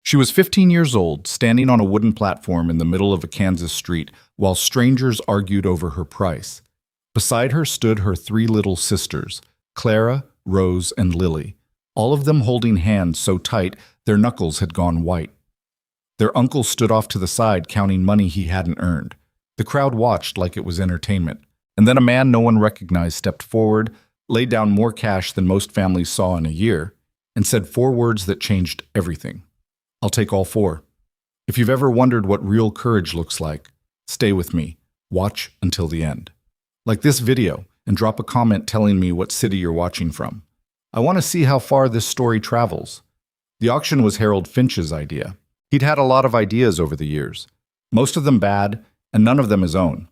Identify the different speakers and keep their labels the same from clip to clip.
Speaker 1: She was 15 years old, standing on a wooden platform in the middle of a Kansas street, while strangers argued over her price. Beside her stood her three little sisters, Clara, Rose, and Lily, all of them holding hands so tight their knuckles had gone white. Their uncle stood off to the side counting money he hadn't earned. The crowd watched like it was entertainment. And then a man no one recognized stepped forward, laid down more cash than most families saw in a year, and said four words that changed everything. "I'll take all four. If you've ever wondered what real courage looks like, stay with me. Watch until the end. Like this video and drop a comment telling me what city you're watching from. I want to see how far this story travels." The auction was Harold Finch's idea. He'd had a lot of ideas over the years, most of them bad and none of them his own.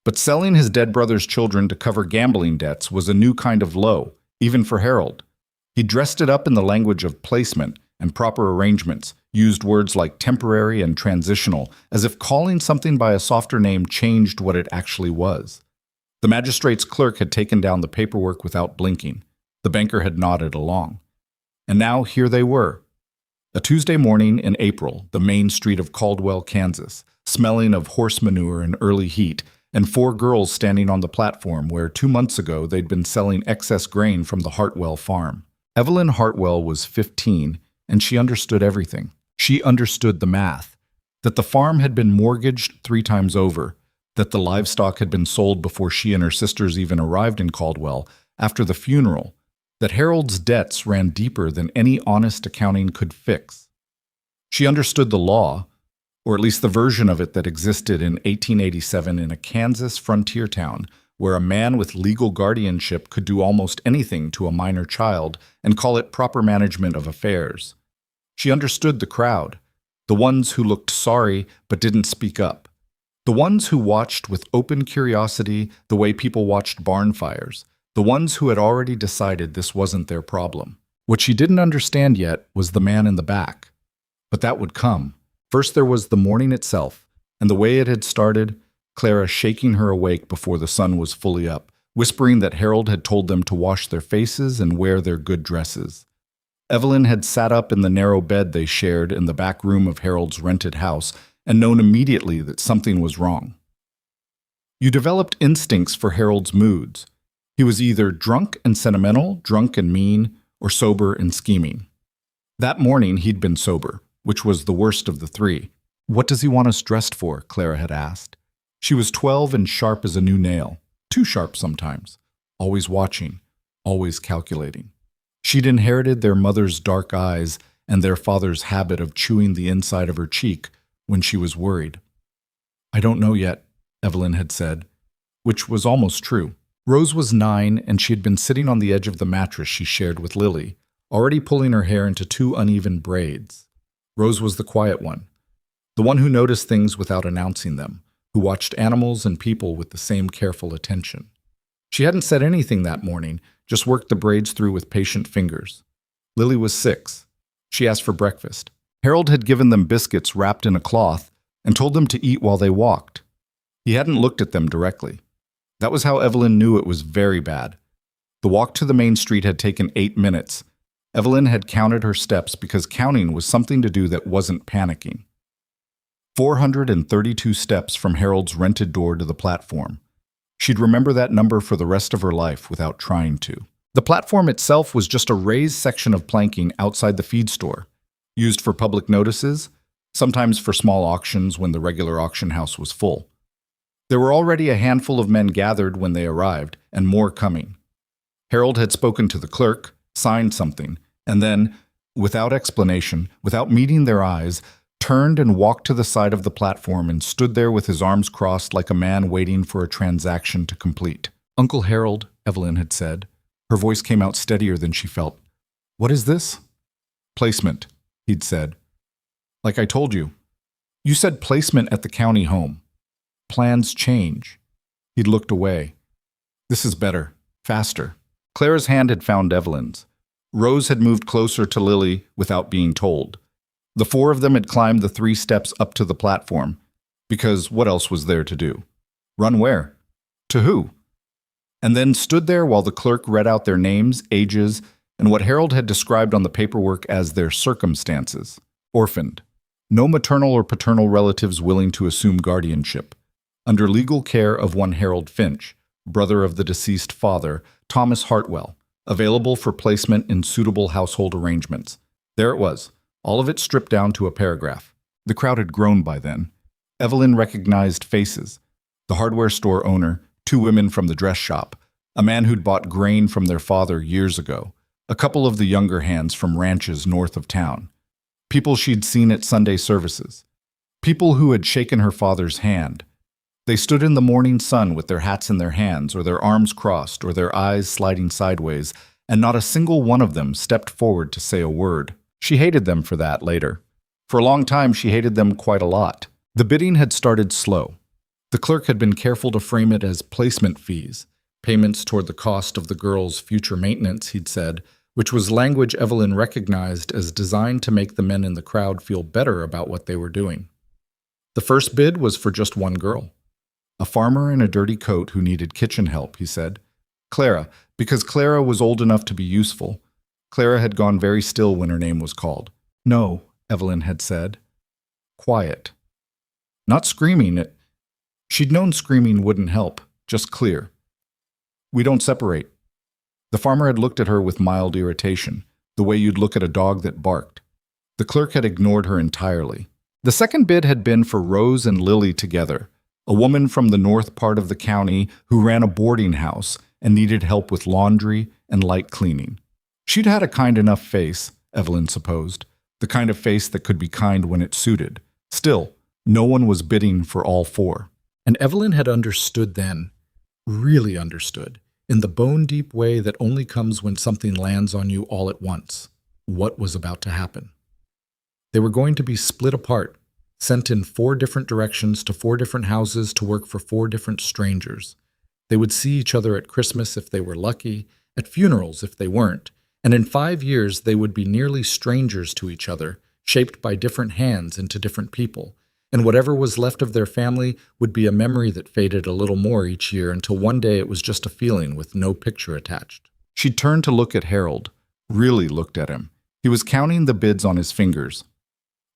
Speaker 1: But selling his dead brother's children to cover gambling debts was a new kind of low, even for Harold. He dressed it up in the language of placement and proper arrangements, used words like temporary and transitional, as if calling something by a softer name changed what it actually was. The magistrate's clerk had taken down the paperwork without blinking. The banker had nodded along. And now here they were. A Tuesday morning in April, the main street of Caldwell, Kansas, smelling of horse manure and early heat, and four girls standing on the platform where 2 months ago they'd been selling excess grain from the Hartwell farm. Evelyn Hartwell was 15, and she understood everything. She understood the math, that the farm had been mortgaged 3 times over, that the livestock had been sold before she and her sisters even arrived in Caldwell, after the funeral, that Harold's debts ran deeper than any honest accounting could fix. She understood the law, or at least the version of it that existed in 1887 in a Kansas frontier town, where a man with legal guardianship could do almost anything to a minor child and call it proper management of affairs. She understood the crowd, the ones who looked sorry but didn't speak up, the ones who watched with open curiosity the way people watched barn fires, the ones who had already decided this wasn't their problem. What she didn't understand yet was the man in the back. But that would come. First there was the morning itself, and the way it had started, Clara shaking her awake before the sun was fully up, whispering that Harold had told them to wash their faces and wear their good dresses. Evelyn had sat up in the narrow bed they shared in the back room of Harold's rented house and known immediately that something was wrong. You developed instincts for Harold's moods. He was either drunk and sentimental, drunk and mean, or sober and scheming. That morning he'd been sober, which was the worst of the three. "What does he want us dressed for?" Clara had asked. She was 12 and sharp as a new nail, too sharp sometimes, always watching, always calculating. She'd inherited their mother's dark eyes and their father's habit of chewing the inside of her cheek when she was worried. "I don't know yet," Evelyn had said, which was almost true. Rose was 9, and she had been sitting on the edge of the mattress she shared with Lily, already pulling her hair into 2 uneven braids. Rose was the quiet one, the one who noticed things without announcing them, who watched animals and people with the same careful attention. She hadn't said anything that morning, just worked the braids through with patient fingers. Lily was 6. She asked for breakfast. Harold had given them biscuits wrapped in a cloth and told them to eat while they walked. He hadn't looked at them directly. That was how Evelyn knew it was very bad. The walk to the main street had taken 8 minutes. Evelyn had counted her steps because counting was something to do that wasn't panicking. 432 steps from Harold's rented door to the platform. She'd remember that number for the rest of her life without trying to. The platform itself was just a raised section of planking outside the feed store, used for public notices, sometimes for small auctions when the regular auction house was full. There were already a handful of men gathered when they arrived, and more coming. Harold had spoken to the clerk, signed something, and then, without explanation, without meeting their eyes, turned and walked to the side of the platform and stood there with his arms crossed like a man waiting for a transaction to complete. "Uncle Harold," Evelyn had said. Her voice came out steadier than she felt. "What is this?" "Placement," he'd said. "Like I told you. You said placement at the county home. Plans change." He'd looked away. "This is better, faster." Clara's hand had found Evelyn's. Rose had moved closer to Lily without being told. The 4 of them had climbed the 3 steps up to the platform, because what else was there to do? Run where? To who? And then stood there while the clerk read out their names, ages, and what Harold had described on the paperwork as their circumstances. orphaned. No maternal or paternal relatives willing to assume guardianship. Under legal care of one Harold Finch, brother of the deceased father, Thomas Hartwell, available for placement in suitable household arrangements. There it was, all of it stripped down to a paragraph. The crowd had grown by then. Evelyn recognized faces. The hardware store owner, two women from the dress shop, a man who'd bought grain from their father years ago, a couple of the younger hands from ranches north of town. People she'd seen at Sunday services. People who had shaken her father's hand. They stood in the morning sun with their hats in their hands, or their arms crossed, or their eyes sliding sideways, and not a single one of them stepped forward to say a word. She hated them for that later. For a long time, she hated them quite a lot. The bidding had started slow. The clerk had been careful to frame it as placement fees, payments toward the cost of the girls' future maintenance, he'd said, which was language Evelyn recognized as designed to make the men in the crowd feel better about what they were doing. The first bid was for just one girl. A farmer in a dirty coat who needed kitchen help, he said. Clara, because Clara was old enough to be useful. Clara had gone very still when her name was called. No, Evelyn had said. Quiet. Not screaming. She'd known screaming wouldn't help, just clear. We don't separate. The farmer had looked at her with mild irritation, the way you'd look at a dog that barked. The clerk had ignored her entirely. The second bid had been for Rose and Lily together, a woman from the north part of the county who ran a boarding house and needed help with laundry and light cleaning. She'd had a kind enough face, Evelyn supposed, the kind of face that could be kind when it suited. Still, no one was bidding for all four. And Evelyn had understood then, really understood, in the bone-deep way that only comes when something lands on you all at once, what was about to happen. They were going to be split apart, sent in 4 different directions to 4 different houses to work for 4 different strangers. They would see each other at Christmas if they were lucky, at funerals if they weren't, and in 5 years they would be nearly strangers to each other, shaped by different hands into different people, and whatever was left of their family would be a memory that faded a little more each year until one day it was just a feeling with no picture attached. She turned to look at Harold, really looked at him. He was counting the bids on his fingers.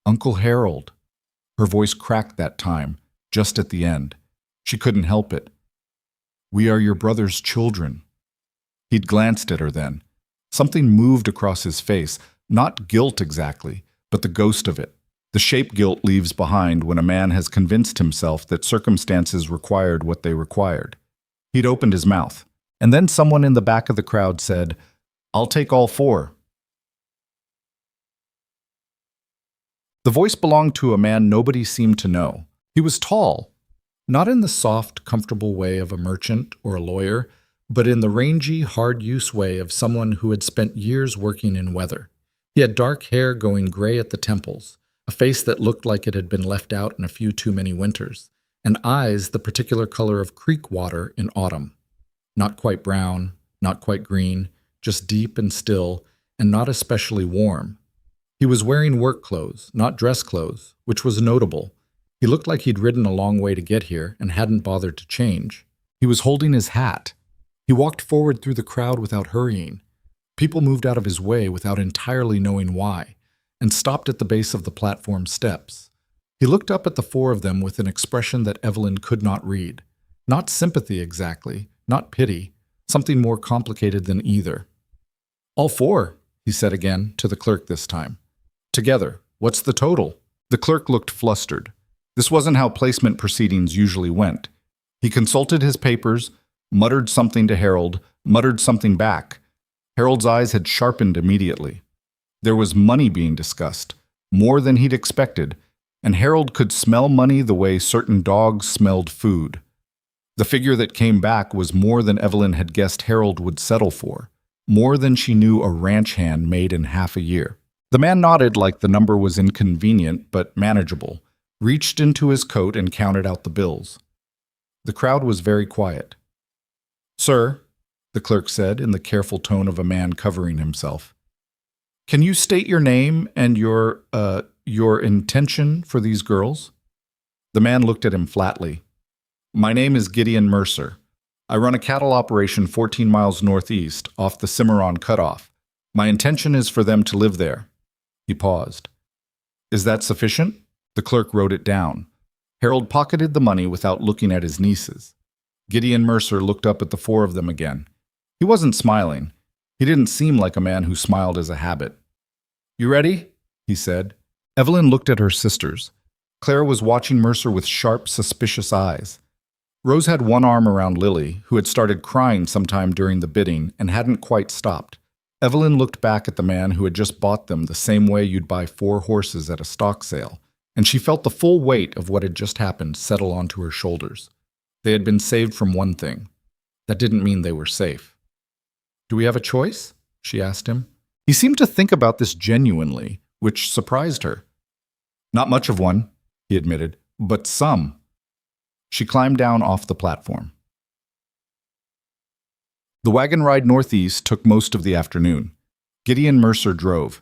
Speaker 1: Uncle Harold. Her voice cracked that time, just at the end. She couldn't help it. We are your brother's children. He'd glanced at her then. Something moved across his face, not guilt exactly, but the ghost of it. The shape guilt leaves behind when a man has convinced himself that circumstances required what they required. He'd opened his mouth, and then someone in the back of the crowd said, I'll take all 4. The voice belonged to a man nobody seemed to know. He was tall, not in the soft, comfortable way of a merchant or a lawyer, but in the rangy, hard-use way of someone who had spent years working in weather. He had dark hair going gray at the temples, a face that looked like it had been left out in a few too many winters, and eyes the particular color of creek water in autumn. Not quite brown, not quite green, just deep and still, and not especially warm. He was wearing work clothes, not dress clothes, which was notable. He looked like he'd ridden a long way to get here and hadn't bothered to change. He was holding his hat. He walked forward through the crowd without hurrying. People moved out of his way without entirely knowing why, and stopped at the base of the platform steps. He looked up at the 4 of them with an expression that Evelyn could not read. Not sympathy exactly, not pity, something more complicated than either. All 4, he said again, to the clerk this time. Together, what's the total? The clerk looked flustered. This wasn't how placement proceedings usually went. He consulted his papers, muttered something to Harold, muttered something back. Harold's eyes had sharpened immediately. There was money being discussed, more than he'd expected, and Harold could smell money the way certain dogs smelled food. The figure that came back was more than Evelyn had guessed Harold would settle for, more than she knew a ranch hand made in half a year. The man nodded like the number was inconvenient but manageable, reached into his coat and counted out the bills. The crowd was very quiet. Sir, the clerk said in the careful tone of a man covering himself, can you state your name and your intention for these girls? The man looked at him flatly. My name is Gideon Mercer. I run a cattle operation 14 miles northeast off the Cimarron Cutoff. My intention is for them to live there. He paused. Is that sufficient? The clerk wrote it down. Harold pocketed the money without looking at his nieces. Gideon Mercer looked up at the four of them again. He wasn't smiling. He didn't seem like a man who smiled as a habit. You ready? He said. Evelyn looked at her sisters. Clara was watching Mercer with sharp, suspicious eyes. Rose had one arm around Lily, who had started crying sometime during the bidding and hadn't quite stopped. Evelyn looked back at the man who had just bought them the same way you'd buy 4 horses at a stock sale, and she felt the full weight of what had just happened settle onto her shoulders. They had been saved from one thing. That didn't mean they were safe. Do we have a choice? She asked him. He seemed to think about this genuinely, which surprised her. Not much of one, he admitted, but some. She climbed down off the platform. The wagon ride northeast took most of the afternoon. Gideon Mercer drove.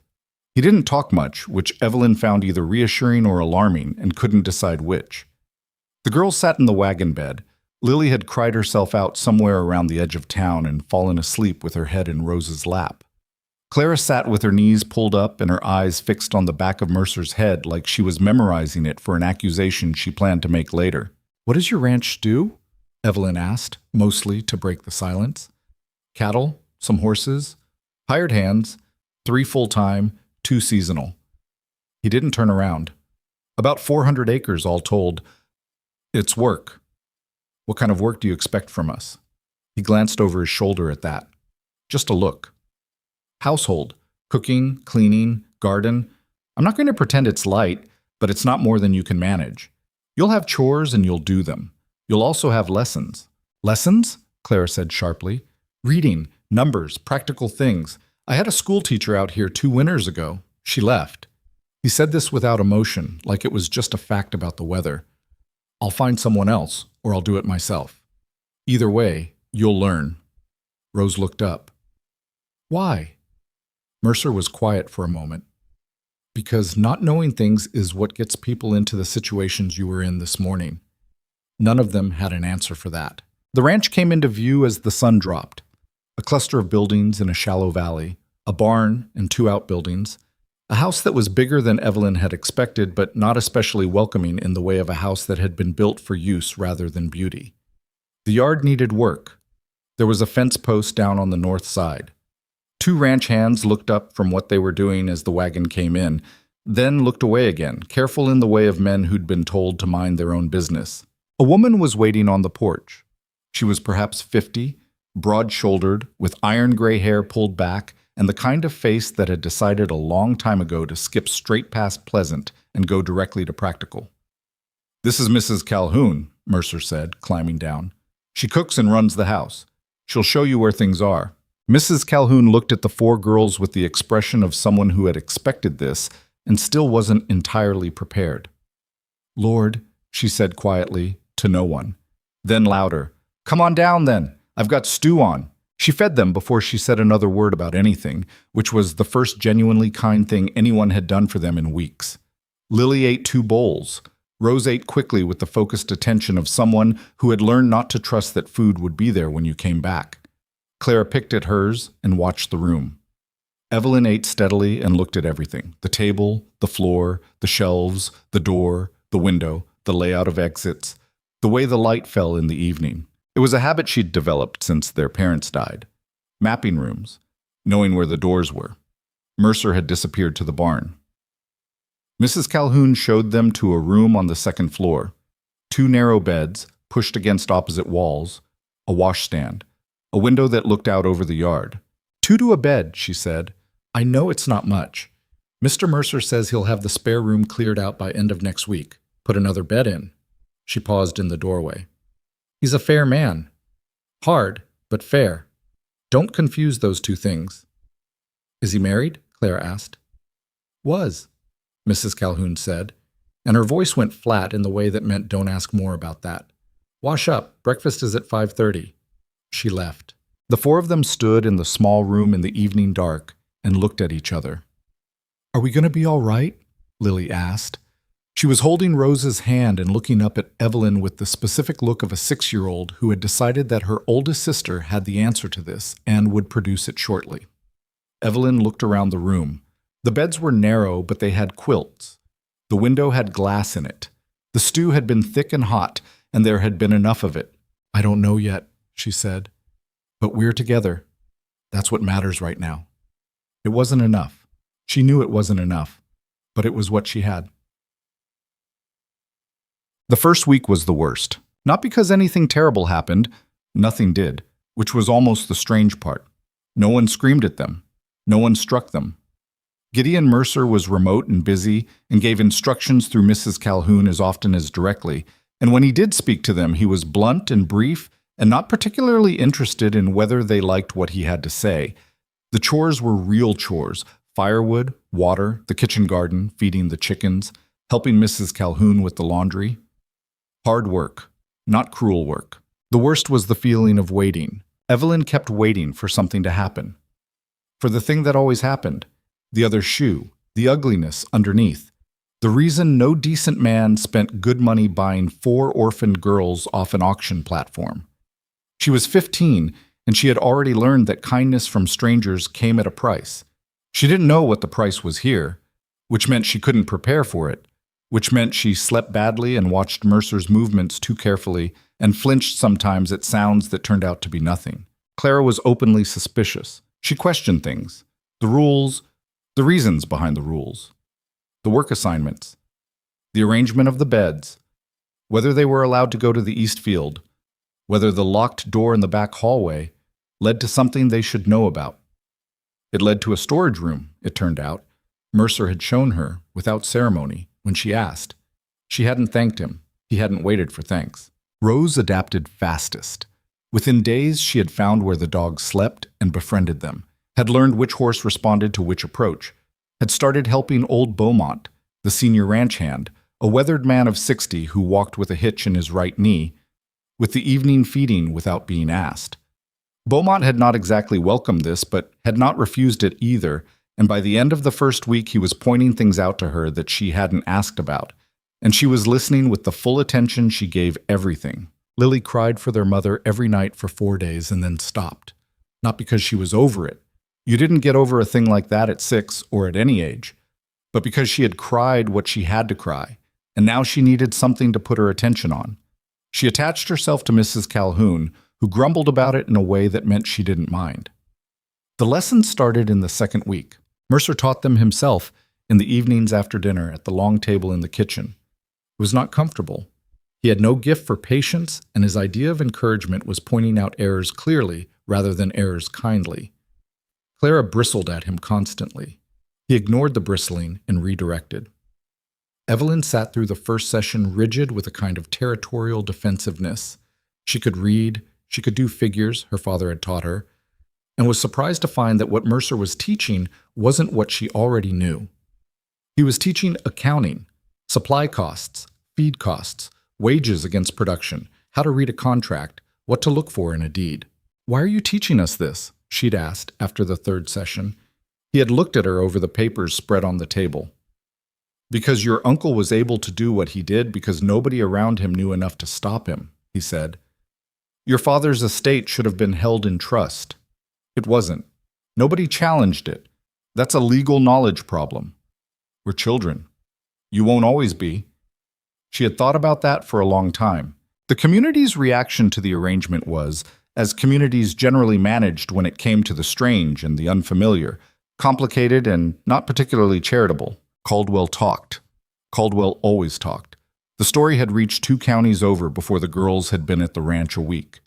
Speaker 1: He didn't talk much, which Evelyn found either reassuring or alarming and couldn't decide which. The girls sat in the wagon bed. Lily had cried herself out somewhere around the edge of town and fallen asleep with her head in Rose's lap. Clara sat with her knees pulled up and her eyes fixed on the back of Mercer's head like she was memorizing it for an accusation she planned to make later. What does your ranch do? Evelyn asked, mostly to break the silence. Cattle, some horses, hired hands, 3 full-time, 2 seasonal. He didn't turn around. About 400 acres all told. It's work. What kind of work do you expect from us? He glanced over his shoulder at that. Just a look. Household, cooking, cleaning, garden. I'm not going to pretend it's light, but it's not more than you can manage. You'll have chores and you'll do them. You'll also have lessons. Lessons? Clara said sharply. Reading, numbers, practical things. I had a school teacher out here 2 winters ago. She left. He said this without emotion, like it was just a fact about the weather. I'll find someone else, or I'll do it myself. Either way, you'll learn. Rose looked up. Why? Mercer was quiet for a moment. Because not knowing things is what gets people into the situations you were in this morning. None of them had an answer for that. The ranch came into view as the sun dropped. A cluster of buildings in a shallow valley, a barn and 2 outbuildings, a house that was bigger than Evelyn had expected but not especially welcoming in the way of a house that had been built for use rather than beauty. The yard needed work. There was a fence post down on the north side. 2 ranch hands looked up from what they were doing as the wagon came in, then looked away again, careful in the way of men who'd been told to mind their own business. A woman was waiting on the porch. She was perhaps 50, broad-shouldered, with iron gray hair pulled back, and the kind of face that had decided a long time ago to skip straight past pleasant and go directly to practical. This is Mrs. Calhoun, Mercer said, climbing down. She cooks and runs the house. She'll show you where things are. Mrs. Calhoun looked at the 4 girls with the expression of someone who had expected this and still wasn't entirely prepared. Lord, she said quietly, to no one. Then louder, come on down then, I've got stew on. She fed them before she said another word about anything, which was the first genuinely kind thing anyone had done for them in weeks. Lily ate 2 bowls. Rose ate quickly with the focused attention of someone who had learned not to trust that food would be there when you came back. Clara picked at hers and watched the room. Evelyn ate steadily and looked at everything. The table, the floor, the shelves, the door, the window, the layout of exits, the way the light fell in the evening. It was a habit she'd developed since their parents died. Mapping rooms, knowing where the doors were. Mercer had disappeared to the barn. Mrs. Calhoun showed them to a room on the 2nd floor. 2 narrow beds, pushed against opposite walls, a washstand, a window that looked out over the yard. 2 to a bed, she said. I know it's not much. Mr. Mercer says he'll have the spare room cleared out by end of next week. Put another bed in. She paused in the doorway. He's a fair man. Hard, but fair. Don't confuse those 2 things. Is he married? Claire asked. Was, Mrs. Calhoun said, and her voice went flat in the way that meant don't ask more about that. Wash up. Breakfast is at 5:30. She left. The 4 of them stood in the small room in the evening dark and looked at each other. Are we going to be all right? Lily asked. She was holding Rose's hand and looking up at Evelyn with the specific look of a 6-year-old who had decided that her oldest sister had the answer to this and would produce it shortly. Evelyn looked around the room. The beds were narrow, but they had quilts. The window had glass in it. The stew had been thick and hot, and there had been enough of it. "I don't know yet," she said. "But we're together. That's what matters right now." It wasn't enough. She knew it wasn't enough, but it was what she had. The first week was the worst. Not because anything terrible happened. Nothing did, which was almost the strange part. No one screamed at them. No one struck them. Gideon Mercer was remote and busy and gave instructions through Mrs. Calhoun as often as directly, and when he did speak to them, he was blunt and brief and not particularly interested in whether they liked what he had to say. The chores were real chores: firewood, water, the kitchen garden, feeding the chickens, helping Mrs. Calhoun with the laundry. Hard work, not cruel work. The worst was the feeling of waiting. Evelyn kept waiting for something to happen. For the thing that always happened. The other shoe, the ugliness underneath. The reason no decent man spent good money buying 4 orphaned girls off an auction platform. She was 15, and she had already learned that kindness from strangers came at a price. She didn't know what the price was here, which meant she couldn't prepare for it, which meant she slept badly and watched Mercer's movements too carefully and flinched sometimes at sounds that turned out to be nothing. Clara was openly suspicious. She questioned things. The rules, the reasons behind the rules, the work assignments, the arrangement of the beds, whether they were allowed to go to the East Field, whether the locked door in the back hallway led to something they should know about. It led to a storage room, it turned out. Mercer had shown her, without ceremony, when she asked. She hadn't thanked him. He hadn't waited for thanks. Rose adapted fastest. Within days, she had found where the dogs slept and befriended them, had learned which horse responded to which approach, had started helping old Beaumont, the senior ranch hand, a weathered man of 60 who walked with a hitch in his right knee, with the evening feeding without being asked. Beaumont had not exactly welcomed this, but had not refused it either, and by the end of the first week he was pointing things out to her that she hadn't asked about, and she was listening with the full attention she gave everything. Lily cried for their mother every night for 4 days and then stopped. Not because she was over it. You didn't get over a thing like that at 6 or at any age, but because she had cried what she had to cry, and now she needed something to put her attention on. She attached herself to Mrs. Calhoun, who grumbled about it in a way that meant she didn't mind. The lessons started in the second week. Mercer taught them himself in the evenings after dinner at the long table in the kitchen. It was not comfortable. He had no gift for patience, and his idea of encouragement was pointing out errors clearly rather than errors kindly. Clara bristled at him constantly. He ignored the bristling and redirected. Evelyn sat through the first session rigid with a kind of territorial defensiveness. She could read, she could do figures her father had taught her, and was surprised to find that what Mercer was teaching wasn't what she already knew. He was teaching accounting, supply costs, feed costs, wages against production, how to read a contract, what to look for in a deed. "Why are you teaching us this?" she'd asked after the third session. He had looked at her over the papers spread on the table. "Because your uncle was able to do what he did because nobody around him knew enough to stop him," he said. "Your father's estate should have been held in trust. It wasn't. Nobody challenged it. That's a legal knowledge problem. We're children. You won't always be." She had thought about that for a long time. The community's reaction to the arrangement was, as communities generally managed when it came to the strange and the unfamiliar, complicated and not particularly charitable. Caldwell talked. Caldwell always talked. The story had reached 2 counties over before the girls had been at the ranch a week.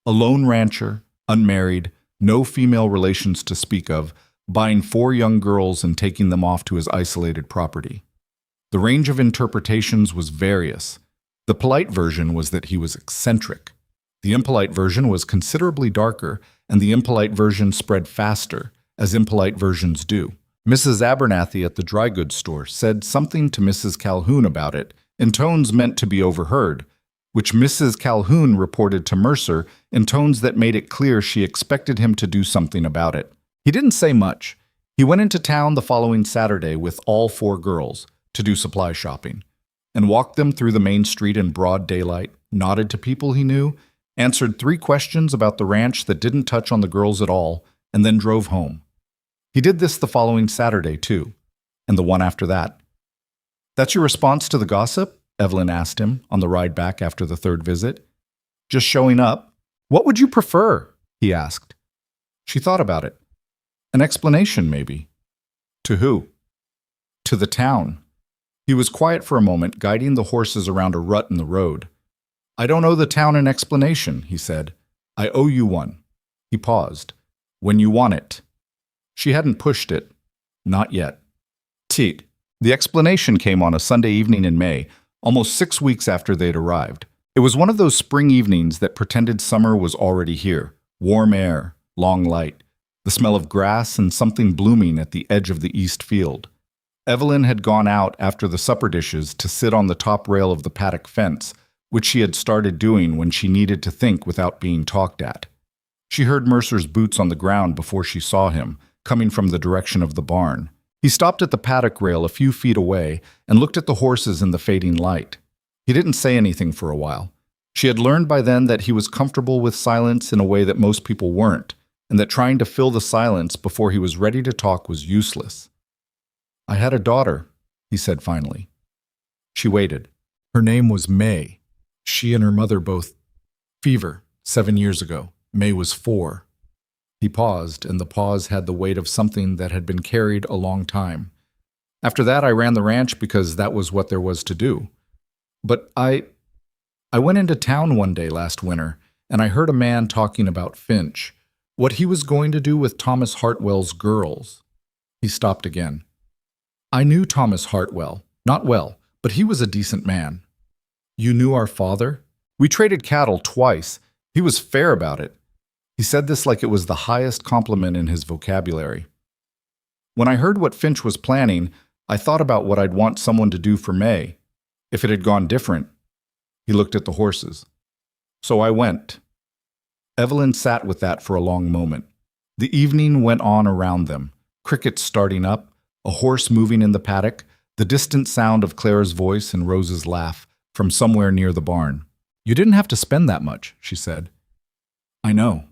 Speaker 1: A lone rancher, unmarried, no female relations to speak of, buying 4 young girls and taking them off to his isolated property. The range of interpretations was various. The polite version was that he was eccentric. The impolite version was considerably darker, and the impolite version spread faster, as impolite versions do. Mrs. Abernathy at the dry goods store said something to Mrs. Calhoun about it, in tones meant to be overheard, which Mrs. Calhoun reported to Mercer in tones that made it clear she expected him to do something about it. He didn't say much. He went into town the following Saturday with all 4 girls to do supply shopping, and walked them through the main street in broad daylight, nodded to people he knew, answered 3 questions about the ranch that didn't touch on the girls at all, and then drove home. He did this the following Saturday, too, and the one after that. That's your response to the gossip? Evelyn asked him on the ride back after the third visit. Just showing up? What would you prefer? He asked. She thought about it. An explanation, maybe. To who? To the town. He was quiet for a moment, guiding the horses around a rut in the road. I don't owe the town an explanation, he said. I owe you one. He paused. When you want it. She hadn't pushed it. Not yet. Teat. The explanation came on a Sunday evening in May, almost 6 weeks after they'd arrived. It was one of those spring evenings that pretended summer was already here. Warm air, long light, the smell of grass and something blooming at the edge of the east field. Evelyn had gone out after the supper dishes to sit on the top rail of the paddock fence, which she had started doing when she needed to think without being talked at. She heard Mercer's boots on the ground before she saw him, coming from the direction of the barn. He stopped at the paddock rail a few feet away and looked at the horses in the fading light. He didn't say anything for a while. She had learned by then that he was comfortable with silence in a way that most people weren't, and that trying to fill the silence before he was ready to talk was useless. I had a daughter, he said finally. She waited. Her name was May. She and her mother both fever 7 years ago. May was 4. He paused, and the pause had the weight of something that had been carried a long time. After that, I ran the ranch because that was what there was to do. But I went into town one day last winter, and I heard a man talking about Finch, what he was going to do with Thomas Hartwell's girls. He stopped again. I knew Thomas Hartwell, not well, but he was a decent man. You knew our father? We traded cattle twice. He was fair about it. He said this like it was the highest compliment in his vocabulary. When I heard what Finch was planning, I thought about what I'd want someone to do for May. If it had gone different. He looked at the horses. So I went. Evelyn sat with that for a long moment. The evening went on around them, crickets starting up, a horse moving in the paddock, the distant sound of Clara's voice and Rose's laugh from somewhere near the barn. You didn't have to spend that much, she said. I know.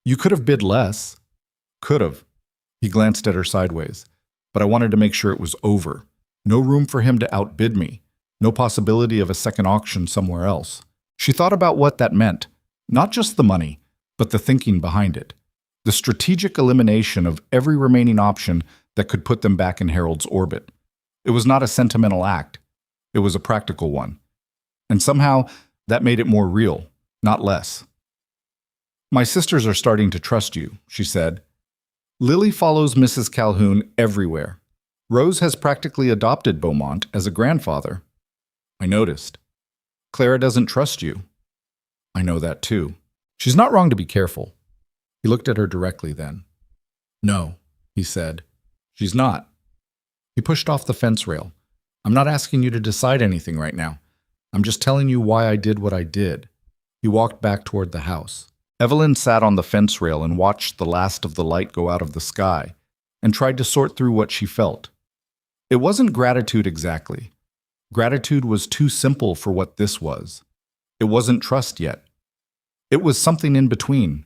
Speaker 1: You could have bid less. Could have. He glanced at her sideways. But I wanted to make sure it was over. No room for him to outbid me. No possibility of a second auction somewhere else. She thought about what that meant. Not just the money, but the thinking behind it. The strategic elimination of every remaining option that could put them back in Harold's orbit. It was not a sentimental act. It was a practical one. And somehow, that made it more real, not less. My sisters are starting to trust you, she said. Lily follows Mrs. Calhoun everywhere. Rose has practically adopted Beaumont as a grandfather. I noticed. Clara doesn't trust you. I know that too. She's not wrong to be careful. He looked at her directly then. No, he said. She's not. He pushed off the fence rail. I'm not asking you to decide anything right now. I'm just telling you why I did what I did. He walked back toward the house. Evelyn sat on the fence rail and watched the last of the light go out of the sky and tried to sort through what she felt. It wasn't gratitude exactly. Gratitude was too simple for what this was. It wasn't trust yet. It was something in between,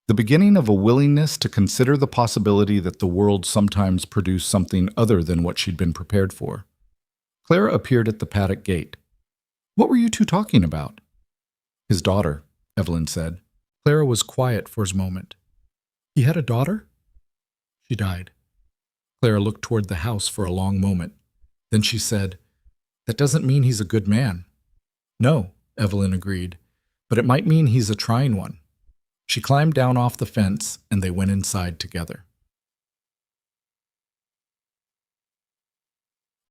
Speaker 1: the beginning of a willingness to consider the possibility that the world sometimes produced something other than what she'd been prepared for. Clara appeared at the paddock gate. What were you two talking about? His daughter, Evelyn said. Clara was quiet for a moment. He had a daughter? She died. Clara looked toward the house for a long moment. Then she said, That doesn't mean he's a good man. No, Evelyn agreed, but it might mean he's a trying one. She climbed down off the fence and they went inside together.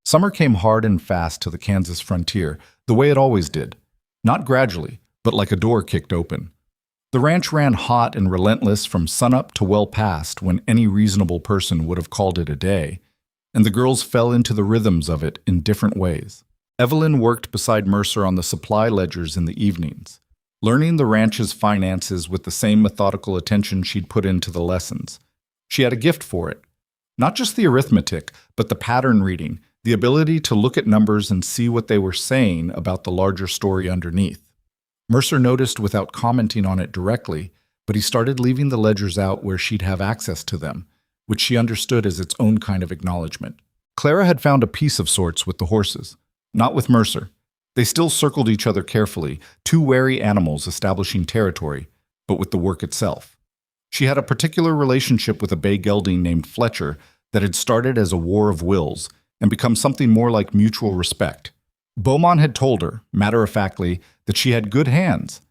Speaker 1: Summer came hard and fast to the Kansas frontier, the way it always did. Not gradually, but like a door kicked open. The ranch ran hot and relentless from sunup to well past when any reasonable person would have called it a day, and the girls fell into the rhythms of it in different ways. Evelyn worked beside Mercer on the supply ledgers in the evenings, learning the ranch's finances with the same methodical attention she'd put into the lessons. She had a gift for it. Not just the arithmetic, but the pattern reading, the ability to look at numbers and see what they were saying about the larger story underneath. Mercer noticed without commenting on it directly, but he started leaving the ledgers out where she'd have access to them, which she understood as its own kind of acknowledgement. Clara had found a peace of sorts with the horses, not with Mercer. They still circled each other carefully, two wary animals establishing territory, but with the work itself. She had a particular relationship with a bay gelding named Fletcher that had started as a war of wills and become something more like mutual respect. Beaumont had told her, matter-of-factly, that she had good hands.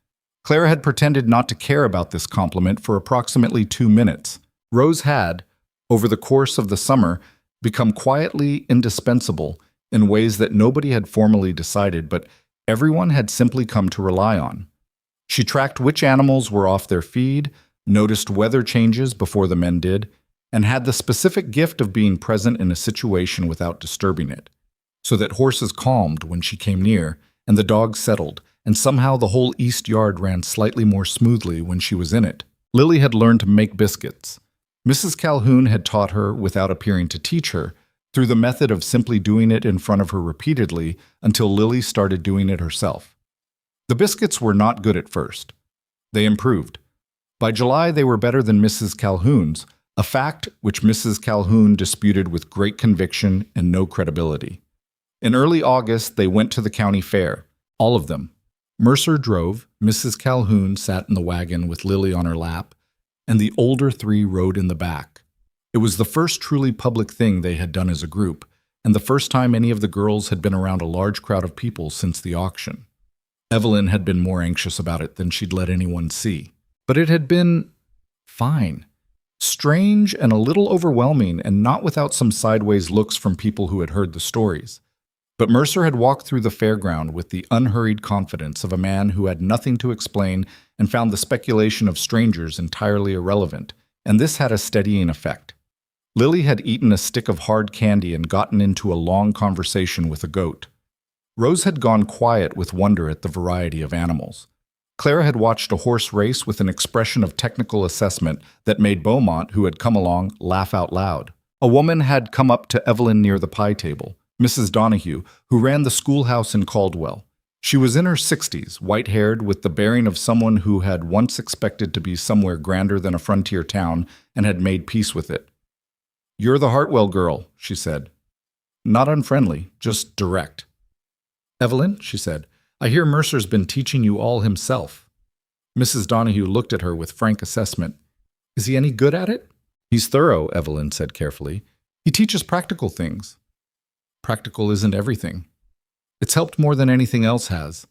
Speaker 1: Clara had pretended not to care about this compliment for approximately 2 minutes. Rose had, over the course of the summer, become quietly indispensable in ways that nobody had formally decided, but everyone had simply come to rely on. She tracked which animals were off their feed, noticed weather changes before the men did, and had the specific gift of being present in a situation without disturbing it, so that horses calmed when she came near, and the dogs settled, and somehow the whole east yard ran slightly more smoothly when she was in it. Lily had learned to make biscuits. Mrs. Calhoun had taught her, without appearing to teach her, through the method of simply doing it in front of her repeatedly until Lily started doing it herself. The biscuits were not good at first. They improved. By July, they were better than Mrs. Calhoun's, a fact which Mrs. Calhoun disputed with great conviction and no credibility. In early August, they went to the county fair, all of them. Mercer drove, Mrs. Calhoun sat in the wagon with Lily on her lap, and the older three rode in the back. It was the first truly public thing they had done as a group, and the first time any of the girls had been around a large crowd of people since the auction. Evelyn had been more anxious about it than she'd let anyone see. But it had been fine. Strange and a little overwhelming, and not without some sideways looks from people who had heard the stories. But Mercer had walked through the fairground with the unhurried confidence of a man who had nothing to explain and found the speculation of strangers entirely irrelevant, and this had a steadying effect. Lily had eaten a stick of hard candy and gotten into a long conversation with a goat. Rose had gone quiet with wonder at the variety of animals. Clara had watched a horse race with an expression of technical assessment that made Beaumont, who had come along, laugh out loud. A woman had come up to Evelyn near the pie table, Mrs. Donahue, who ran the schoolhouse in Caldwell. She was in her 60s, white-haired, with the bearing of someone who had once expected to be somewhere grander than a frontier town and had made peace with it. "You're the Hartwell girl," she said. Not unfriendly, just direct. "Evelyn," she said, "I hear Mercer's been teaching you all himself." Mrs. Donahue looked at her with frank assessment. "Is he any good at it?" "He's thorough," Evelyn said carefully. "He teaches practical things." "Practical isn't everything." "It's helped more than anything else has."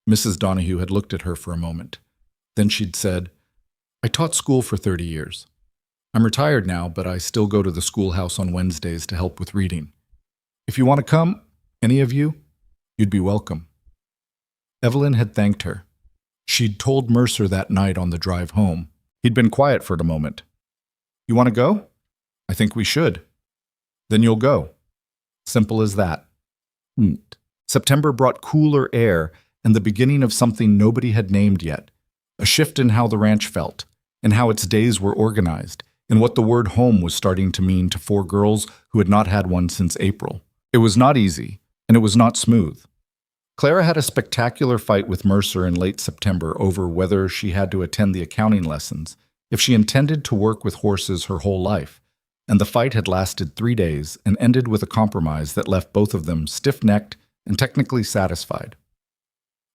Speaker 1: Mrs. Donahue had looked at her for a moment. Then she'd said, "I taught school for 30 years. I'm retired now, but I still go to the schoolhouse on Wednesdays to help with reading. If you want to come, any of you, you'd be welcome." Evelyn had thanked her. She'd told Mercer that night on the drive home. He'd been quiet for a moment. "You want to go?" "I think we should." "Then you'll go." Simple as that. September brought cooler air and the beginning of something nobody had named yet, a shift in how the ranch felt, and how its days were organized, and what the word home was starting to mean to 4 girls who had not had one since April. It was not easy, and it was not smooth. Clara had a spectacular fight with Mercer in late September over whether she had to attend the accounting lessons, if she intended to work with horses her whole life, and the fight had lasted 3 days and ended with a compromise that left both of them stiff-necked and technically satisfied.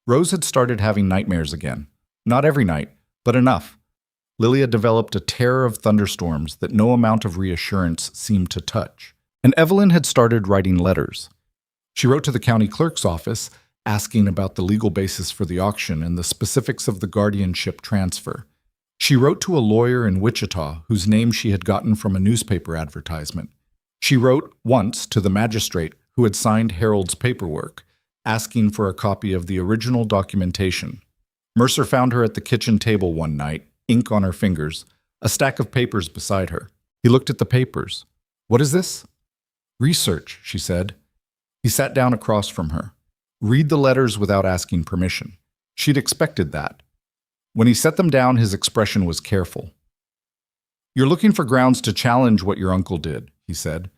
Speaker 1: Rose had started having nightmares again. Not every night, but enough. Lily had developed a terror of thunderstorms that no amount of reassurance seemed to touch. And Evelyn had started writing letters. She wrote to the county clerk's office, asking about the legal basis for the auction and the specifics of the guardianship transfer. She wrote to a lawyer in Wichita whose name she had gotten from a newspaper advertisement. She wrote once to the magistrate who had signed Harold's paperwork, asking for a copy of the original documentation. Mercer found her at the kitchen table one night, ink on her fingers, a stack of papers beside her. He looked at the papers. "What is this?" "Research," she said. He sat down across from her. Read the letters without asking permission. She'd expected that. When he set them down, his expression was careful. "You're looking for grounds to challenge what your uncle did," he said.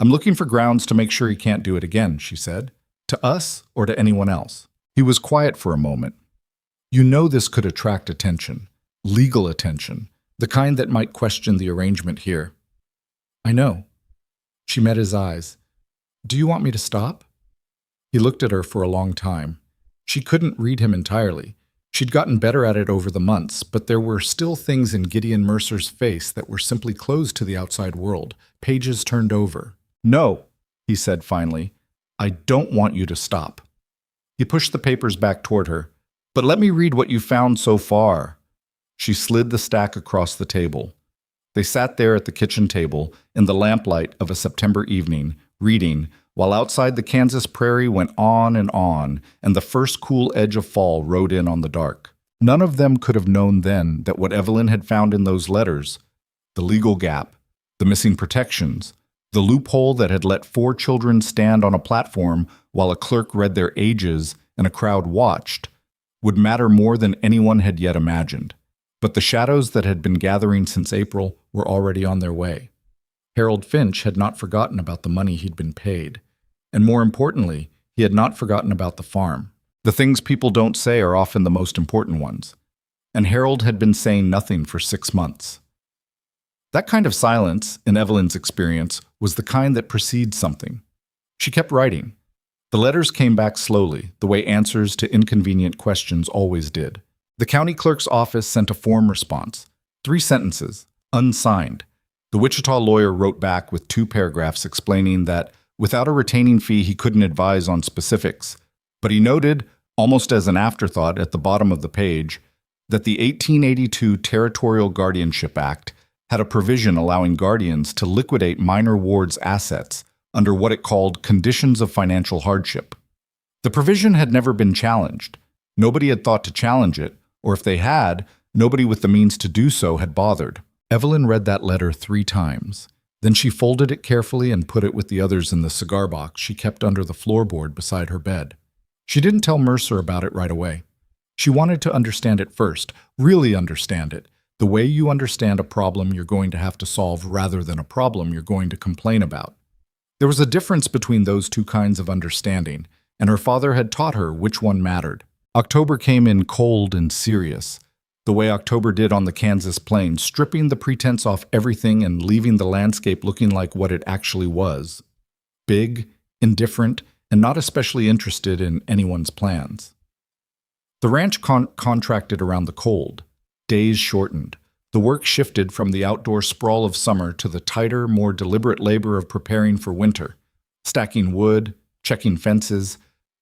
Speaker 1: "I'm looking for grounds to make sure he can't do it again," she said. "To us or to anyone else?" He was quiet for a moment. "You know this could attract attention. Legal attention. The kind that might question the arrangement here." "I know." She met his eyes. "Do you want me to stop?" He looked at her for a long time. She couldn't read him entirely. She'd gotten better at it over the months, but there were still things in Gideon Mercer's face that were simply closed to the outside world, pages turned over. "No," he said finally. "I don't want you to stop." He pushed the papers back toward her. "But let me read what you found so far." She slid the stack across the table. They sat there at the kitchen table, in the lamplight of a September evening, reading, while outside the Kansas prairie went on, and the first cool edge of fall rode in on the dark. None of them could have known then that what Evelyn had found in those letters, the legal gap, the missing protections, the loophole that had let 4 children stand on a platform while a clerk read their ages and a crowd watched, would matter more than anyone had yet imagined. But the shadows that had been gathering since April were already on their way. Harold Finch had not forgotten about the money he'd been paid. And more importantly, he had not forgotten about the farm. The things people don't say are often the most important ones. And Harold had been saying nothing for 6 months. That kind of silence, in Evelyn's experience, was the kind that precedes something. She kept writing. The letters came back slowly, the way answers to inconvenient questions always did. The county clerk's office sent a form response. 3 sentences, unsigned. The Wichita lawyer wrote back with 2 paragraphs explaining that without a retaining fee he couldn't advise on specifics, but he noted, almost as an afterthought at the bottom of the page, that the 1882 Territorial Guardianship Act had a provision allowing guardians to liquidate minor wards' assets under what it called conditions of financial hardship. The provision had never been challenged. Nobody had thought to challenge it, or if they had, nobody with the means to do so had bothered. Evelyn read that letter 3 times. Then she folded it carefully and put it with the others in the cigar box she kept under the floorboard beside her bed. She didn't tell Mercer about it right away. She wanted to understand it first, really understand it, the way you understand a problem you're going to have to solve rather than a problem you're going to complain about. There was a difference between those 2 kinds of understanding, and her father had taught her which one mattered. October came in cold and serious, the way October did on the Kansas plains, stripping the pretense off everything and leaving the landscape looking like what it actually was. Big, indifferent, and not especially interested in anyone's plans. The ranch contracted around the cold. Days shortened. The work shifted from the outdoor sprawl of summer to the tighter, more deliberate labor of preparing for winter, stacking wood, checking fences,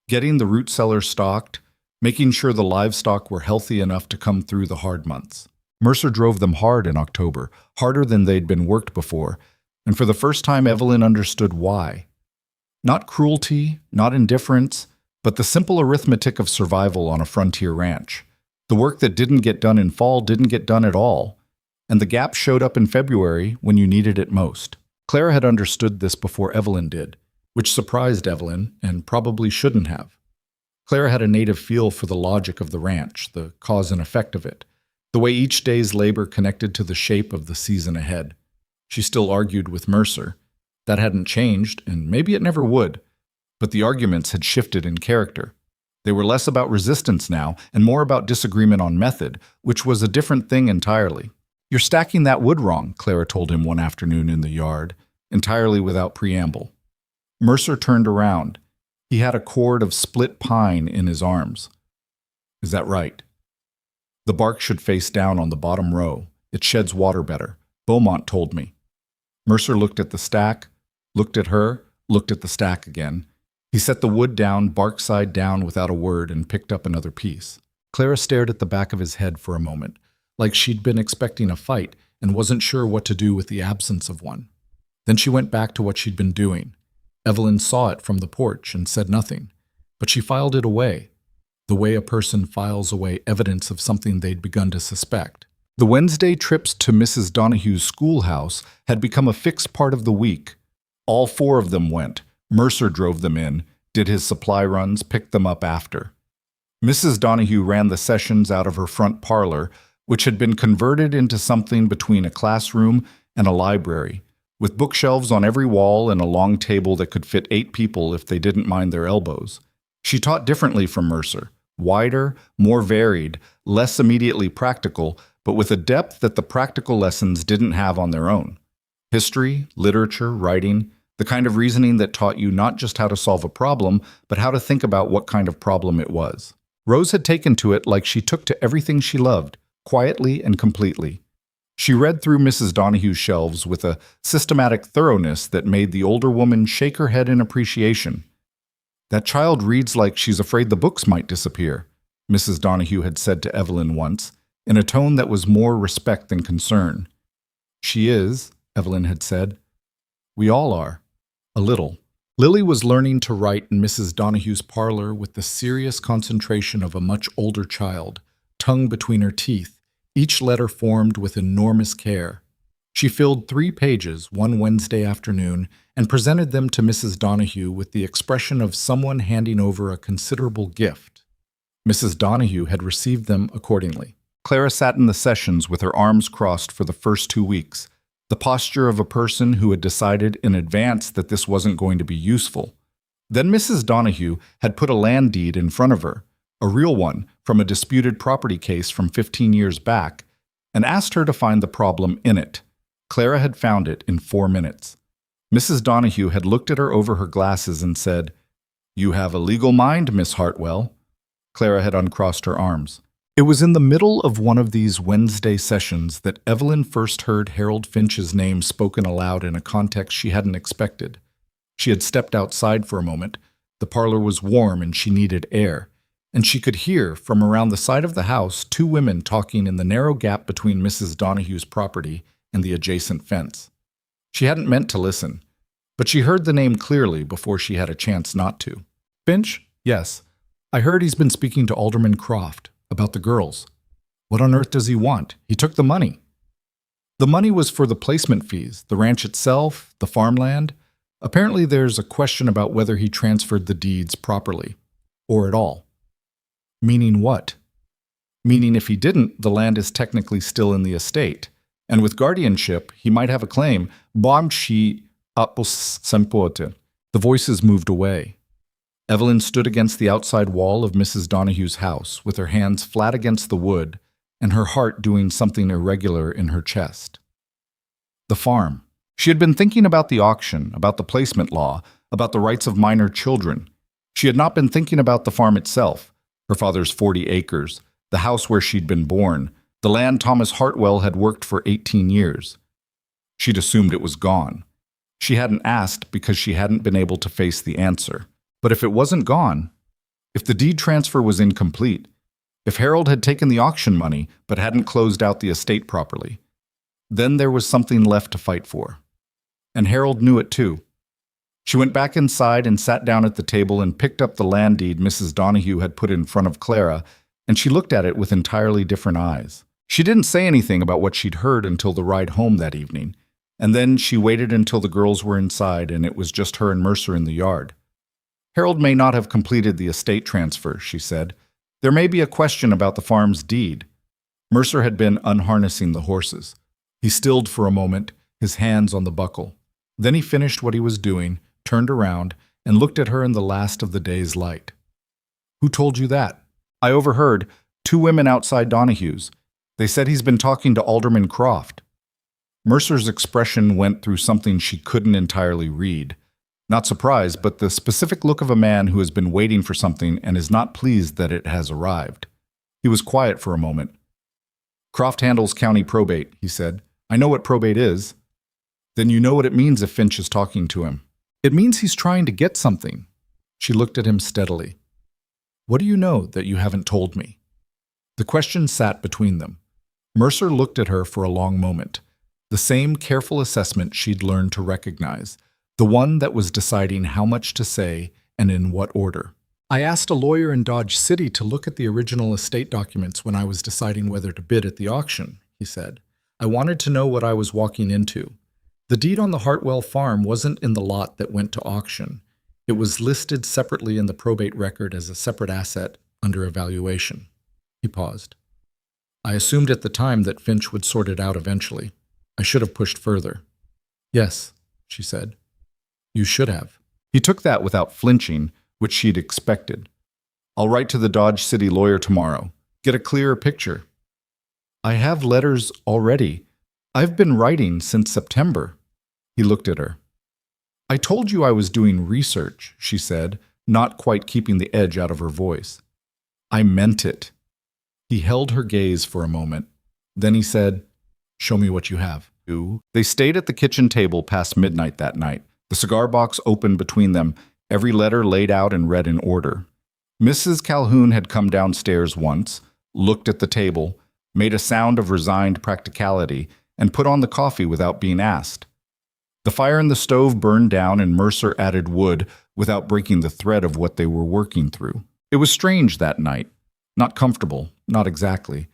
Speaker 1: getting the root cellar stocked, making sure the livestock were healthy enough to come through the hard months. Mercer drove them hard in October, harder than they'd been worked before, and for the first time Evelyn understood why. Not cruelty, not indifference, but the simple arithmetic of survival on a frontier ranch. The work that didn't get done in fall didn't get done at all, and the gap showed up in February when you needed it most. Clara had understood this before Evelyn did, which surprised Evelyn and probably shouldn't have. Clara had a native feel for the logic of the ranch, the cause and effect of it, the way each day's labor connected to the shape of the season ahead. She still argued with Mercer. That hadn't changed, and maybe it never would, but the arguments had shifted in character. They were less about resistance now, and more about disagreement on method, which was a different thing entirely. "You're stacking that wood wrong," Clara told him one afternoon in the yard, entirely without preamble. Mercer turned around. He had a cord of split pine in his arms. "Is that right?" "The bark should face down on the bottom row. It sheds water better. Beaumont told me." Mercer looked at the stack, looked at her, looked at the stack again. He set the wood down, bark side down without a word, and picked up another piece. Clara stared at the back of his head for a moment, like she'd been expecting a fight and wasn't sure what to do with the absence of one. Then she went back to what she'd been doing. Evelyn saw it from the porch and said nothing, but she filed it away, the way a person files away evidence of something they'd begun to suspect. The Wednesday trips to Mrs. Donahue's schoolhouse had become a fixed part of the week. All 4 of them went. Mercer drove them in, did his supply runs, picked them up after. Mrs. Donahue ran the sessions out of her front parlor, which had been converted into something between a classroom and a library, with bookshelves on every wall and a long table that could fit 8 people if they didn't mind their elbows. She taught differently from Mercer, wider, more varied, less immediately practical, but with a depth that the practical lessons didn't have on their own. History, literature, writing, The kind of reasoning that taught you not just how to solve a problem, but how to think about what kind of problem it was. Rose had taken to it like she took to everything she loved, quietly and completely. She read through Mrs. Donahue's shelves with a systematic thoroughness that made the older woman shake her head in appreciation. "That child reads like she's afraid the books might disappear," Mrs. Donahue had said to Evelyn once, in a tone that was more respect than concern. "She is," Evelyn had said. "We all are. A little." Lily was learning to write in Mrs. Donahue's parlor with the serious concentration of a much older child, tongue between her teeth, each letter formed with enormous care. She filled 3 pages one Wednesday afternoon and presented them to Mrs. Donahue with the expression of someone handing over a considerable gift. Mrs. Donahue had received them accordingly. Clara sat in the sessions with her arms crossed for the first 2 weeks, the posture of a person who had decided in advance that this wasn't going to be useful. Then Mrs. Donahue had put a land deed in front of her, a real one from a disputed property case from 15 years back, and asked her to find the problem in it. Clara had found it in 4 minutes. Mrs. Donahue had looked at her over her glasses and said, "You have a legal mind, Miss Hartwell." Clara had uncrossed her arms. It was in the middle of one of these Wednesday sessions that Evelyn first heard Harold Finch's name spoken aloud in a context she hadn't expected. She had stepped outside for a moment. The parlor was warm and she needed air, and she could hear, from around the side of the house, 2 women talking in the narrow gap between Mrs. Donahue's property and the adjacent fence. She hadn't meant to listen, but she heard the name clearly before she had a chance not to. "Finch? Yes. I heard he's been speaking to Alderman Croft about the girls. What on earth does he want? He took the money." "The money was for the placement fees, the ranch itself, the farmland. Apparently there's a question about whether he transferred the deeds properly, or at all." "Meaning what?" "Meaning if he didn't, the land is technically still in the estate. And with guardianship, he might have a claim." The voices moved away. Evelyn stood against the outside wall of Mrs. Donahue's house, with her hands flat against the wood, and her heart doing something irregular in her chest. The farm. She had been thinking about the auction, about the placement law, about the rights of minor children. She had not been thinking about the farm itself, her father's 40 acres, the house where she'd been born, the land Thomas Hartwell had worked for 18 years. She'd assumed it was gone. She hadn't asked because she hadn't been able to face the answer. But if it wasn't gone, if the deed transfer was incomplete, if Harold had taken the auction money but hadn't closed out the estate properly, then there was something left to fight for. And Harold knew it too. She went back inside and sat down at the table and picked up the land deed Mrs. Donahue had put in front of Clara, and she looked at it with entirely different eyes. She didn't say anything about what she'd heard until the ride home that evening, and then she waited until the girls were inside and it was just her and Mercer in the yard. "Harold may not have completed the estate transfer," she said. "There may be a question about the farm's deed." Mercer had been unharnessing the horses. He stilled for a moment, his hands on the buckle. Then he finished what he was doing, turned around, and looked at her in the last of the day's light. "Who told you that?" "I overheard 2 women outside Donahue's. They said he's been talking to Alderman Croft." Mercer's expression went through something she couldn't entirely read. Not surprised, but the specific look of a man who has been waiting for something and is not pleased that it has arrived. He was quiet for a moment. "Croft handles county probate," he said. "I know what probate is." "Then you know what it means if Finch is talking to him." "It means he's trying to get something." She looked at him steadily. "What do you know that you haven't told me?" The question sat between them. Mercer looked at her for a long moment, the same careful assessment she'd learned to recognize, the one that was deciding how much to say and in what order. "I asked a lawyer in Dodge City to look at the original estate documents when I was deciding whether to bid at the auction," he said. "I wanted to know what I was walking into. The deed on the Hartwell farm wasn't in the lot that went to auction. It was listed separately in the probate record as a separate asset under evaluation." He paused. "I assumed at the time that Finch would sort it out eventually. I should have pushed further." "Yes," she said. "You should have." He took that without flinching, which she'd expected. "I'll write to the Dodge City lawyer tomorrow. Get a clearer picture." "I have letters already. I've been writing since September." He looked at her. I told you I was doing research, she said, not quite keeping the edge out of her voice. I meant it. He held her gaze for a moment. Then he said, Show me what you have. They stayed at the kitchen table past midnight that night, the cigar box open between them, every letter laid out and read in order. Mrs. Calhoun had come downstairs once, looked at the table, made a sound of resigned practicality, and put on the coffee without being asked. The fire in the stove burned down and Mercer added wood without breaking the thread of what they were working through. It was strange that night. Not comfortable, not exactly,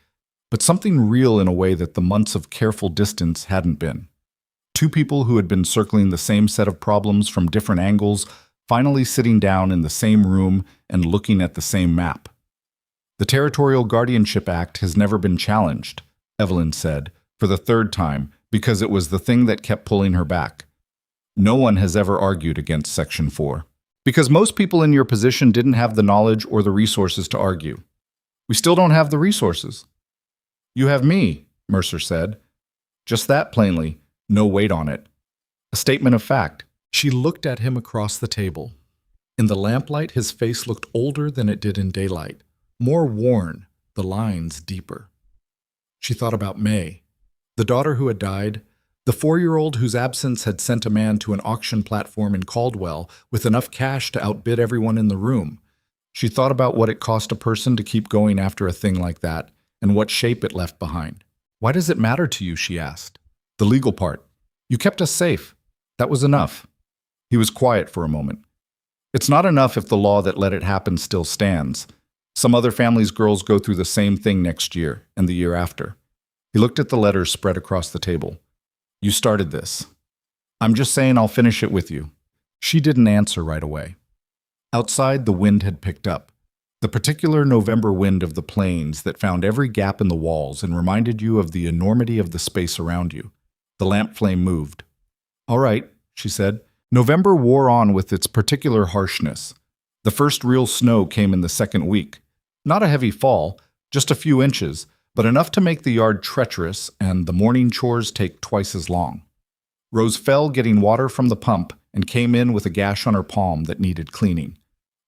Speaker 1: but something real in a way that the months of careful distance hadn't been. Two people who had been circling the same set of problems from different angles, finally sitting down in the same room and looking at the same map. The Territorial Guardianship Act has never been challenged, Evelyn said, for the third time, because it was the thing that kept pulling her back. No one has ever argued against Section 4. Because most people in your position didn't have the knowledge or the resources to argue. We still don't have the resources. You have me, Mercer said. Just that plainly, no weight on it. A statement of fact. She looked at him across the table. In the lamplight, his face looked older than it did in daylight, more worn, the lines deeper. She thought about May, the daughter who had died, the 4-year-old whose absence had sent a man to an auction platform in Caldwell with enough cash to outbid everyone in the room. She thought about what it cost a person to keep going after a thing like that, and what shape it left behind. Why does it matter to you, she asked. The legal part. You kept us safe. That was enough. He was quiet for a moment. It's not enough if the law that let it happen still stands. Some other families' girls go through the same thing next year, and the year after. He looked at the letters spread across the table. You started this. I'm just saying I'll finish it with you. She didn't answer right away. Outside, the wind had picked up. The particular November wind of the plains that found every gap in the walls and reminded you of the enormity of the space around you. The lamp flame moved. All right, she said. November wore on with its particular harshness. The first real snow came in the second week. Not a heavy fall, just a few inches, but enough to make the yard treacherous and the morning chores take twice as long. Rose fell getting water from the pump and came in with a gash on her palm that needed cleaning.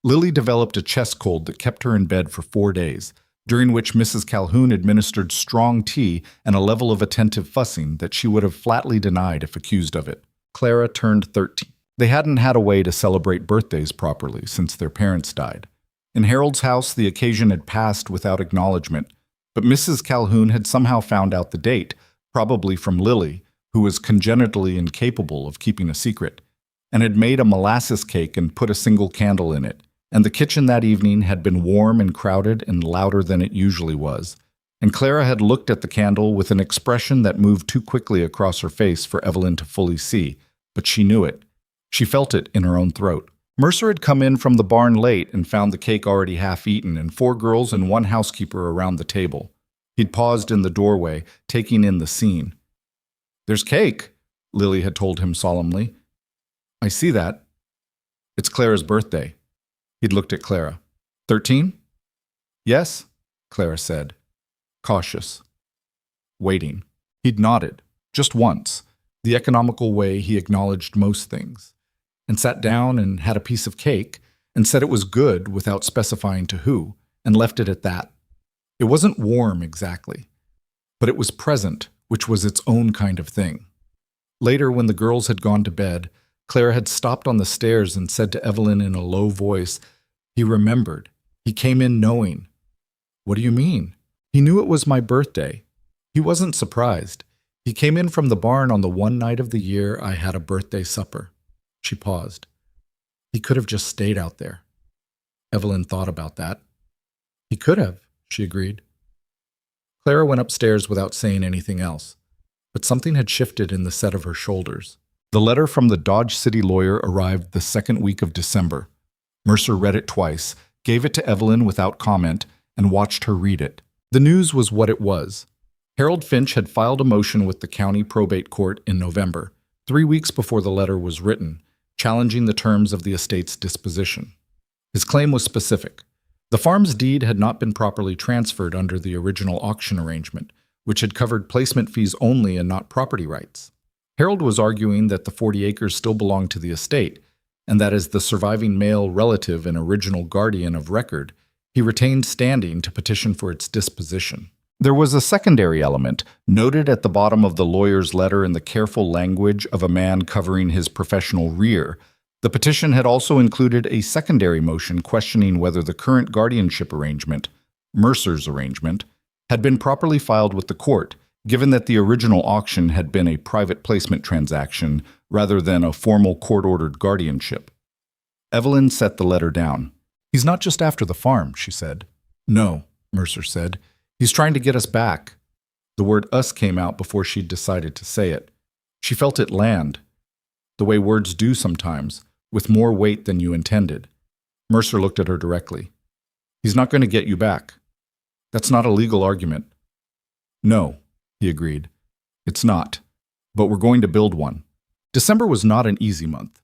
Speaker 1: Lily developed a chest cold that kept her in bed for 4 days, during which Mrs. Calhoun administered strong tea and a level of attentive fussing that she would have flatly denied if accused of it. Clara turned 13. They hadn't had a way to celebrate birthdays properly since their parents died. In Harold's house, the occasion had passed without acknowledgement, but Mrs. Calhoun had somehow found out the date, probably from Lily, who was congenitally incapable of keeping a secret, and had made a molasses cake and put a single candle in it. And the kitchen that evening had been warm and crowded and louder than it usually was. And Clara had looked at the candle with an expression that moved too quickly across her face for Evelyn to fully see, but she knew it. She felt it in her own throat. Mercer had come in from the barn late and found the cake already half-eaten and 4 girls and 1 housekeeper around the table. He'd paused in the doorway, taking in the scene. There's cake, Lily had told him solemnly. I see that. It's Clara's birthday. He'd looked at Clara. 13? Yes, Clara said, cautious. Waiting. He'd nodded, just once, the economical way he acknowledged most things, and sat down and had a piece of cake and said it was good without specifying to who, and left it at that. It wasn't warm exactly, but it was present, which was its own kind of thing. Later, when the girls had gone to bed, Clara had stopped on the stairs and said to Evelyn in a low voice, He remembered. He came in knowing. What do you mean? He knew it was my birthday. He wasn't surprised. He came in from the barn on the one night of the year I had a birthday supper. She paused. He could have just stayed out there. Evelyn thought about that. He could have, she agreed. Clara went upstairs without saying anything else, but something had shifted in the set of her shoulders. The letter from the Dodge City lawyer arrived the second week of December. Mercer read it twice, gave it to Evelyn without comment, and watched her read it. The news was what it was. Harold Finch had filed a motion with the county probate court in November, 3 weeks before the letter was written, challenging the terms of the estate's disposition. His claim was specific. The farm's deed had not been properly transferred under the original auction arrangement, which had covered placement fees only and not property rights. Harold was arguing that the 40 acres still belonged to the estate, and that as the surviving male relative and original guardian of record, he retained standing to petition for its disposition. There was a secondary element, noted at the bottom of the lawyer's letter in the careful language of a man covering his professional rear. The petition had also included a secondary motion questioning whether the current guardianship arrangement, Mercer's arrangement, had been properly filed with the court, given that the original auction had been a private placement transaction rather than a formal court-ordered guardianship. Evelyn set the letter down. "He's not just after the farm," she said. "No," Mercer said. "He's trying to get us back." The word us came out before she'd decided to say it. She felt it land, the way words do sometimes, with more weight than you intended. Mercer looked at her directly. "He's not going to get you back. That's not a legal argument." "No," he agreed. "It's not. But we're going to build one." December was not an easy month.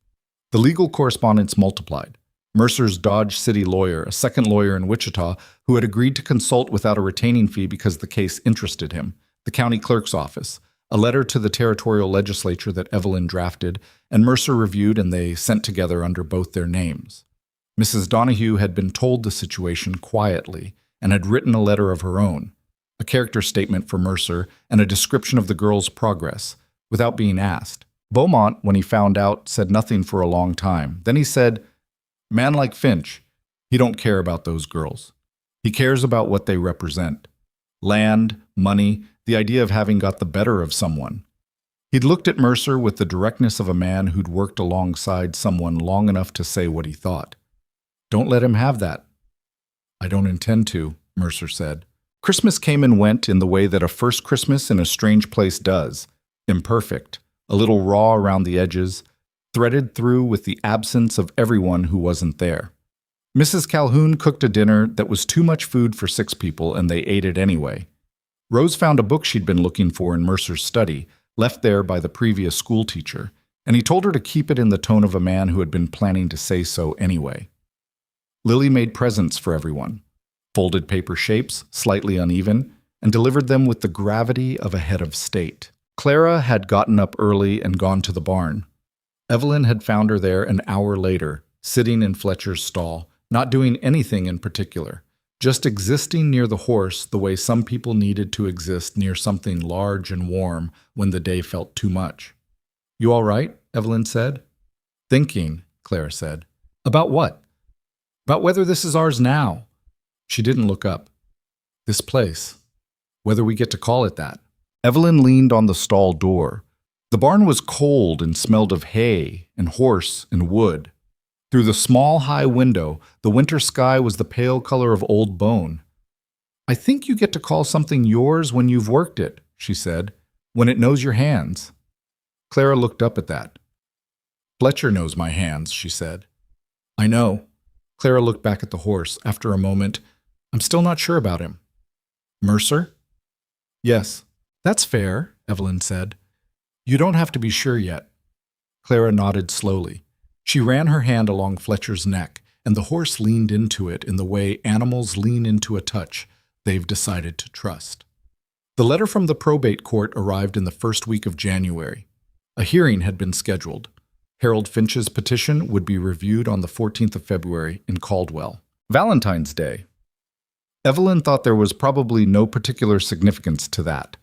Speaker 1: The legal correspondence multiplied. Mercer's Dodge City lawyer, a second lawyer in Wichita, who had agreed to consult without a retaining fee because the case interested him, the county clerk's office, a letter to the territorial legislature that Evelyn drafted, and Mercer reviewed, and they sent together under both their names. Mrs. Donahue had been told the situation quietly and had written a letter of her own, a character statement for Mercer and a description of the girl's progress, without being asked. Beaumont, when he found out, said nothing for a long time. Then he said, "Man like Finch, he don't care about those girls. He cares about what they represent. Land, money, the idea of having got the better of someone." He'd looked at Mercer with the directness of a man who'd worked alongside someone long enough to say what he thought. "Don't let him have that." "I don't intend to," Mercer said. Christmas came and went in the way that a first Christmas in a strange place does, imperfect, a little raw around the edges, threaded through with the absence of everyone who wasn't there. Mrs. Calhoun cooked a dinner that was too much food for 6 people, and they ate it anyway. Rose found a book she'd been looking for in Mercer's study, left there by the previous school teacher, and he told her to keep it in the tone of a man who had been planning to say so anyway. Lily made presents for everyone, folded paper shapes, slightly uneven, and delivered them with the gravity of a head of state. Clara had gotten up early and gone to the barn. Evelyn had found her there an hour later, sitting in Fletcher's stall, not doing anything in particular, just existing near the horse the way some people needed to exist near something large and warm when the day felt too much. "You all right?" Evelyn said. "Thinking," Clara said. "About what?" "About whether this is ours now." She didn't look up. "This place. Whether we get to call it that." Evelyn leaned on the stall door. The barn was cold and smelled of hay and horse and wood. Through the small, high window, the winter sky was the pale color of old bone. "I think you get to call something yours when you've worked it," she said, "when it knows your hands." Clara looked up at that. "Fletcher knows my hands," she said. "I know." Clara looked back at the horse. After a moment, "I'm still not sure about him." "Mercer?" "Yes." "That's fair," Evelyn said. "You don't have to be sure yet." Clara nodded slowly. She ran her hand along Fletcher's neck, and the horse leaned into it in the way animals lean into a touch they've decided to trust. The letter from the probate court arrived in the first week of January. A hearing had been scheduled. Harold Finch's petition would be reviewed on the 14th of February in Caldwell. Valentine's Day. Evelyn thought there was probably no particular significance to that,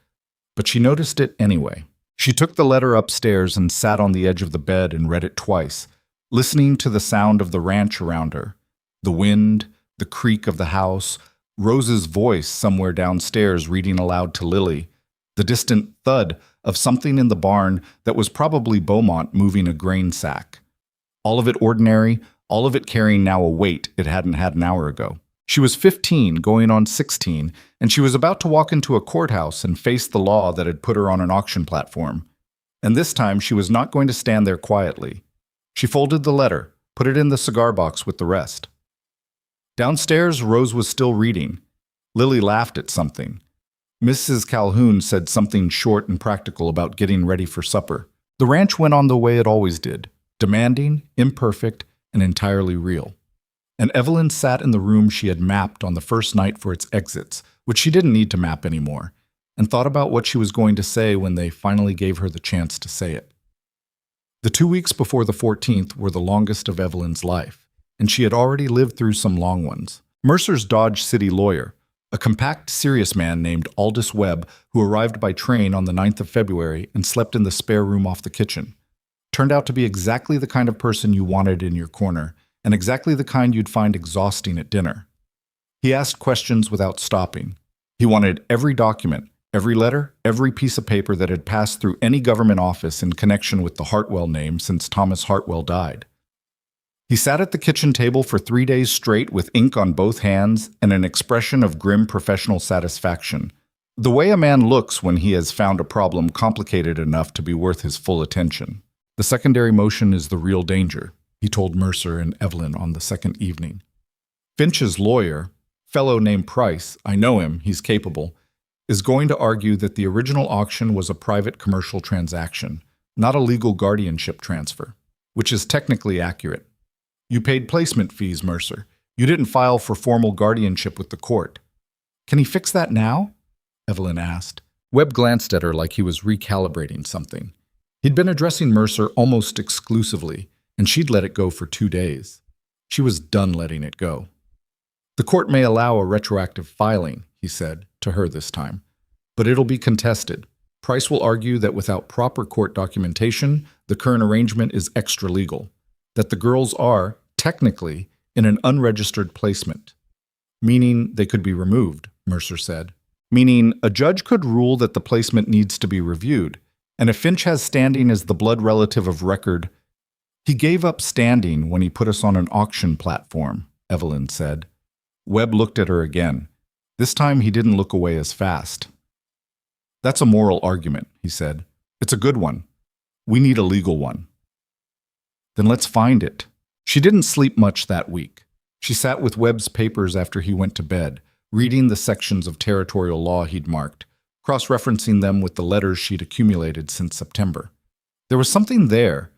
Speaker 1: but she noticed it anyway. She took the letter upstairs and sat on the edge of the bed and read it twice, listening to the sound of the ranch around her, the wind, the creak of the house, Rose's voice somewhere downstairs reading aloud to Lily, the distant thud of something in the barn that was probably Beaumont moving a grain sack. All of it ordinary, all of it carrying now a weight it hadn't had an hour ago. She was 15, going on 16, and she was about to walk into a courthouse and face the law that had put her on an auction platform. And this time she was not going to stand there quietly. She folded the letter, put it in the cigar box with the rest. Downstairs, Rose was still reading. Lily laughed at something. Mrs. Calhoun said something short and practical about getting ready for supper. The ranch went on the way it always did, demanding, imperfect, and entirely real. And Evelyn sat in the room she had mapped on the first night for its exits, which she didn't need to map anymore. and thought about what she was going to say when they finally gave her the chance to say it. The 2 weeks before the 14th were the longest of Evelyn's life, and she had already lived through some long ones. Mercer's Dodge City lawyer, a compact, serious man named Aldous Webb, who arrived by train on the 9th of February and slept in the spare room off the kitchen, turned out to be exactly the kind of person you wanted in your corner, and exactly the kind you'd find exhausting at dinner. He asked questions without stopping. He wanted every document, every letter, every piece of paper that had passed through any government office in connection with the Hartwell name since Thomas Hartwell died. He sat at the kitchen table for 3 days straight with ink on both hands and an expression of grim professional satisfaction, the way a man looks when he has found a problem complicated enough to be worth his full attention. The secondary motion is the real danger, he told Mercer and Evelyn on the second evening. Finch's lawyer, fellow named Price, I know him, he's capable, is going to argue that the original auction was a private commercial transaction, not a legal guardianship transfer, which is technically accurate. You paid placement fees, Mercer. You didn't file for formal guardianship with the court. Can he fix that now? Evelyn asked. Webb glanced at her like he was recalibrating something. He'd been addressing Mercer almost exclusively, and she'd let it go for 2 days. She was done letting it go. The court may allow a retroactive filing, he said, to her this time, but it'll be contested. Price will argue that without proper court documentation, the current arrangement is extra-legal, that the girls are, technically, in an unregistered placement, meaning they could be removed, Mercer said. Meaning a judge could rule that the placement needs to be reviewed, and if Finch has standing as the blood relative of record, he gave up standing when he put us on an auction platform, Evelyn said. Webb looked at her again. This time he didn't look away as fast. That's a moral argument, he said. It's a good one. We need a legal one. Then let's find it. She didn't sleep much that week. She sat with Webb's papers after he went to bed, reading the sections of territorial law he'd marked, cross-referencing them with the letters she'd accumulated since September. There was something there.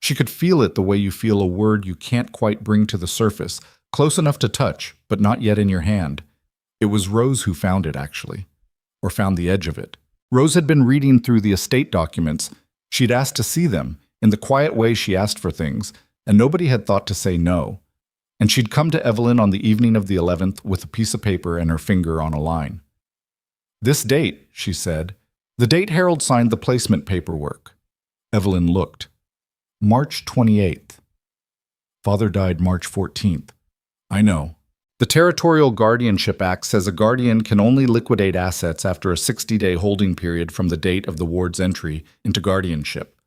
Speaker 1: She could feel it the way you feel a word you can't quite bring to the surface, close enough to touch, but not yet in your hand. It was Rose who found it, actually, or found the edge of it. Rose had been reading through the estate documents. She'd asked to see them, in the quiet way she asked for things, and nobody had thought to say no. And she'd come to Evelyn on the evening of the 11th with a piece of paper and her finger on a line. This date, she said, the date Harold signed the placement paperwork. Evelyn looked. March 28th. Father died March 14th. I know. The Territorial Guardianship Act says a guardian can only liquidate assets after a 60-day holding period from the date of the ward's entry into guardianship.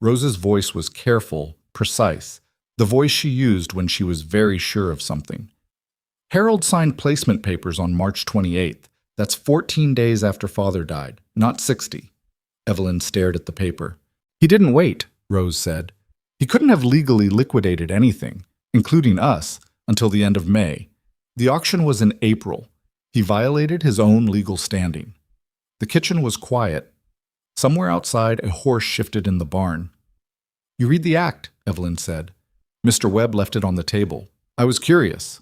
Speaker 1: Rose's voice was careful, precise, the voice she used when she was very sure of something. Harold signed placement papers on March 28th. That's 14 days after Father died, not 60. Evelyn stared at the paper. He didn't wait, Rose said. He couldn't have legally liquidated anything, including us, until the end of May. The auction was in April. He violated his own legal standing. The kitchen was quiet. Somewhere outside, a horse shifted in the barn. You read the act, Evelyn said. Mr. Webb left it on the table. I was curious.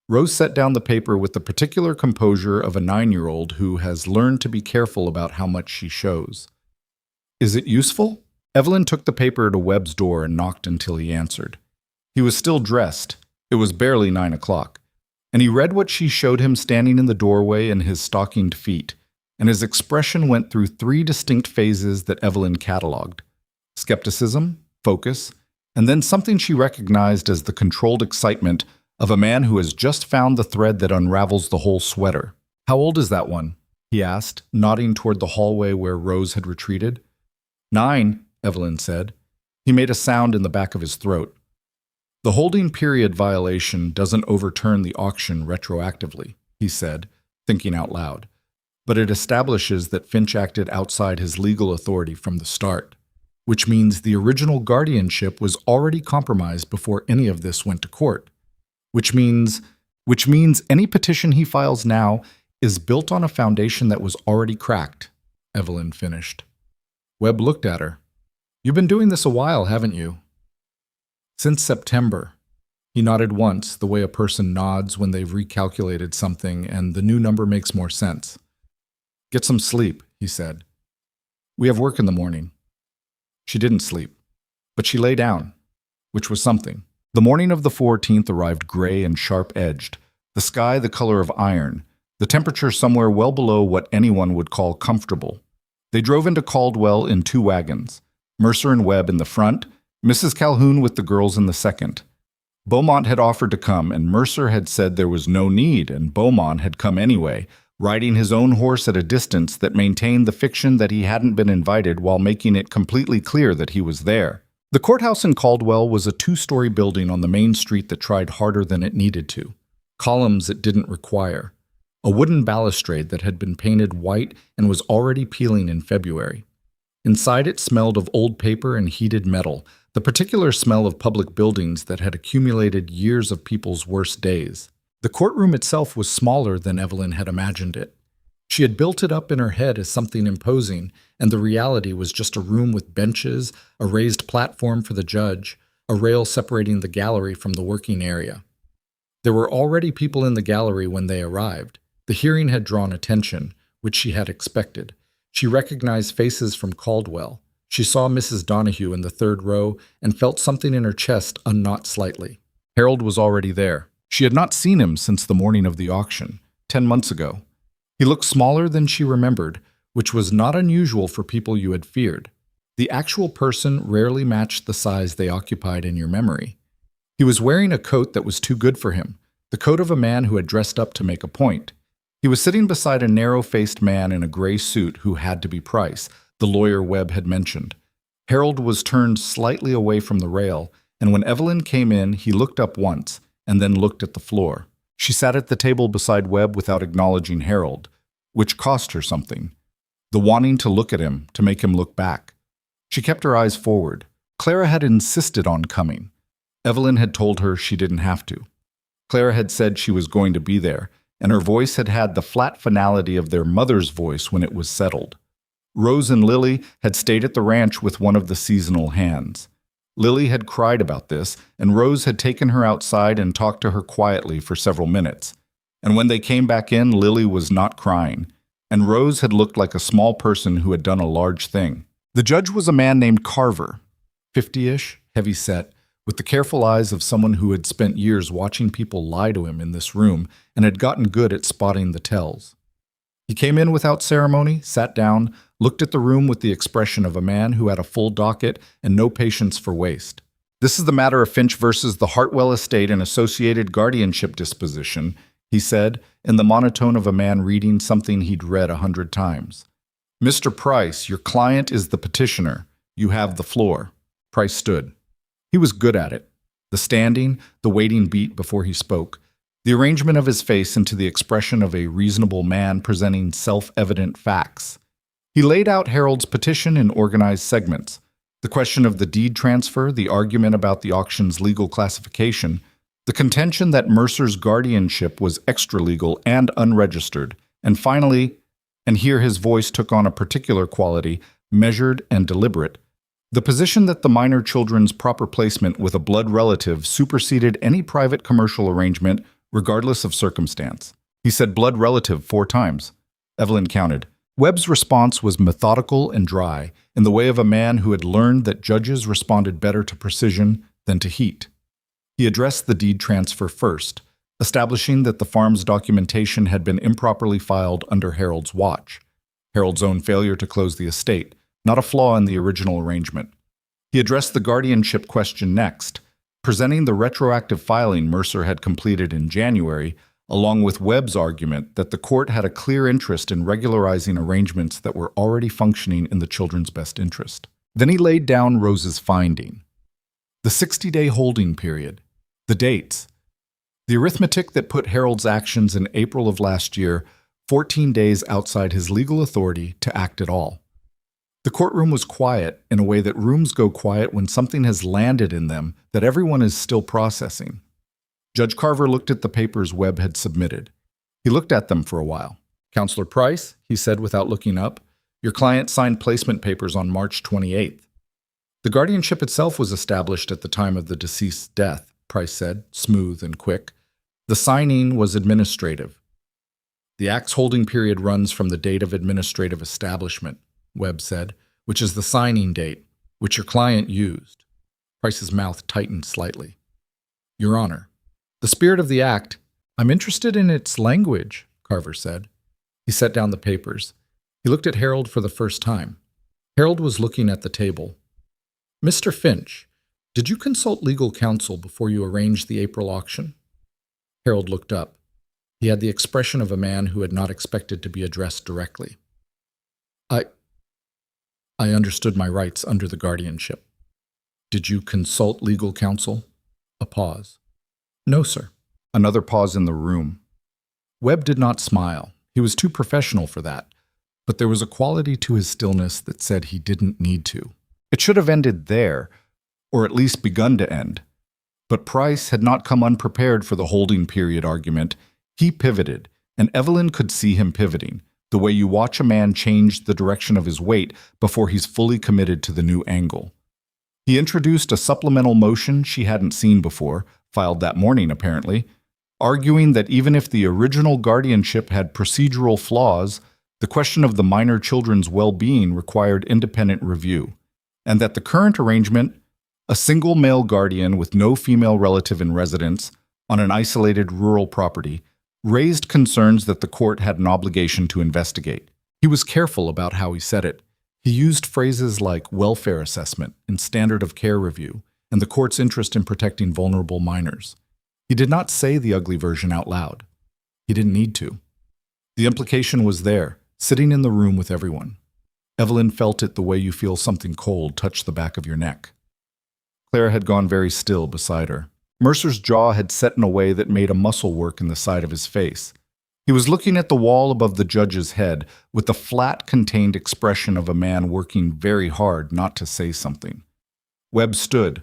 Speaker 1: Rose set down the paper with the particular composure of a 9-year-old who has learned to be careful about how much she shows. Is it useful? Evelyn took the paper to Webb's door and knocked until he answered. He was still dressed. It was barely 9 o'clock. And he read what she showed him standing in the doorway in his stockinged feet, and his expression went through 3 distinct phases that Evelyn catalogued. Skepticism, focus, and then something she recognized as the controlled excitement of a man who has just found the thread that unravels the whole sweater. How old is that one? He asked, nodding toward the hallway where Rose had retreated. 9, Evelyn said. He made a sound in the back of his throat. The holding period violation doesn't overturn the auction retroactively, he said, thinking out loud, but it establishes that Finch acted outside his legal authority from the start, which means the original guardianship was already compromised before any of this went to court, which means any petition he files now is built on a foundation that was already cracked, Evelyn finished. Webb looked at her. You've been doing this a while, haven't you? Since September. He nodded once, the way a person nods when they've recalculated something and the new number makes more sense. "Get some sleep," he said. "We have work in the morning." She didn't sleep, but she lay down, which was something. The morning of the 14th arrived gray and sharp-edged, the sky the color of iron, the temperature somewhere well below what anyone would call comfortable. They drove into Caldwell in 2 wagons, Mercer and Webb in the front, Mrs. Calhoun with the girls in the second. Beaumont had offered to come, and Mercer had said there was no need, and Beaumont had come anyway, riding his own horse at a distance that maintained the fiction that he hadn't been invited while making it completely clear that he was there. The courthouse in Caldwell was a 2-story building on the main street that tried harder than it needed to. Columns it didn't require. A wooden balustrade that had been painted white and was already peeling in February. Inside it smelled of old paper and heated metal, the particular smell of public buildings that had accumulated years of people's worst days. The courtroom itself was smaller than Evelyn had imagined it. She had built it up in her head as something imposing, and the reality was just a room with benches, a raised platform for the judge, a rail separating the gallery from the working area. There were already people in the gallery when they arrived. The hearing had drawn attention, which she had expected. She recognized faces from Caldwell. She saw Mrs. Donahue in the 3rd row and felt something in her chest unknot slightly. Harold was already there. She had not seen him since the morning of the auction, 10 months ago. He looked smaller than she remembered, which was not unusual for people you had feared. The actual person rarely matched the size they occupied in your memory. He was wearing a coat that was too good for him, the coat of a man who had dressed up to make a point. He was sitting beside a narrow-faced man in a gray suit who had to be Price, the lawyer Webb had mentioned. Harold was turned slightly away from the rail, and when Evelyn came in, he looked up once, and then looked at the floor. She sat at the table beside Webb without acknowledging Harold, which cost her something. The wanting to look at him, to make him look back. She kept her eyes forward. Clara had insisted on coming. Evelyn had told her she didn't have to. Clara had said she was going to be there, and her voice had had the flat finality of their mother's voice when it was settled. Rose and Lily had stayed at the ranch with one of the seasonal hands. Lily had cried about this, and Rose had taken her outside and talked to her quietly for several minutes. And when they came back in, Lily was not crying, and Rose had looked like a small person who had done a large thing. The judge was a man named Carver, 50-ish, heavy-set, with the careful eyes of someone who had spent years watching people lie to him in this room and had gotten good at spotting the tells. He came in without ceremony, sat down, looked at the room with the expression of a man who had a full docket and no patience for waste. "This is the matter of Finch versus the Hartwell estate and associated guardianship disposition," he said, in the monotone of a man reading something he'd read 100 times. "Mr. Price, your client is the petitioner. You have the floor." Price stood. He was good at it. The standing, the waiting beat before he spoke, the arrangement of his face into the expression of a reasonable man presenting self-evident facts. He laid out Harold's petition in organized segments. The question of the deed transfer, the argument about the auction's legal classification, the contention that Mercer's guardianship was extra-legal and unregistered, and finally, and here his voice took on a particular quality, measured and deliberate, the position that the minor children's proper placement with a blood relative superseded any private commercial arrangement, regardless of circumstance. He said blood relative 4 times. Evelyn counted. Webb's response was methodical and dry, in the way of a man who had learned that judges responded better to precision than to heat. He addressed the deed transfer first, establishing that the farm's documentation had been improperly filed under Harold's watch. Harold's own failure to close the estate, not a flaw in the original arrangement. He addressed the guardianship question next, presenting the retroactive filing Mercer had completed in January, along with Webb's argument that the court had a clear interest in regularizing arrangements that were already functioning in the children's best interest. Then he laid down Rose's finding. The 60-day holding period, the dates, the arithmetic that put Harold's actions in April of last year 14 days outside his legal authority to act at all. The courtroom was quiet in a way that rooms go quiet when something has landed in them that everyone is still processing. Judge Carver looked at the papers Webb had submitted. He looked at them for a while. "Counselor Price," he said without looking up, "your client signed placement papers on March 28th. The guardianship itself was established at the time of the deceased's death," Price said, smooth and quick. "The signing was administrative." The Act's holding period runs from the date of administrative establishment, Webb said, which is the signing date, which your client used. Price's mouth tightened slightly. Your Honor, the spirit of the Act, I'm interested in its language, Carver said. He set down the papers. He looked at Harold for the first time. Harold was looking at the table. Mr. Finch, did you consult legal counsel before you arranged the April auction? Harold looked up. He had the expression of a man who had not expected to be addressed directly. I understood my rights under the guardianship. Did you consult legal counsel? A pause. No, sir. Another pause in the room. Webb did not smile. He was too professional for that. But there was a quality to his stillness that said he didn't need to. It should have ended there, or at least begun to end. But Price had not come unprepared for the holding period argument. He pivoted, and Evelyn could see him pivoting, the way you watch a man change the direction of his weight before he's fully committed to the new angle. He introduced a supplemental motion she hadn't seen before, filed that morning apparently, arguing that even if the original guardianship had procedural flaws, the question of the minor children's well-being required independent review, and that the current arrangement, a single male guardian with no female relative in residence on an isolated rural property, raised concerns that the court had an obligation to investigate. He was careful about how he said it. He used phrases like welfare assessment and standard of care review, and the court's interest in protecting vulnerable minors. He did not say the ugly version out loud. He didn't need to. The implication was there, sitting in the room with everyone. Evelyn felt it the way you feel something cold touch the back of your neck. Clara had gone very still beside her. Mercer's jaw had set in a way that made a muscle work in the side of his face. He was looking at the wall above the judge's head with the flat, contained expression of a man working very hard not to say something. Webb stood.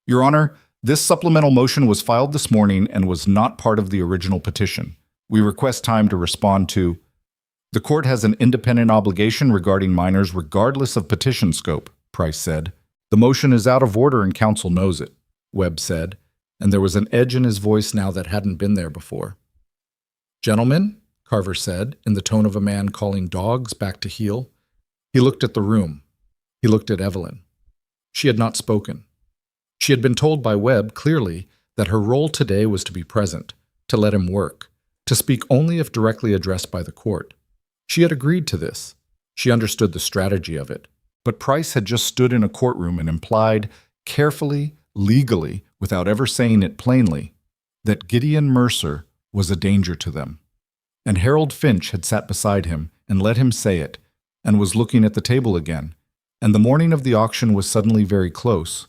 Speaker 1: Your Honor, this supplemental motion was filed this morning and was not part of the original petition. We request time to respond to. The court has an independent obligation regarding minors regardless of petition scope, Price said. The motion is out of order and counsel knows it, Webb said, and there was an edge in his voice now that hadn't been there before. Gentlemen, Carver said, in the tone of a man calling dogs back to heel. He looked at the room. He looked at Evelyn. She had not spoken. She had been told by Webb clearly that her role today was to be present, to let him work, to speak only if directly addressed by the court. She had agreed to this. She understood the strategy of it. But Price had just stood in a courtroom and implied, carefully, legally, without ever saying it plainly, that Gideon Mercer was a danger to them. And Harold Finch had sat beside him and let him say it, and was looking at the table again. And the morning of the auction was suddenly very close,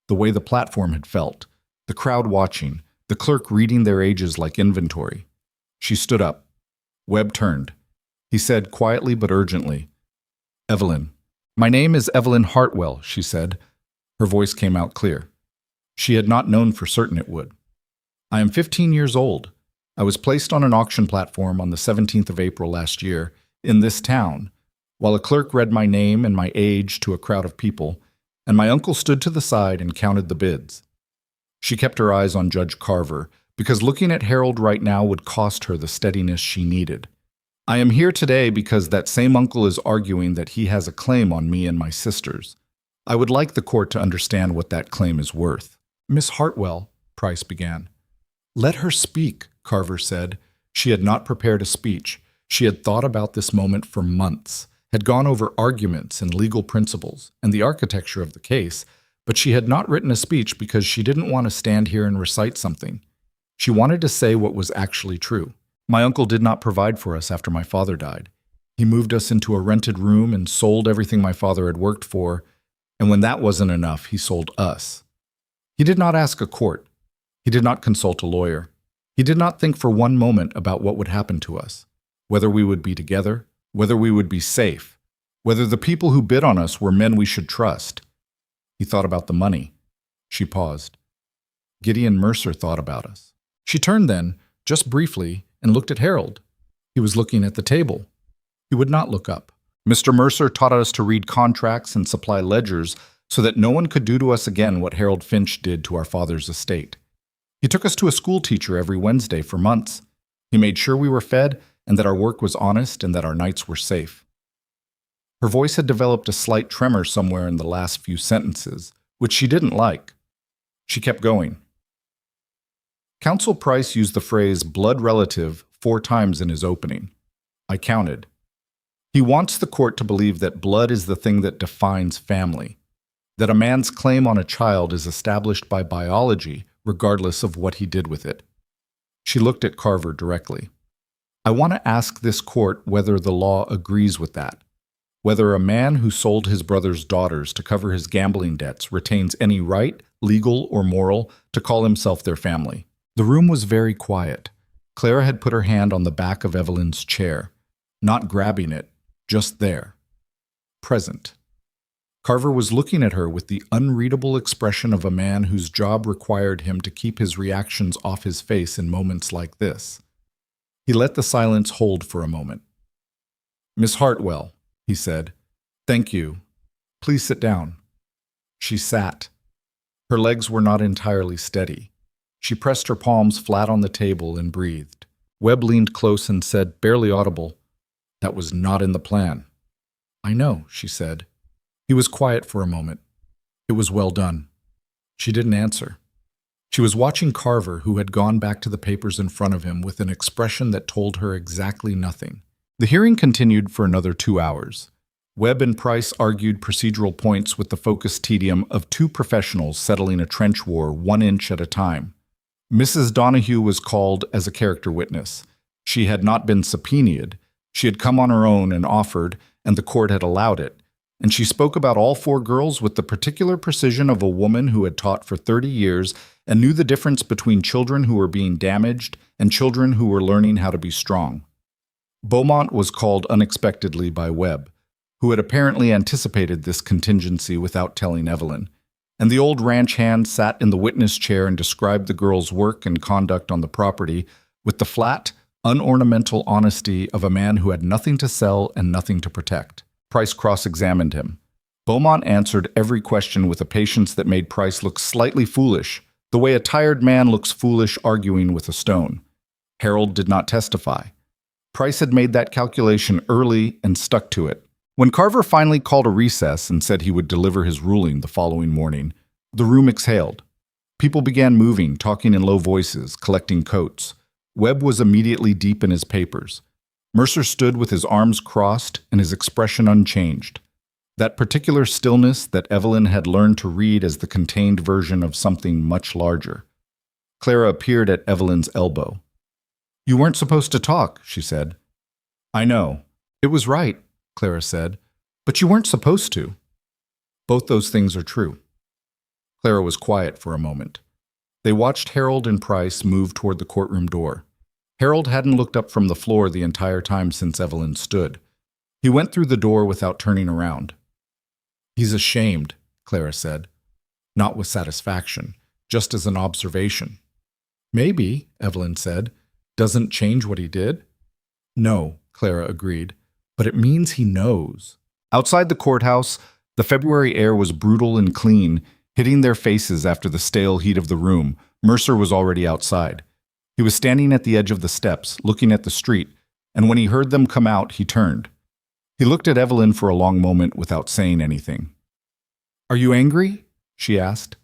Speaker 1: the way the platform had felt, the crowd watching, the clerk reading their ages like inventory. She stood up. Webb turned. He said quietly but urgently, Evelyn. My name is Evelyn Hartwell, she said. Her voice came out clear. She had not known for certain it would. I am 15 years old. I was placed on an auction platform on the 17th of April last year in this town, while a clerk read my name and my age to a crowd of people, and my uncle stood to the side and counted the bids. She kept her eyes on Judge Carver, because looking at Harold right now would cost her the steadiness she needed. I am here today because that same uncle is arguing that he has a claim on me and my sisters. I would like the court to understand what that claim is worth. Miss Hartwell, Price began. Let her speak, Carver said. She had not prepared a speech. She had thought about this moment for months, had gone over arguments and legal principles and the architecture of the case, but she had not written a speech because she didn't want to stand here and recite something. She wanted to say what was actually true. My uncle did not provide for us after my father died. He moved us into a rented room and sold everything my father had worked for, and when that wasn't enough, he sold us. He did not ask a court. He did not consult a lawyer. He did not think for one moment about what would happen to us, whether we would be together, whether we would be safe, whether the people who bid on us were men we should trust. He thought about the money. She paused. Gideon Mercer thought about us. She turned then, just briefly, and looked at Harold. He was looking at the table. He would not look up. Mr. Mercer taught us to read contracts and supply ledgers so that no one could do to us again what Harold Finch did to our father's estate. He took us to a school teacher every Wednesday for months. He made sure we were fed and that our work was honest and that our nights were safe. Her voice had developed a slight tremor somewhere in the last few sentences, which she didn't like. She kept going. Counsel Price used the phrase blood relative 4 times in his opening. I counted. He wants the court to believe that blood is the thing that defines family, that a man's claim on a child is established by biology regardless of what he did with it. She looked at Carver directly. I want to ask this court whether the law agrees with that, whether a man who sold his brother's daughters to cover his gambling debts retains any right, legal or moral, to call himself their family. The room was very quiet. Clara had put her hand on the back of Evelyn's chair, not grabbing it, just there, present. Carver was looking at her with the unreadable expression of a man whose job required him to keep his reactions off his face in moments like this. He let the silence hold for a moment. Miss Hartwell, he said, thank you. Please sit down. She sat. Her legs were not entirely steady. She pressed her palms flat on the table and breathed. Webb leaned close and said, barely audible, that was not in the plan. I know, she said. He was quiet for a moment. It was well done. She didn't answer. She was watching Carver, who had gone back to the papers in front of him with an expression that told her exactly nothing. The hearing continued for another 2 hours. Webb and Price argued procedural points with the focused tedium of 2 professionals settling a trench war 1 inch at a time. Mrs. Donahue was called as a character witness. She had not been subpoenaed. She had come on her own and offered, and the court had allowed it. And she spoke about all 4 girls with the particular precision of a woman who had taught for 30 years and knew the difference between children who were being damaged and children who were learning how to be strong. Beaumont was called unexpectedly by Webb, who had apparently anticipated this contingency without telling Evelyn, and the old ranch hand sat in the witness chair and described the girl's work and conduct on the property with the flat, unornamental honesty of a man who had nothing to sell and nothing to protect. Price cross-examined him. Beaumont answered every question with a patience that made Price look slightly foolish, the way a tired man looks foolish arguing with a stone. Harold did not testify. Price had made that calculation early and stuck to it. When Carver finally called a recess and said he would deliver his ruling the following morning, the room exhaled. People began moving, talking in low voices, collecting coats. Webb was immediately deep in his papers. Mercer stood with his arms crossed and his expression unchanged. That particular stillness that Evelyn had learned to read as the contained version of something much larger. Clara appeared at Evelyn's elbow. You weren't supposed to talk, she said. I know. It was right, Clara said, but you weren't supposed to. Both those things are true. Clara was quiet for a moment. They watched Harold and Price move toward the courtroom door. Harold hadn't looked up from the floor the entire time since Evelyn stood. He went through the door without turning around. He's ashamed, Clara said. Not with satisfaction, just as an observation. Maybe, Evelyn said. Doesn't change what he did? No, Clara agreed, but it means he knows. Outside the courthouse, the February air was brutal and clean, hitting their faces after the stale heat of the room. Mercer was already outside. He was standing at the edge of the steps, looking at the street, and when he heard them come out, he turned. He looked at Evelyn for a long moment without saying anything. Are you angry? She asked.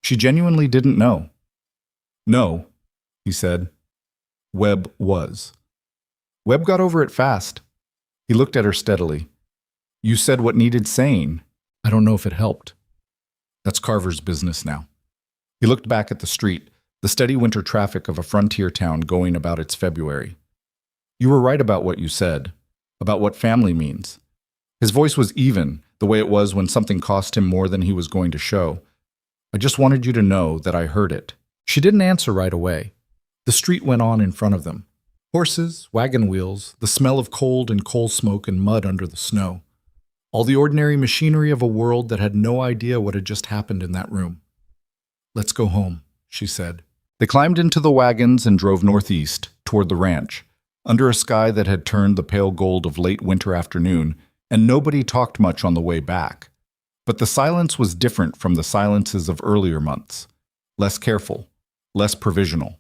Speaker 1: She genuinely didn't know. No, he said. Webb was. Webb got over it fast. He looked at her steadily. You said what needed saying. I don't know if it helped. That's Carver's business now. He looked back at the street, the steady winter traffic of a frontier town going about its February. You were right about what you said, about what family means. His voice was even, the way it was when something cost him more than he was going to show. I just wanted you to know that I heard it. She didn't answer right away. The street went on in front of them. Horses, wagon wheels, the smell of cold and coal smoke and mud under the snow. All the ordinary machinery of a world that had no idea what had just happened in that room. Let's go home, she said. They climbed into the wagons and drove northeast, toward the ranch, under a sky that had turned the pale gold of late winter afternoon, and nobody talked much on the way back. But the silence was different from the silences of earlier months. Less careful, less provisional.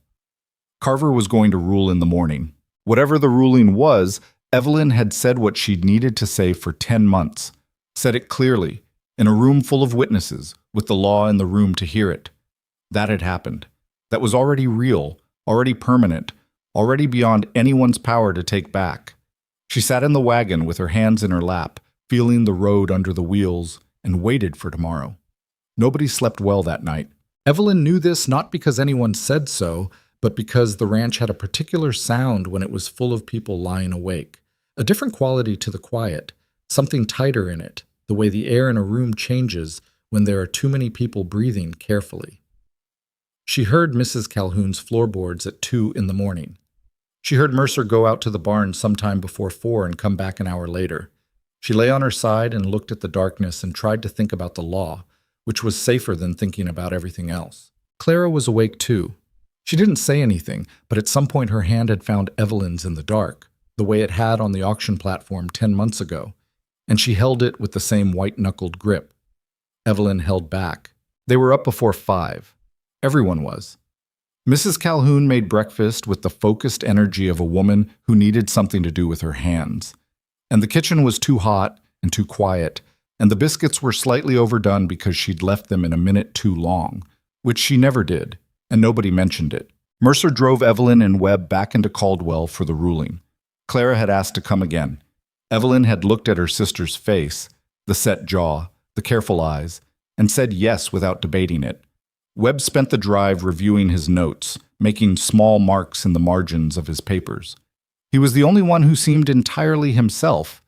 Speaker 1: Carver was going to rule in the morning. Whatever the ruling was, Evelyn had said what she'd needed to say for 10 months. Said it clearly, in a room full of witnesses, with the law in the room to hear it. That had happened. That was already real, already permanent, already beyond anyone's power to take back. She sat in the wagon with her hands in her lap, feeling the road under the wheels, and waited for tomorrow. Nobody slept well that night. Evelyn knew this not because anyone said so, but because the ranch had a particular sound when it was full of people lying awake. A different quality to the quiet, something tighter in it, the way the air in a room changes when there are too many people breathing carefully. She heard Mrs. Calhoun's floorboards at 2 in the morning. She heard Mercer go out to the barn sometime before 4 and come back an hour later. She lay on her side and looked at the darkness and tried to think about the law, which was safer than thinking about everything else. Clara was awake too. She didn't say anything, but at some point her hand had found Evelyn's in the dark, the way it had on the auction platform 10 months ago, and she held it with the same white-knuckled grip. Evelyn held back. They were up before 5. Everyone was. Mrs. Calhoun made breakfast with the focused energy of a woman who needed something to do with her hands. And the kitchen was too hot and too quiet, and the biscuits were slightly overdone because she'd left them in a minute too long, which she never did, and nobody mentioned it. Mercer drove Evelyn and Webb back into Caldwell for the ruling. Clara had asked to come again. Evelyn had looked at her sister's face, the set jaw, the careful eyes, and said yes without debating it. Webb spent the drive reviewing his notes, making small marks in the margins of his papers. He was the only one who seemed entirely himself.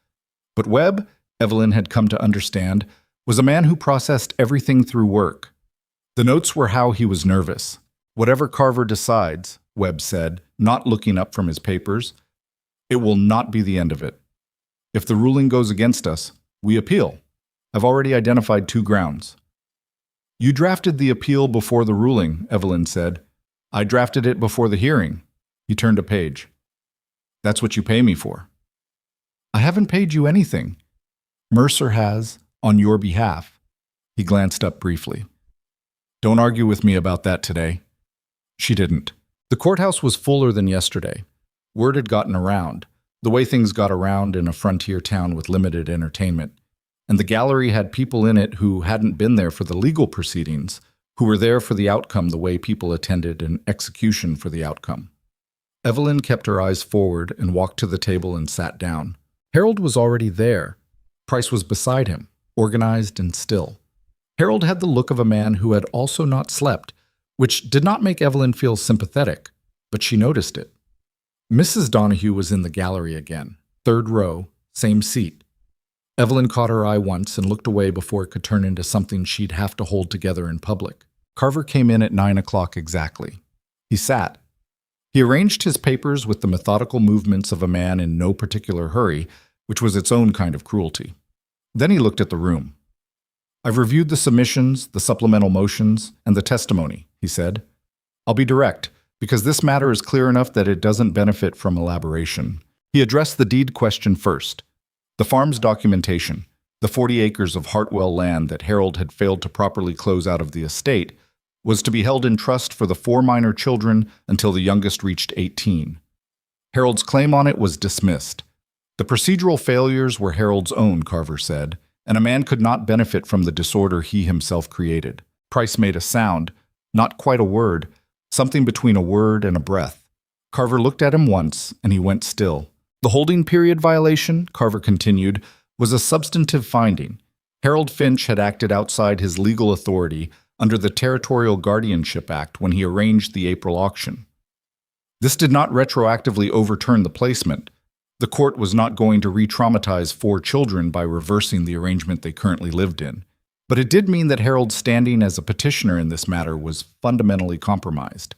Speaker 1: But Webb, Evelyn had come to understand, was a man who processed everything through work. The notes were how he was nervous. Whatever Carver decides, Webb said, not looking up from his papers, it will not be the end of it. If the ruling goes against us, we appeal. I've already identified 2 grounds. You drafted the appeal before the ruling, Evelyn said. I drafted it before the hearing. He turned a page. That's what you pay me for. I haven't paid you anything. Mercer has, on your behalf. He glanced up briefly. Don't argue with me about that today. She didn't. The courthouse was fuller than yesterday. Word had gotten around, the way things got around in a frontier town with limited entertainment. And the gallery had people in it who hadn't been there for the legal proceedings, who were there for the outcome the way people attended an execution for the outcome. Evelyn kept her eyes forward and walked to the table and sat down. Harold was already there. Price was beside him, organized and still. Harold had the look of a man who had also not slept, which did not make Evelyn feel sympathetic, but she noticed it. Mrs. Donahue was in the gallery again, 3rd row, same seat. Evelyn caught her eye once and looked away before it could turn into something she'd have to hold together in public. Carver came in at 9 o'clock exactly. He sat. He arranged his papers with the methodical movements of a man in no particular hurry, which was its own kind of cruelty. Then he looked at the room. I've reviewed the submissions, the supplemental motions, and the testimony, he said. I'll be direct, because this matter is clear enough that it doesn't benefit from elaboration. He addressed the deed question first. The farm's documentation, the 40 acres of Hartwell land that Harold had failed to properly close out of the estate, was to be held in trust for the 4 minor children until the youngest reached 18. Harold's claim on it was dismissed. The procedural failures were Harold's own, Carver said, and a man could not benefit from the disorder he himself created. Price made a sound, not quite a word, something between a word and a breath. Carver looked at him once, and he went still. The holding period violation, Carver continued, was a substantive finding. Harold Finch had acted outside his legal authority under the Territorial Guardianship Act when he arranged the April auction. This did not retroactively overturn the placement. The court was not going to re-traumatize 4 children by reversing the arrangement they currently lived in. But it did mean that Harold's standing as a petitioner in this matter was fundamentally compromised.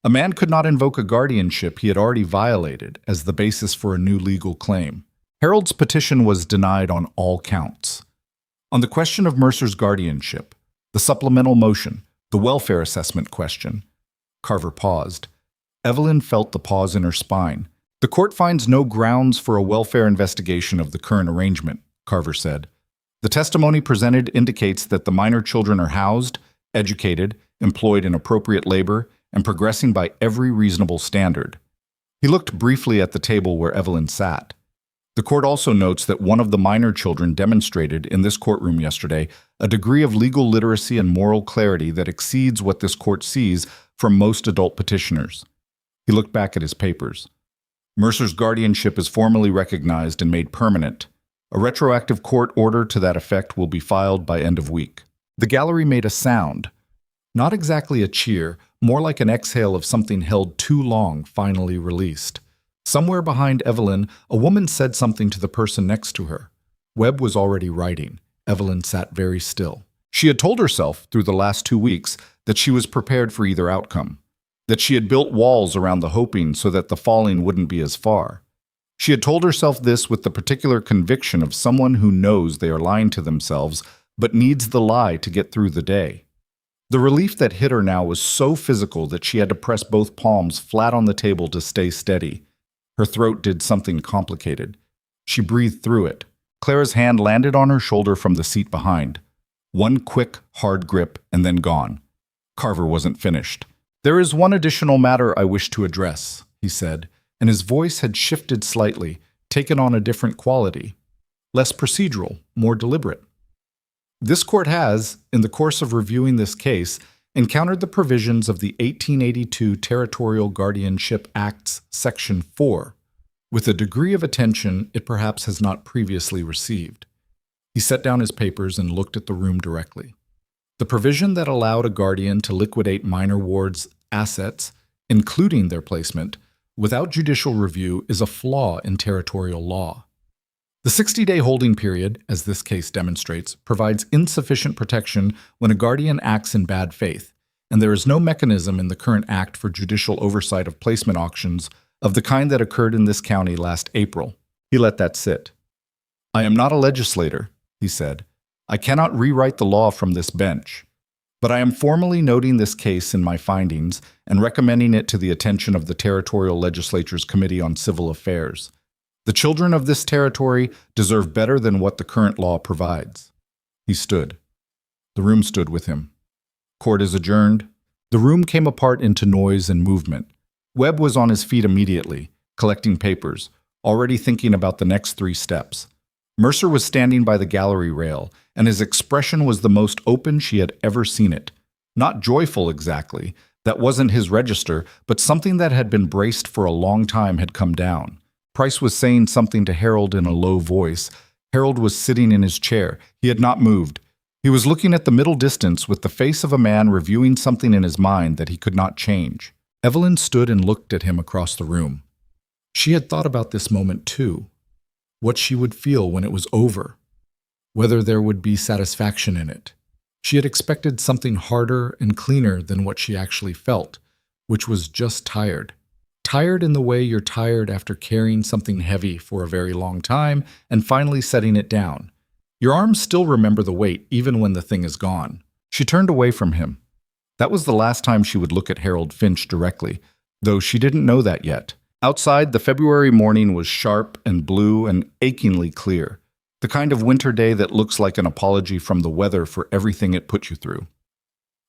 Speaker 1: A man could not invoke a guardianship he had already violated as the basis for a new legal claim. Harold's petition was denied on all counts. On the question of Mercer's guardianship, the supplemental motion, the welfare assessment question, Carver paused. Evelyn felt the pause in her spine. The court finds no grounds for a welfare investigation of the current arrangement, Carver said. The testimony presented indicates that the minor children are housed, educated, employed in appropriate labor, and progressing by every reasonable standard. He looked briefly at the table where Evelyn sat. The court also notes that one of the minor children demonstrated in this courtroom yesterday a degree of legal literacy and moral clarity that exceeds what this court sees from most adult petitioners. He looked back at his papers. Mercer's guardianship is formally recognized and made permanent. A retroactive court order to that effect will be filed by end of week. The gallery made a sound. Not exactly a cheer, more like an exhale of something held too long finally released. Somewhere behind Evelyn, a woman said something to the person next to her. Webb was already writing. Evelyn sat very still. She had told herself, through the last 2 weeks, that she was prepared for either outcome, that she had built walls around the hoping so that the falling wouldn't be as far. She had told herself this with the particular conviction of someone who knows they are lying to themselves, but needs the lie to get through the day. The relief that hit her now was so physical that she had to press both palms flat on the table to stay steady. Her throat did something complicated. She breathed through it. Clara's hand landed on her shoulder from the seat behind. One quick, hard grip, and then gone. Carver wasn't finished. "There is one additional matter I wish to address," he said, and his voice had shifted slightly, taken on a different quality. Less procedural, more deliberate. This court has, in the course of reviewing this case, encountered the provisions of the 1882 Territorial Guardianship Act's Section 4, with a degree of attention it perhaps has not previously received. He set down his papers and looked at the room directly. The provision that allowed a guardian to liquidate minor wards' assets, including their placement, without judicial review is a flaw in territorial law. The 60-day holding period, as this case demonstrates, provides insufficient protection when a guardian acts in bad faith, and there is no mechanism in the current act for judicial oversight of placement auctions of the kind that occurred in this county last April. He let that sit. "I am not a legislator," he said. "I cannot rewrite the law from this bench. But I am formally noting this case in my findings and recommending it to the attention of the Territorial Legislature's Committee on Civil Affairs. The children of this territory deserve better than what the current law provides." He stood. The room stood with him. Court is adjourned. The room came apart into noise and movement. Webb was on his feet immediately, collecting papers, already thinking about the next 3 steps. Mercer was standing by the gallery rail, and his expression was the most open she had ever seen it. Not joyful exactly, that wasn't his register, but something that had been braced for a long time had come down. Price was saying something to Harold in a low voice. Harold was sitting in his chair. He had not moved. He was looking at the middle distance with the face of a man reviewing something in his mind that he could not change. Evelyn stood and looked at him across the room. She had thought about this moment too. What she would feel when it was over. Whether there would be satisfaction in it. She had expected something harder and cleaner than what she actually felt, which was just tired. Tired in the way you're tired after carrying something heavy for a very long time and finally setting it down. Your arms still remember the weight even when the thing is gone. She turned away from him. That was the last time she would look at Harold Finch directly, though she didn't know that yet. Outside, the February morning was sharp and blue and achingly clear, the kind of winter day that looks like an apology from the weather for everything it put you through.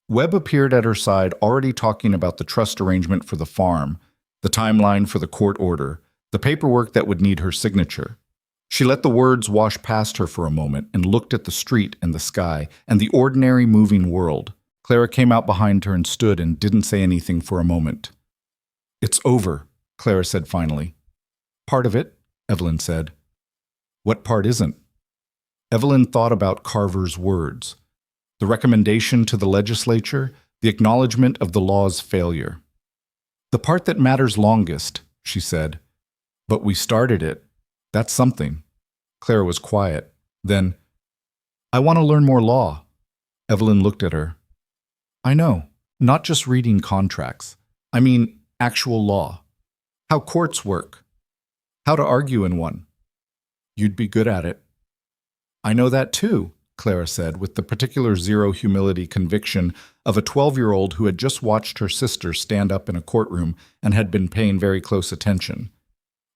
Speaker 1: Webb appeared at her side, already talking about the trust arrangement for the farm, the timeline for the court order, the paperwork that would need her signature. She let the words wash past her for a moment and looked at the street and the sky and the ordinary moving world. Clara came out behind her and stood and didn't say anything for a moment. "It's over," Clara said finally. "Part of it," Evelyn said. "What part isn't?" Evelyn thought about Carver's words. The recommendation to the legislature, the acknowledgement of the law's failure. "The part that matters longest," she said. "But we started it. That's something." Clara was quiet. Then, "I want to learn more law." Evelyn looked at her. "I know. Not just reading contracts. I mean actual law. How courts work. How to argue in one. You'd be good at it." "I know that too," Clara said, with the particular zero humility conviction of a 12-year-old who had just watched her sister stand up in a courtroom and had been paying very close attention.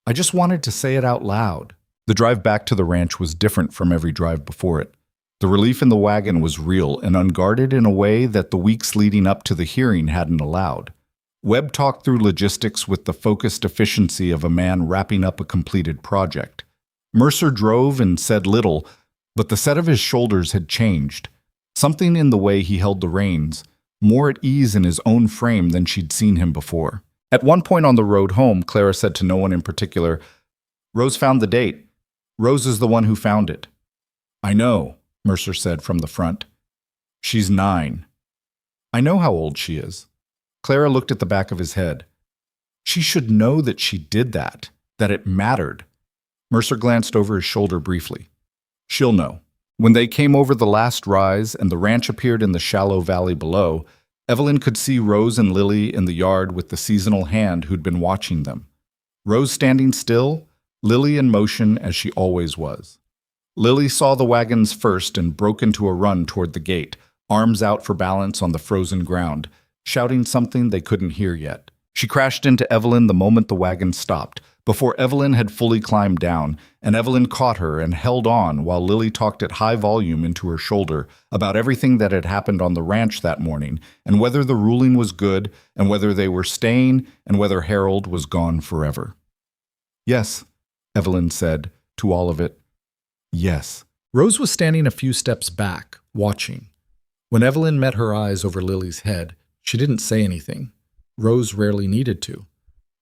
Speaker 1: "I just wanted to say it out loud." The drive back to the ranch was different from every drive before it. The relief in the wagon was real and unguarded in a way that the weeks leading up to the hearing hadn't allowed. Webb talked through logistics with the focused efficiency of a man wrapping up a completed project. Mercer drove and said little, but the set of his shoulders had changed. Something in the way he held the reins, more at ease in his own frame than she'd seen him before. At one point on the road home, Clara said to no one in particular, "Rose found the date. Rose is the one who found it." "I know," Mercer said from the front. "She's 9. "I know how old she is." Clara looked at the back of his head. She should know that she did that it mattered. Mercer glanced over his shoulder briefly. "She'll know." When they came over the last rise and the ranch appeared in the shallow valley below, Evelyn could see Rose and Lily in the yard with the seasonal hand who'd been watching them. Rose standing still, Lily in motion as she always was. Lily saw the wagons first and broke into a run toward the gate, arms out for balance on the frozen ground, shouting something they couldn't hear yet. She crashed into Evelyn the moment the wagon stopped, before Evelyn had fully climbed down, and Evelyn caught her and held on while Lily talked at high volume into her shoulder about everything that had happened on the ranch that morning, and whether the ruling was good, and whether they were staying, and whether Harold was gone forever. "Yes," Evelyn said, to all of it. "Yes." Rose was standing a few steps back, watching. When Evelyn met her eyes over Lily's head, she didn't say anything. Rose rarely needed to.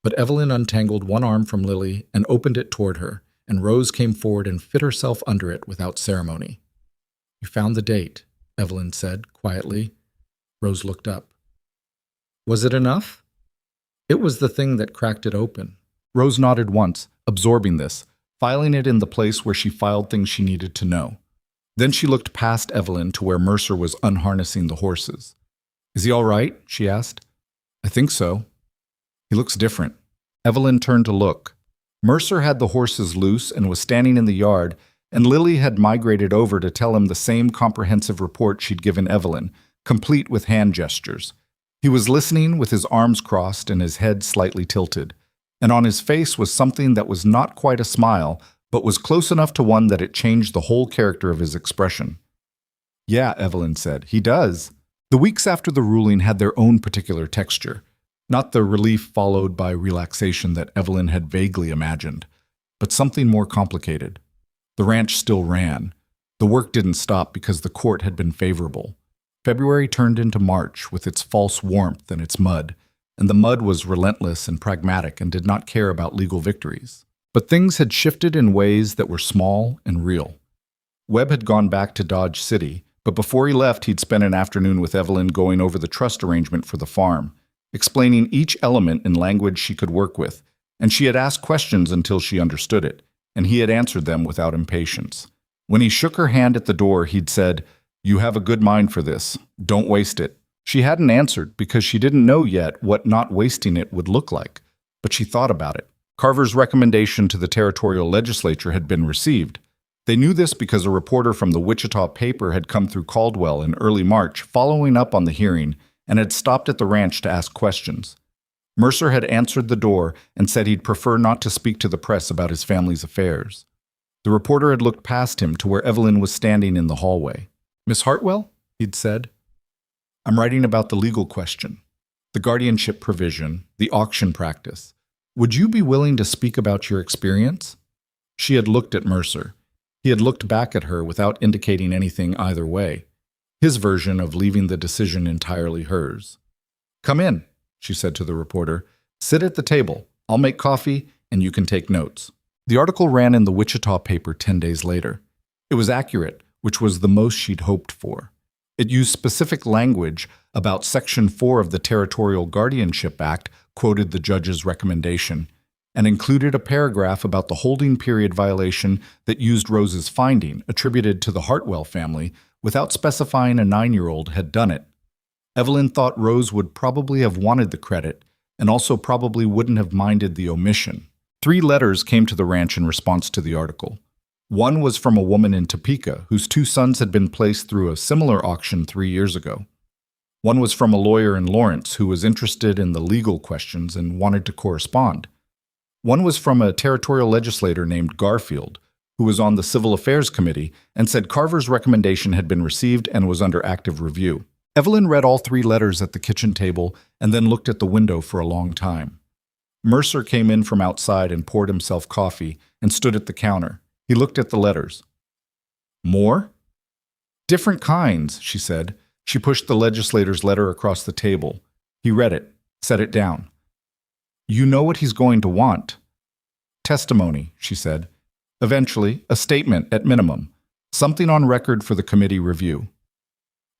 Speaker 1: But Evelyn untangled one arm from Lily and opened it toward her, and Rose came forward and fit herself under it without ceremony. "You found the date," Evelyn said quietly. Rose looked up. "Was it enough?" "It was the thing that cracked it open." Rose nodded once, absorbing this, filing it in the place where she filed things she needed to know. Then she looked past Evelyn to where Mercer was unharnessing the horses. "Is he all right?" she asked. "I think so. He looks different." Evelyn turned to look. Mercer had the horses loose and was standing in the yard, and Lily had migrated over to tell him the same comprehensive report she'd given Evelyn, complete with hand gestures. He was listening with his arms crossed and his head slightly tilted, and on his face was something that was not quite a smile, but was close enough to one that it changed the whole character of his expression. "Yeah," Evelyn said, "he does." The weeks after the ruling had their own particular texture. Not the relief followed by relaxation that Evelyn had vaguely imagined, but something more complicated. The ranch still ran. The work didn't stop because the court had been favorable. February turned into March with its false warmth and its mud, and the mud was relentless and pragmatic and did not care about legal victories. But things had shifted in ways that were small and real. Webb had gone back to Dodge City, but before he left, he'd spent an afternoon with Evelyn going over the trust arrangement for the farm, explaining each element in language she could work with, and she had asked questions until she understood it, and he had answered them without impatience. When he shook her hand at the door, he'd said, "You have a good mind for this. Don't waste it." She hadn't answered because she didn't know yet what not wasting it would look like, but she thought about it. Carver's recommendation to the territorial legislature had been received. They knew this because a reporter from the Wichita paper had come through Caldwell in early March following up on the hearing and had stopped at the ranch to ask questions. Mercer had answered the door and said he'd prefer not to speak to the press about his family's affairs. The reporter had looked past him to where Evelyn was standing in the hallway. "Miss Hartwell?" he'd said. "I'm writing about the legal question, the guardianship provision, the auction practice. Would you be willing to speak about your experience?" She had looked at Mercer. He had looked back at her without indicating anything either way. His version of leaving the decision entirely hers. "Come in," she said to the reporter. "Sit at the table. I'll make coffee, and you can take notes." The article ran in the Wichita paper 10 days later. It was accurate, which was the most she'd hoped for. It used specific language about Section 4 of the Territorial Guardianship Act, quoted the judge's recommendation, and included a paragraph about the holding period violation that used Rose's finding, attributed to the Hartwell family, without specifying a 9-year-old had done it. Evelyn thought Rose would probably have wanted the credit, and also probably wouldn't have minded the omission. 3 letters came to the ranch in response to the article. One was from a woman in Topeka, whose 2 sons had been placed through a similar auction 3 years ago. One was from a lawyer in Lawrence who was interested in the legal questions and wanted to correspond. One was from a territorial legislator named Garfield, who was on the Civil Affairs Committee and said Carver's recommendation had been received and was under active review. Evelyn read all 3 letters at the kitchen table and then looked at the window for a long time. Mercer came in from outside and poured himself coffee and stood at the counter. He looked at the letters. More? Different kinds, she said. She pushed the legislator's letter across the table. He read it, set it down. You know what he's going to want. Testimony, she said. Eventually, a statement at minimum. Something on record for the committee review.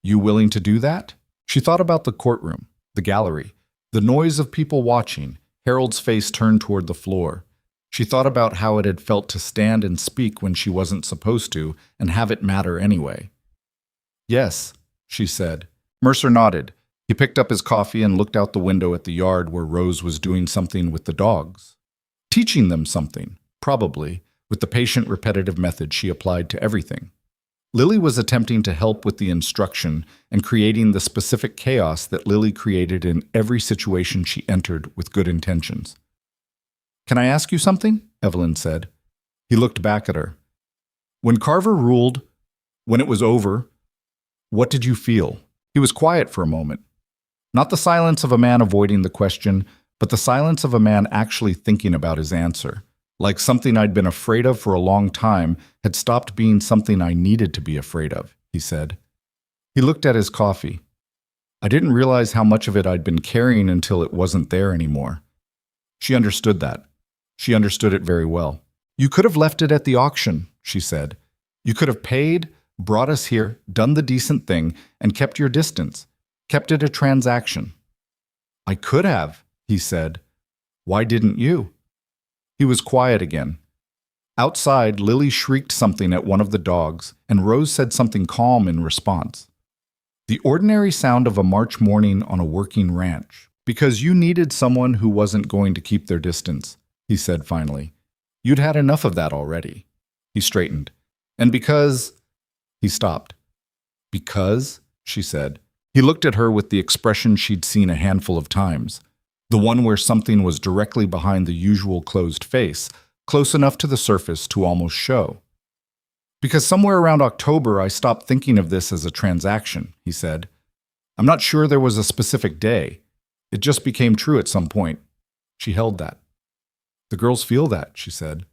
Speaker 1: You willing to do that? She thought about the courtroom, the gallery, the noise of people watching, Harold's face turned toward the floor. She thought about how it had felt to stand and speak when she wasn't supposed to and have it matter anyway. Yes, she said. Mercer nodded. He picked up his coffee and looked out the window at the yard where Rose was doing something with the dogs. Teaching them something, probably, with the patient repetitive method she applied to everything. Lily was attempting to help with the instruction and creating the specific chaos that Lily created in every situation she entered with good intentions. Can I ask you something? Evelyn said. He looked back at her. When Carver ruled, when it was over, what did you feel? He was quiet for a moment. Not the silence of a man avoiding the question, but the silence of a man actually thinking about his answer. Like something I'd been afraid of for a long time had stopped being something I needed to be afraid of, he said. He looked at his coffee. I didn't realize how much of it I'd been carrying until it wasn't there anymore. She understood that. She understood it very well. You could have left it at the auction, she said. You could have paid, brought us here, done the decent thing, and kept your distance. Kept it a transaction. I could have, he said. Why didn't you? He was quiet again. Outside, Lily shrieked something at one of the dogs, and Rose said something calm in response. The ordinary sound of a March morning on a working ranch. Because you needed someone who wasn't going to keep their distance, he said finally. You'd had enough of that already. He straightened. And because... He stopped. Because, she said. He looked at her with the expression she'd seen a handful of times. The one where something was directly behind the usual closed face, close enough to the surface to almost show. Because somewhere around October I stopped thinking of this as a transaction, he said. I'm not sure there was a specific day. It just became true at some point. She held that. The girls feel that, she said.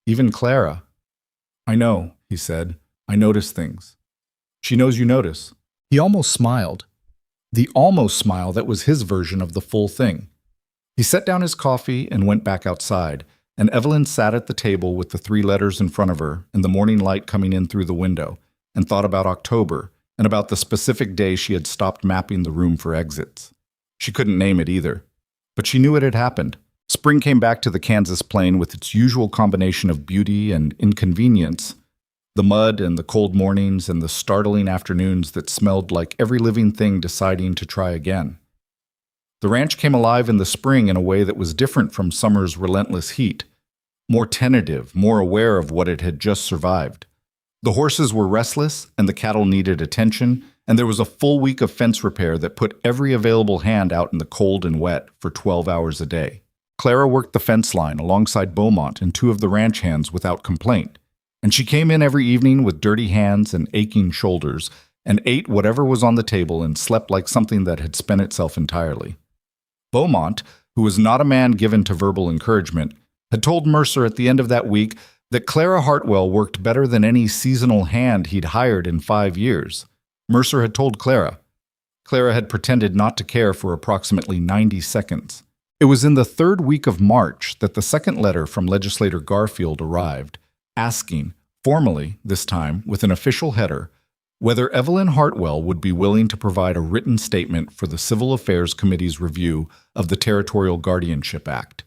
Speaker 1: Even Clara. I know, he said. I notice things. She knows you notice. He almost smiled. The almost smile that was his version of the full thing. He set down his coffee and went back outside, and Evelyn sat at the table with the 3 letters in front of her and the morning light coming in through the window, and thought about October and about the specific day she had stopped mapping the room for exits. She couldn't name it either, but she knew it had happened. Spring came back to the Kansas plain with its usual combination of beauty and inconvenience. The mud and the cold mornings and the startling afternoons that smelled like every living thing deciding to try again. The ranch came alive in the spring in a way that was different from summer's relentless heat, more tentative, more aware of what it had just survived. The horses were restless and the cattle needed attention, and there was a full week of fence repair that put every available hand out in the cold and wet for 12 hours a day. Clara worked the fence line alongside Beaumont and 2 of the ranch hands without complaint. And she came in every evening with dirty hands and aching shoulders, and ate whatever was on the table and slept like something that had spent itself entirely. Beaumont, who was not a man given to verbal encouragement, had told Mercer at the end of that week that Clara Hartwell worked better than any seasonal hand he'd hired in 5 years. Mercer had told Clara. Clara had pretended not to care for approximately 90 seconds. It was in the 3rd week of March that the second letter from Legislator Garfield arrived, asking, formally this time with an official header, whether Evelyn Hartwell would be willing to provide a written statement for the Civil Affairs Committee's review of the Territorial Guardianship Act.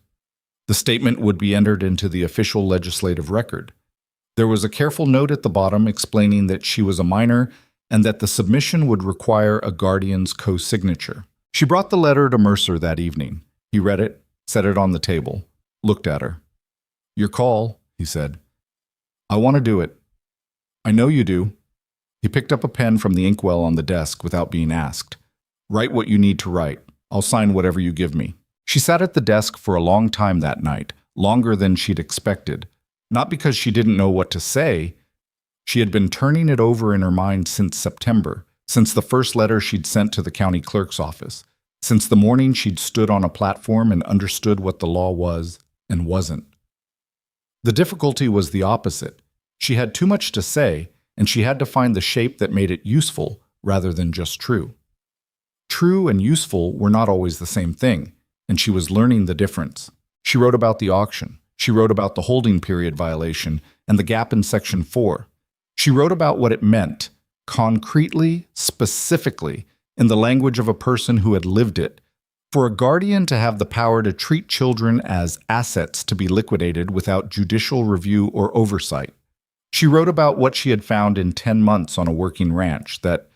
Speaker 1: The statement would be entered into the official legislative record. There was a careful note at the bottom explaining that she was a minor and that the submission would require a guardian's co-signature. She brought the letter to Mercer that evening. He read it, set it on the table, looked at her. Your call, he said. I want to do it. I know you do. He picked up a pen from the inkwell on the desk without being asked. Write what you need to write. I'll sign whatever you give me. She sat at the desk for a long time that night, longer than she'd expected. Not because she didn't know what to say. She had been turning it over in her mind since September, Since the first letter she'd sent to the county clerk's office. Since the morning she'd stood on a platform and understood what the law was and wasn't. The difficulty was the opposite. She had too much to say, and she had to find the shape that made it useful rather than just true. True and useful were not always the same thing, and she was learning the difference. She wrote about the auction. She wrote about the holding period violation and the gap in Section 4. She wrote about what it meant, concretely, specifically, in the language of a person who had lived it, for a guardian to have the power to treat children as assets to be liquidated without judicial review or oversight. She wrote about what she had found in 10 months on a working ranch, that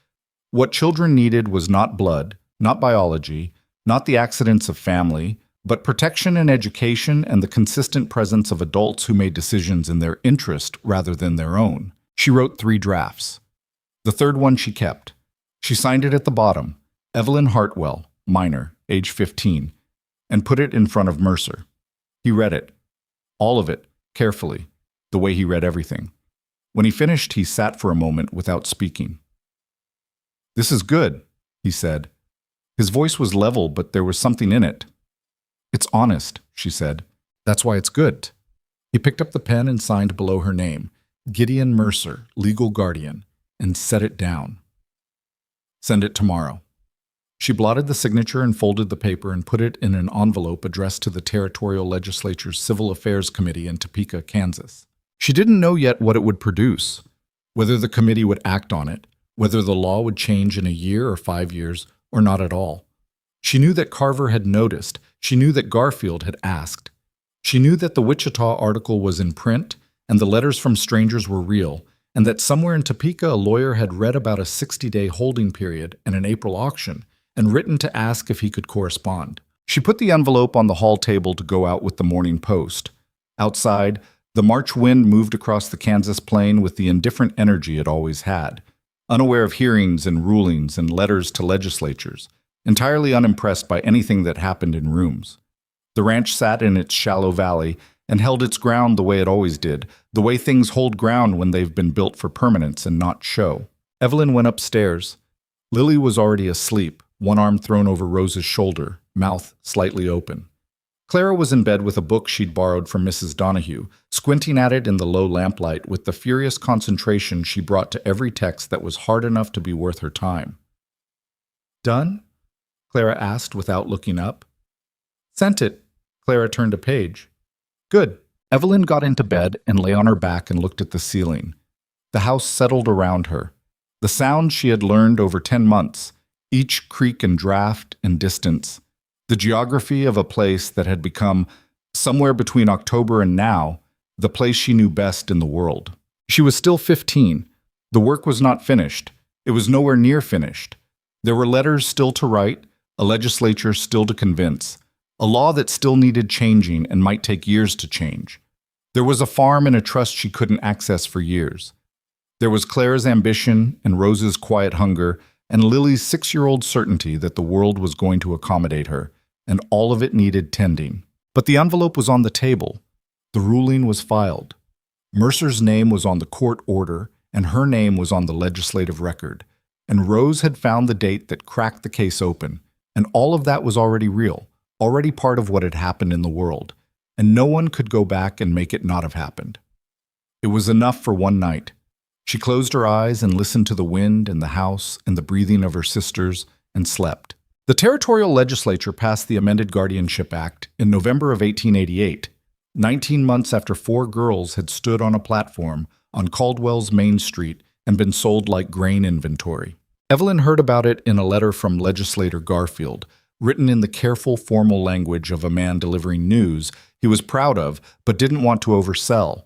Speaker 1: what children needed was not blood, not biology, not the accidents of family, but protection and education and the consistent presence of adults who made decisions in their interest rather than their own. She wrote 3 drafts. The third one she kept. She signed it at the bottom, Evelyn Hartwell, minor, age 15, and put it in front of Mercer. He read it, all of it, carefully, the way he read everything. When he finished, he sat for a moment without speaking. "This is good," he said. His voice was level, but there was something in it. "It's honest," she said. "That's why it's good." He picked up the pen and signed below her name, Gideon Mercer, legal guardian, and set it down. "Send it tomorrow." She blotted the signature and folded the paper and put it in an envelope addressed to the Territorial Legislature's Civil Affairs Committee in Topeka, Kansas. She didn't know yet what it would produce, whether the committee would act on it, whether the law would change in a year or 5 years, or not at all. She knew that Carver had noticed. She knew that Garfield had asked. She knew that the Wichita article was in print and the letters from strangers were real, and that somewhere in Topeka a lawyer had read about a 60-day holding period and an April auction and written to ask if he could correspond. She put the envelope on the hall table to go out with the Morning Post. Outside, the March wind moved across the Kansas plain with the indifferent energy it always had, unaware of hearings and rulings and letters to legislatures, entirely unimpressed by anything that happened in rooms. The ranch sat in its shallow valley and held its ground the way it always did, the way things hold ground when they've been built for permanence and not show. Evelyn went upstairs. Lily was already asleep, one arm thrown over Rose's shoulder, mouth slightly open. Clara was in bed with a book she'd borrowed from Mrs. Donahue, squinting at it in the low lamplight with the furious concentration she brought to every text that was hard enough to be worth her time. "Done?" Clara asked without looking up. "Sent it." Clara turned a page. "Good." Evelyn got into bed and lay on her back and looked at the ceiling. The house settled around her. The sounds she had learned over 10 months, each creak and draft and distance, the geography of a place that had become, somewhere between October and now, the place she knew best in the world. She was still 15. The work was not finished. It was nowhere near finished. There were letters still to write, a legislature still to convince, a law that still needed changing and might take years to change. There was a farm and a trust she couldn't access for years. There was Clara's ambition and Rose's quiet hunger and Lily's 6-year-old certainty that the world was going to accommodate her, and all of it needed tending. But the envelope was on the table. The ruling was filed. Mercer's name was on the court order, and her name was on the legislative record. And Rose had found the date that cracked the case open, and all of that was already real, already part of what had happened in the world, and no one could go back and make it not have happened. It was enough for one night. She closed her eyes and listened to the wind and the house and the breathing of her sisters and slept. The territorial legislature passed the amended Guardianship Act in November of 1888, 19 months after 4 girls had stood on a platform on Caldwell's Main Street and been sold like grain inventory. Evelyn heard about it in a letter from legislator Garfield, written in the careful, formal language of a man delivering news he was proud of but didn't want to oversell.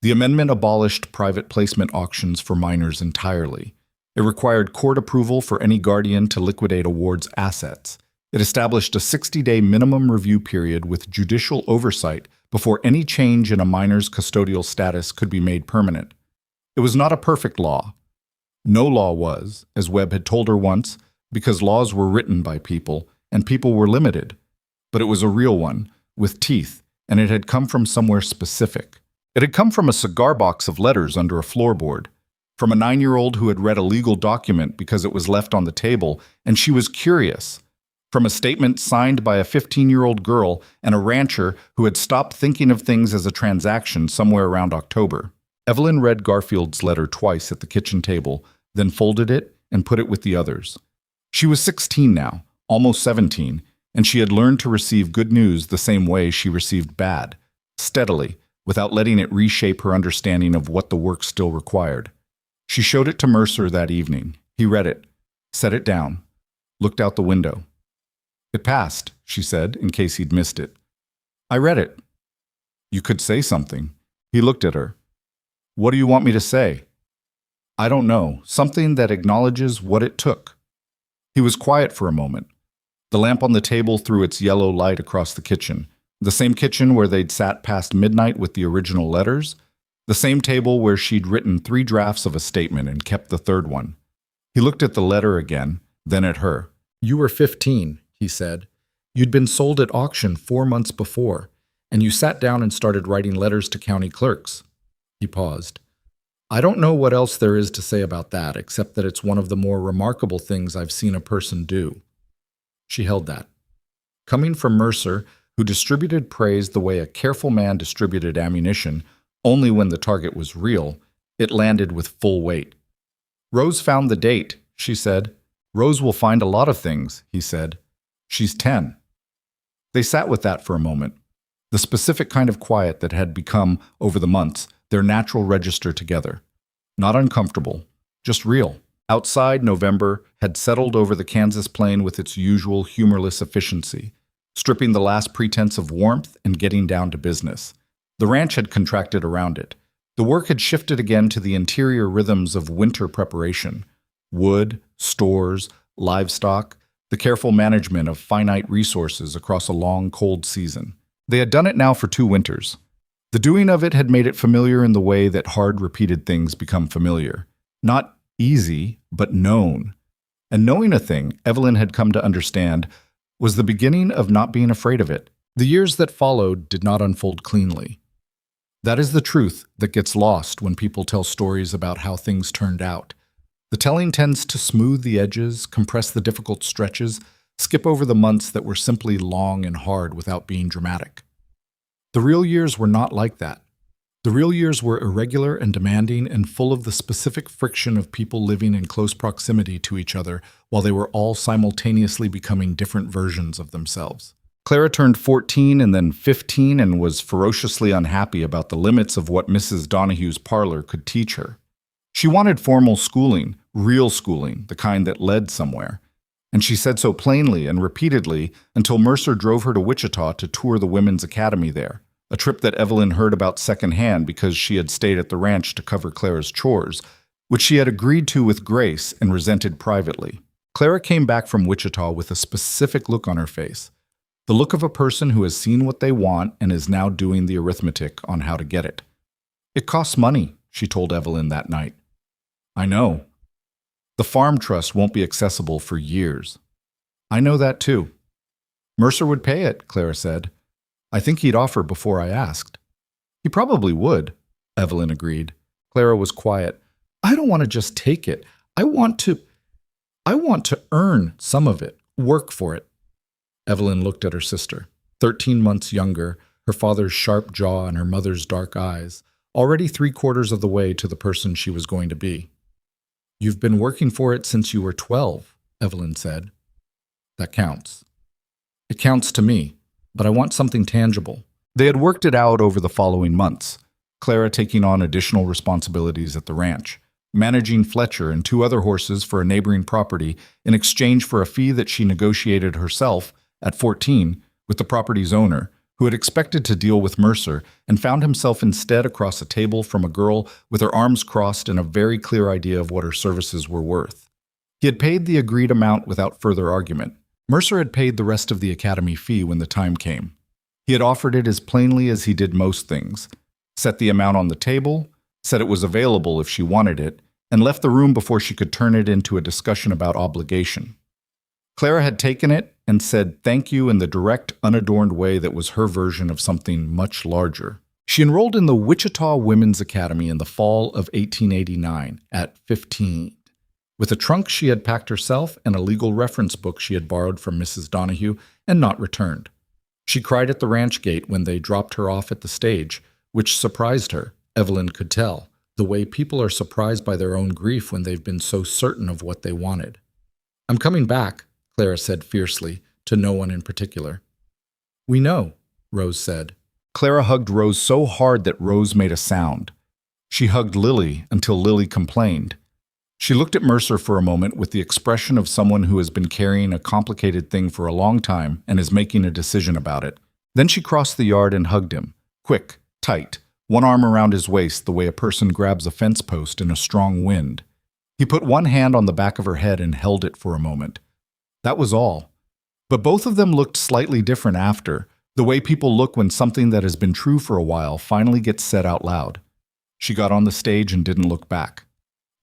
Speaker 1: The amendment abolished private placement auctions for minors entirely. It required court approval for any guardian to liquidate a ward's assets. It established a 60-day minimum review period with judicial oversight before any change in a minor's custodial status could be made permanent. It was not a perfect law. No law was, as Webb had told her once, because laws were written by people, and people were limited. But it was a real one, with teeth, and it had come from somewhere specific. It had come from a cigar box of letters under a floorboard. From a 9-year-old who had read a legal document because it was left on the table, and she was curious. From a statement signed by a 15-year-old girl and a rancher who had stopped thinking of things as a transaction somewhere around October. Evelyn read Garfield's letter twice at the kitchen table, then folded it and put it with the others. She was 16 now, almost 17, and she had learned to receive good news the same way she received bad, steadily, without letting it reshape her understanding of what the work still required. She showed it to Mercer that evening. He read it, set it down, looked out the window. "It passed," she said, in case he'd missed it. "I read it." "You could say something." He looked at her. "What do you want me to say?" "I don't know. Something that acknowledges what it took." He was quiet for a moment. The lamp on the table threw its yellow light across the kitchen. The same kitchen where they'd sat past midnight with the original letters. The same table where she'd written 3 drafts of a statement and kept the 3rd one. He looked at the letter again, then at her. "You were 15, he said. "You'd been sold at auction 4 months before, and you sat down and started writing letters to county clerks." He paused. "I don't know what else there is to say about that, except that it's one of the more remarkable things I've seen a person do." She held that. Coming from Mercer, who distributed praise the way a careful man distributed ammunition, only when the target was real, it landed with full weight. "Rose found the date," she said. "Rose will find a lot of things," he said. "She's 10. They sat with that for a moment, the specific kind of quiet that had become, over the months, their natural register together. Not uncomfortable, just real. Outside, November had settled over the Kansas plain with its usual humorless efficiency, stripping the last pretense of warmth and getting down to business. The ranch had contracted around it. The work had shifted again to the interior rhythms of winter preparation. Wood, stores, livestock, the careful management of finite resources across a long, cold season. They had done it now for 2 winters. The doing of it had made it familiar in the way that hard, repeated things become familiar. Not easy, but known. And knowing a thing, Evelyn had come to understand, was the beginning of not being afraid of it. The years that followed did not unfold cleanly. That is the truth that gets lost when people tell stories about how things turned out. The telling tends to smooth the edges, compress the difficult stretches, skip over the months that were simply long and hard without being dramatic. The real years were not like that. The real years were irregular and demanding and full of the specific friction of people living in close proximity to each other while they were all simultaneously becoming different versions of themselves. Clara turned 14 and then 15 and was ferociously unhappy about the limits of what Mrs. Donahue's parlor could teach her. She wanted formal schooling, real schooling, the kind that led somewhere. And she said so plainly and repeatedly until Mercer drove her to Wichita to tour the women's academy there, a trip that Evelyn heard about secondhand because she had stayed at the ranch to cover Clara's chores, which she had agreed to with grace and resented privately. Clara came back from Wichita with a specific look on her face. The look of a person who has seen what they want and is now doing the arithmetic on how to get it. "It costs money," she told Evelyn that night. "I know. The farm trust won't be accessible for years." "I know that too." "Mercer would pay it," Clara said. "I think he'd offer before I asked." "He probably would," Evelyn agreed. Clara was quiet. "I don't want to just take it. I want to earn some of it, work for it." Evelyn looked at her sister, 13 months younger, her father's sharp jaw and her mother's dark eyes, already 3/4 of the way to the person she was going to be. "You've been working for it since you were 12, Evelyn said. "That counts." "It counts to me, but I want something tangible." They had worked it out over the following months, Clara taking on additional responsibilities at the ranch, managing Fletcher and 2 other horses for a neighboring property in exchange for a fee that she negotiated herself at 14 with the property's owner, who had expected to deal with Mercer and found himself instead across a table from a girl with her arms crossed and a very clear idea of what her services were worth. He had paid the agreed amount without further argument. Mercer had paid the rest of the academy fee when the time came. He had offered it as plainly as he did most things, set the amount on the table, said it was available if she wanted it, and left the room before she could turn it into a discussion about obligation. Clara had taken it and said thank you in the direct, unadorned way that was her version of something much larger. She enrolled in the Wichita Women's Academy in the fall of 1889 at 15, with a trunk she had packed herself and a legal reference book she had borrowed from Mrs. Donahue and not returned. She cried at the ranch gate when they dropped her off at the stage, which surprised her, Evelyn could tell, the way people are surprised by their own grief when they've been so certain of what they wanted. "I'm coming back," Clara said fiercely, to no one in particular. "We know," Rose said. Clara hugged Rose so hard that Rose made a sound. She hugged Lily until Lily complained. She looked at Mercer for a moment with the expression of someone who has been carrying a complicated thing for a long time and is making a decision about it. Then she crossed the yard and hugged him, quick, tight, one arm around his waist the way a person grabs a fence post in a strong wind. He put one hand on the back of her head and held it for a moment. That was all. But both of them looked slightly different after, the way people look when something that has been true for a while finally gets said out loud. She got on the stage and didn't look back.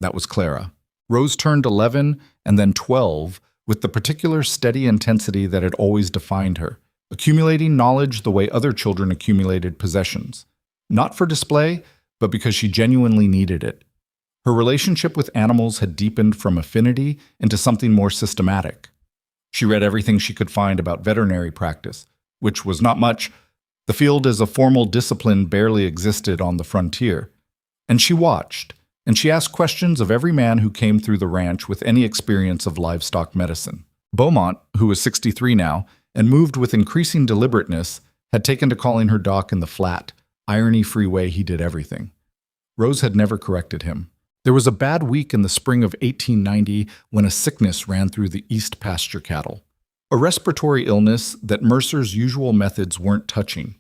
Speaker 1: That was Clara. Rose turned 11 and then 12 with the particular steady intensity that had always defined her, accumulating knowledge the way other children accumulated possessions. Not for display, but because she genuinely needed it. Her relationship with animals had deepened from affinity into something more systematic. She read everything she could find about veterinary practice, which was not much. The field as a formal discipline barely existed on the frontier. And she watched, and she asked questions of every man who came through the ranch with any experience of livestock medicine. Beaumont, who was 63 now, and moved with increasing deliberateness, had taken to calling her Doc in the flat, irony-free way he did everything. Rose had never corrected him. There was a bad week in the spring of 1890 when a sickness ran through the east pasture cattle. A respiratory illness that Mercer's usual methods weren't touching.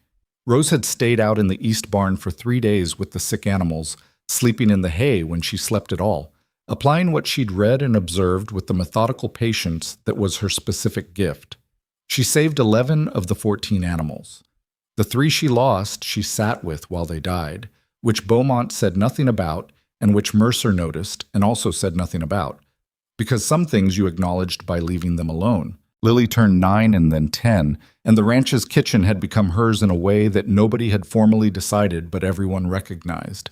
Speaker 1: Rose had stayed out in the east barn for 3 days with the sick animals, sleeping in the hay when she slept at all, applying what she'd read and observed with the methodical patience that was her specific gift. She saved 11 of the 14 animals. The 3 she lost she sat with while they died, which Beaumont said nothing about and which Mercer noticed and also said nothing about, because some things you acknowledged by leaving them alone. Lily turned 9 and then 10, and the ranch's kitchen had become hers in a way that nobody had formally decided but everyone recognized.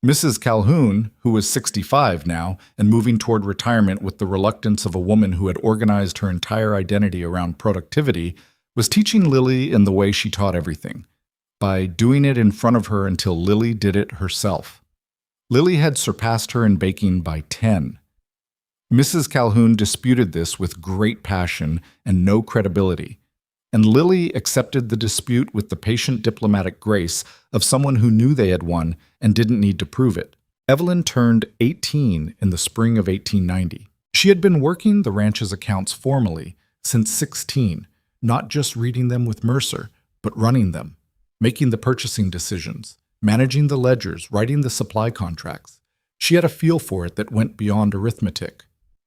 Speaker 1: Mrs. Calhoun, who was 65 now and moving toward retirement with the reluctance of a woman who had organized her entire identity around productivity, was teaching Lily in the way she taught everything, by doing it in front of her until Lily did it herself. Lily had surpassed her in baking by 10. Mrs. Calhoun disputed this with great passion and no credibility, and Lily accepted the dispute with the patient diplomatic grace of someone who knew they had won and didn't need to prove it. Evelyn turned 18 in the spring of 1890. She had been working the ranch's accounts formally since 16, not just reading them with Mercer, but running them, making the purchasing decisions, managing the ledgers, writing the supply contracts. She had a feel for it that went beyond arithmetic.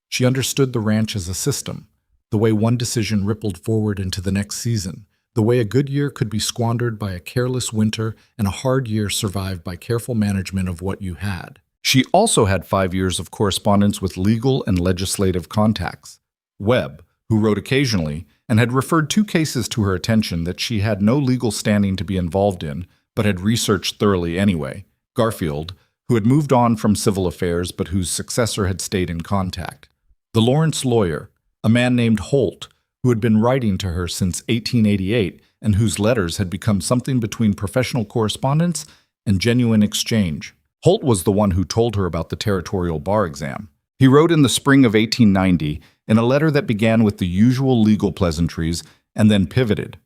Speaker 1: She understood the ranch as a system, the way one decision rippled forward into the next season, the way a good year could be squandered by a careless winter and a hard year survived by careful management of what you had. She also had 5 years of correspondence with legal and legislative contacts. Webb, who wrote occasionally, and had referred 2 cases to her attention that she had no legal standing to be involved in, but had researched thoroughly anyway. Garfield, who had moved on from civil affairs but whose successor had stayed in contact. The Lawrence lawyer, a man named Holt, who had been writing to her since 1888 and whose letters had become something between professional correspondence and genuine exchange. Holt was the one who told her about the territorial bar exam. He wrote in the spring of 1890 in a letter that began with the usual legal pleasantries and then pivoted.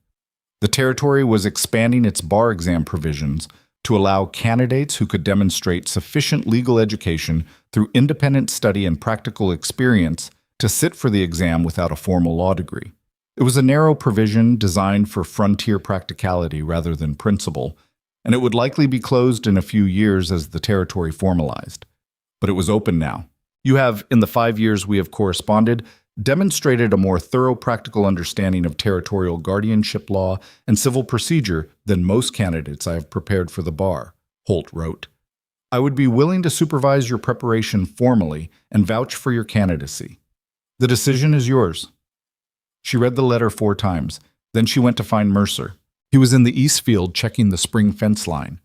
Speaker 1: The territory was expanding its bar exam provisions to allow candidates who could demonstrate sufficient legal education through independent study and practical experience to sit for the exam without a formal law degree. It was a narrow provision designed for frontier practicality rather than principle, and it would likely be closed in a few years as the territory formalized. But it was open now. You have, in the 5 years we have corresponded, demonstrated a more thorough practical understanding of territorial guardianship law and civil procedure than most candidates I have prepared for the bar, Holt wrote. I would be willing to supervise your preparation formally and vouch for your candidacy. The decision is yours. She read the letter 4 times. Then she went to find Mercer. He was in the east field checking the spring fence line.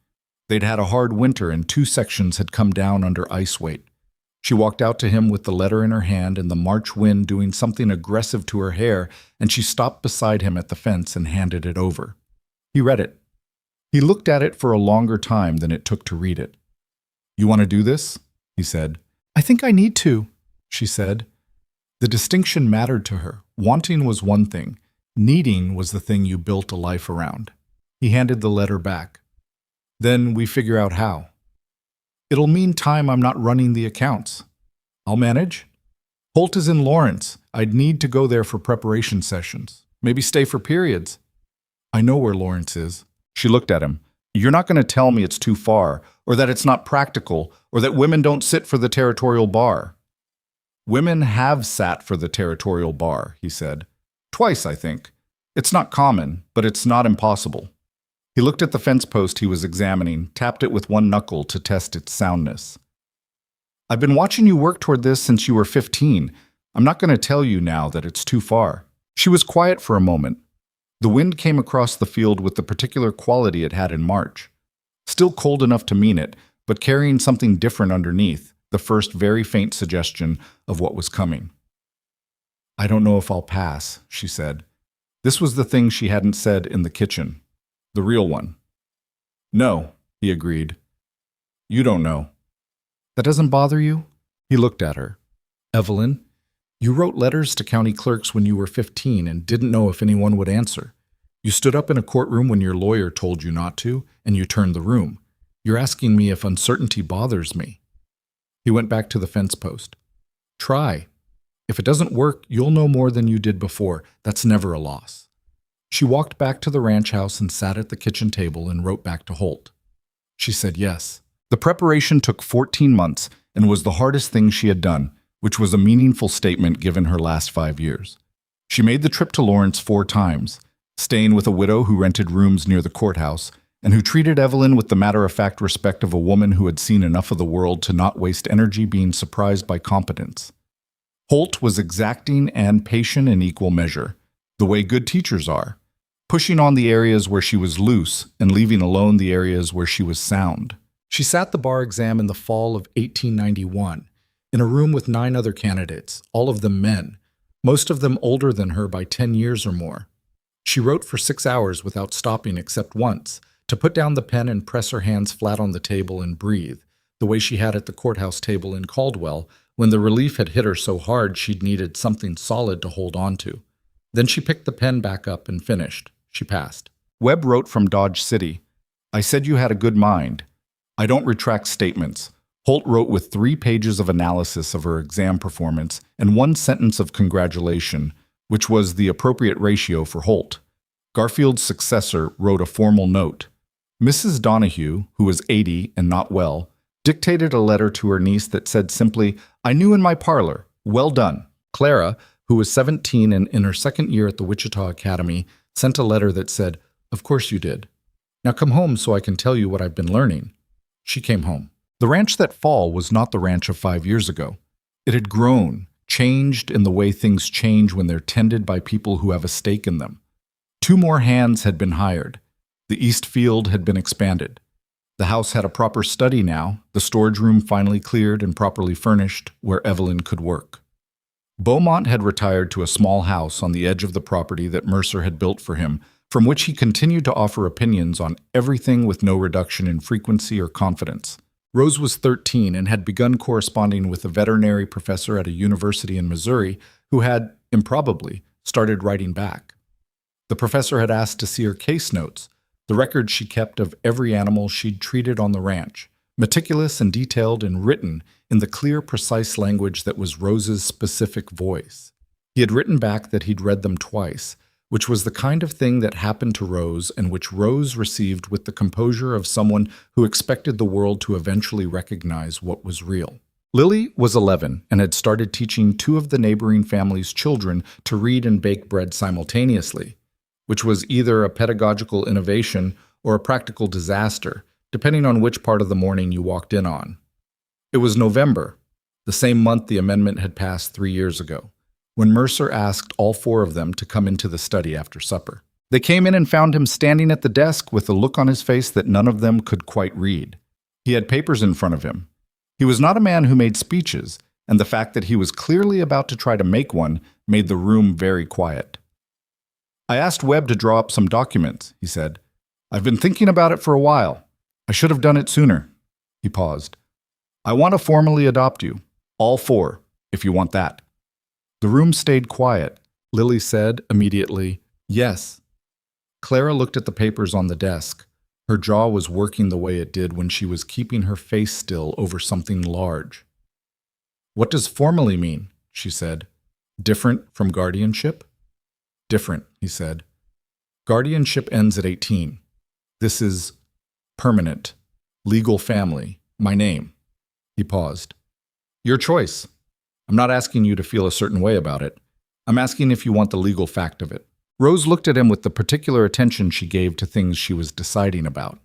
Speaker 1: They'd had a hard winter and 2 sections had come down under ice weight. She walked out to him with the letter in her hand and the March wind doing something aggressive to her hair, and she stopped beside him at the fence and handed it over. He read it. He looked at it for a longer time than it took to read it. "You want to do this?" he said. "I think I need to," she said. The distinction mattered to her. Wanting was one thing. Needing was the thing you built a life around. He handed the letter back. "Then we figure out how." "It'll mean time I'm not running the accounts." "I'll manage." "Holt is in Lawrence. I'd need to go there for preparation sessions. Maybe stay for periods." "I know where Lawrence is." She looked at him. "You're not going to tell me it's too far, or that it's not practical, or that women don't sit for the territorial bar." "Women have sat for the territorial bar," he said. "Twice, I think. It's not common, but it's not impossible." He looked at the fence post he was examining, tapped it with one knuckle to test its soundness. "I've been watching you work toward this since you were 15. I'm not going to tell you now that it's too far." She was quiet for a moment. The wind came across the field with the particular quality it had in March. Still cold enough to mean it, but carrying something different underneath, the first very faint suggestion of what was coming. "I don't know if I'll pass," she said. This was the thing she hadn't said in the kitchen. The real one. "No," he agreed. "You don't know." "That doesn't bother you?" He looked at her. "Evelyn, you wrote letters to county clerks when you were 15 and didn't know if anyone would answer. You stood up in a courtroom when your lawyer told you not to, and you turned the room. You're asking me if uncertainty bothers me." He went back to the fence post. "Try. If it doesn't work, you'll know more than you did before. That's never a loss." She walked back to the ranch house and sat at the kitchen table and wrote back to Holt. She said yes. The preparation took 14 months and was the hardest thing she had done, which was a meaningful statement given her last 5 years. She made the trip to Lawrence 4 times, staying with a widow who rented rooms near the courthouse and who treated Evelyn with the matter-of-fact respect of a woman who had seen enough of the world to not waste energy being surprised by competence. Holt was exacting and patient in equal measure, the way good teachers are, pushing on the areas where she was loose and leaving alone the areas where she was sound. She sat the bar exam in the fall of 1891, in a room with 9 other candidates, all of them men, most of them older than her by 10 years or more. She wrote for 6 hours without stopping except once, to put down the pen and press her hands flat on the table and breathe, the way she had at the courthouse table in Caldwell, when the relief had hit her so hard she'd needed something solid to hold on to. Then she picked the pen back up and finished. She passed. Webb wrote from Dodge City. "I said you had a good mind. I don't retract statements." Holt wrote with 3 pages of analysis of her exam performance and 1 sentence of congratulation, which was the appropriate ratio for Holt. Garfield's successor wrote a formal note. Mrs. Donahue, who was 80 and not well, dictated a letter to her niece that said simply, "I knew in my parlor. Well done." Clara, who was 17 and in her 2nd year at the Wichita Academy, sent a letter that said, "Of course you did. Now come home so I can tell you what I've been learning." She came home. The ranch that fall was not the ranch of 5 years ago. It had grown, changed in the way things change when they're tended by people who have a stake in them. 2 more hands had been hired. The east field had been expanded. The house had a proper study now, the storage room finally cleared and properly furnished, where Evelyn could work. Beaumont had retired to a small house on the edge of the property that Mercer had built for him, from which he continued to offer opinions on everything with no reduction in frequency or confidence. Rose was 13 and had begun corresponding with a veterinary professor at a university in Missouri who had, improbably, started writing back. The professor had asked to see her case notes, the records she kept of every animal she'd treated on the ranch, meticulous and detailed and written in the clear, precise language that was Rose's specific voice. He had written back that he'd read them twice, which was the kind of thing that happened to Rose and which Rose received with the composure of someone who expected the world to eventually recognize what was real. Lily was 11 and had started teaching 2 of the neighboring family's children to read and bake bread simultaneously, which was either a pedagogical innovation or a practical disaster, depending on which part of the morning you walked in on. It was November, the same month the amendment had passed 3 years ago, when Mercer asked all 4 of them to come into the study after supper. They came in and found him standing at the desk with a look on his face that none of them could quite read. He had papers in front of him. He was not a man who made speeches, and the fact that he was clearly about to try to make one made the room very quiet. "I asked Webb to draw up some documents," he said. "I've been thinking about it for a while. I should have done it sooner." He paused. "I want to formally adopt you. All four, if you want that." The room stayed quiet. Lily said immediately, "Yes." Clara looked at the papers on the desk. Her jaw was working the way it did when she was keeping her face still over something large. "What does formally mean?" she said. "Different from guardianship?" "Different," he said. "Guardianship ends at 18. This is permanent, legal family, my name." He paused. "Your choice. I'm not asking you to feel a certain way about it. I'm asking if you want the legal fact of it." Rose looked at him with the particular attention she gave to things she was deciding about.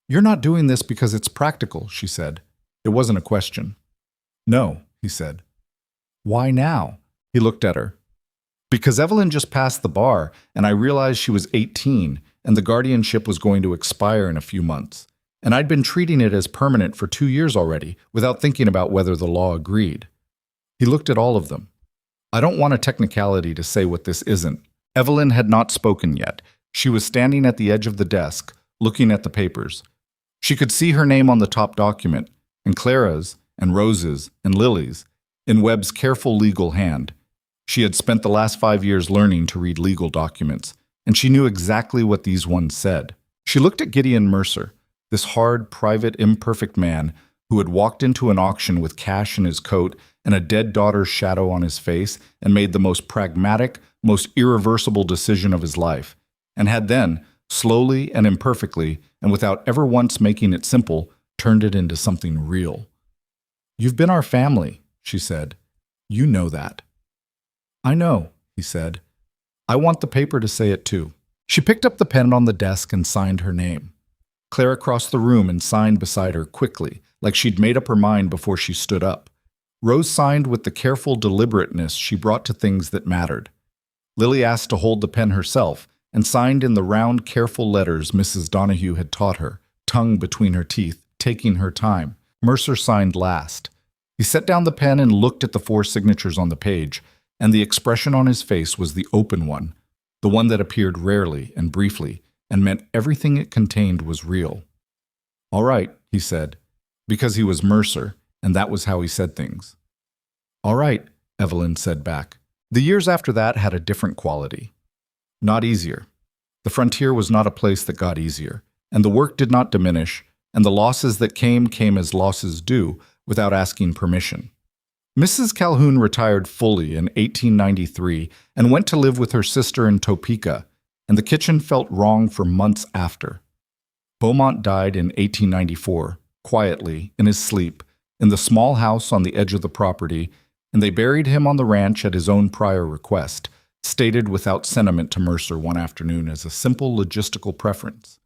Speaker 1: "You're not doing this because it's practical," she said. It wasn't a question. "No," he said. "Why now?" He looked at her. "Because Evelyn just passed the bar, and I realized she was 18, and the guardianship was going to expire in a few months. And I'd been treating it as permanent for 2 years already, without thinking about whether the law agreed." He looked at all of them. "I don't want a technicality to say what this isn't." Evelyn had not spoken yet. She was standing at the edge of the desk, looking at the papers. She could see her name on the top document, and Clara's, and Rose's, and Lily's, in Webb's careful legal hand. She had spent the last 5 years learning to read legal documents, and she knew exactly what these ones said. She looked at Gideon Mercer, this hard, private, imperfect man who had walked into an auction with cash in his coat and a dead daughter's shadow on his face and made the most pragmatic, most irreversible decision of his life, and had then, slowly and imperfectly, and without ever once making it simple, turned it into something real. "You've been our family," she said. "You know that." "I know," he said. "I want the paper to say it too." She picked up the pen on the desk and signed her name. Clara crossed the room and signed beside her quickly, like she'd made up her mind before she stood up. Rose signed with the careful deliberateness she brought to things that mattered. Lily asked to hold the pen herself and signed in the round, careful letters Mrs. Donahue had taught her, tongue between her teeth, taking her time. Mercer signed last. He set down the pen and looked at the 4 signatures on the page, and the expression on his face was the open one, the one that appeared rarely and briefly, and meant everything it contained was real. "All right," he said, because he was Mercer, and that was how he said things. "All right," Evelyn said back. The years after that had a different quality. Not easier. The frontier was not a place that got easier, and the work did not diminish, and the losses that came as losses do, without asking permission. Mrs. Calhoun retired fully in 1893 and went to live with her sister in Topeka, and the kitchen felt wrong for months after. Beaumont died in 1894, quietly, in his sleep, in the small house on the edge of the property, and they buried him on the ranch at his own prior request, stated without sentiment to Mercer one afternoon as a simple logistical preference.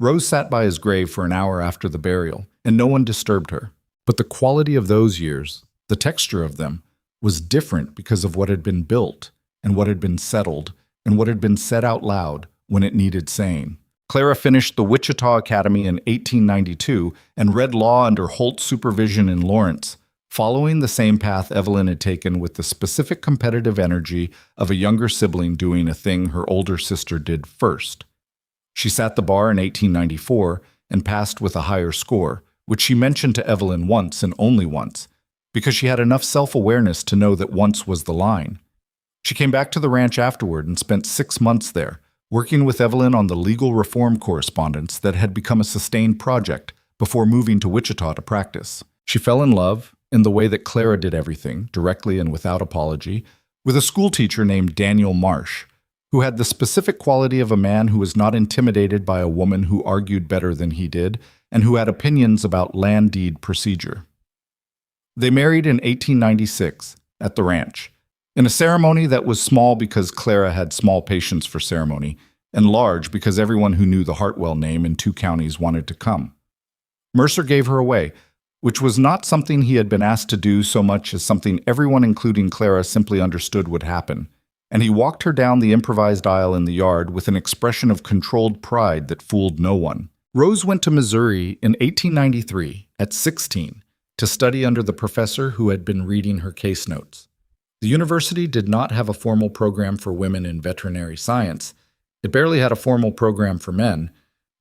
Speaker 1: Rose sat by his grave for an hour after the burial, and no one disturbed her. But the quality of those years, the texture of them, was different because of what had been built, and what had been settled, and what had been said out loud when it needed saying. Clara finished the Wichita Academy in 1892 and read law under Holt's supervision in Lawrence, following the same path Evelyn had taken with the specific competitive energy of a younger sibling doing a thing her older sister did first. She sat the bar in 1894 and passed with a higher score, which she mentioned to Evelyn once and only once, because she had enough self-awareness to know that once was the line. She came back to the ranch afterward and spent 6 months there, working with Evelyn on the legal reform correspondence that had become a sustained project before moving to Wichita to practice. She fell in love, in the way that Clara did everything, directly and without apology, with a schoolteacher named Daniel Marsh, who had the specific quality of a man who was not intimidated by a woman who argued better than he did and who had opinions about land deed procedure. They married in 1896 at the ranch, in a ceremony that was small because Clara had small patience for ceremony, and large because everyone who knew the Hartwell name in 2 counties wanted to come. Mercer gave her away, which was not something he had been asked to do so much as something everyone, including Clara, simply understood would happen, and he walked her down the improvised aisle in the yard with an expression of controlled pride that fooled no one. Rose went to Missouri in 1893, at 16, to study under the professor who had been reading her case notes. The university did not have a formal program for women in veterinary science. It barely had a formal program for men,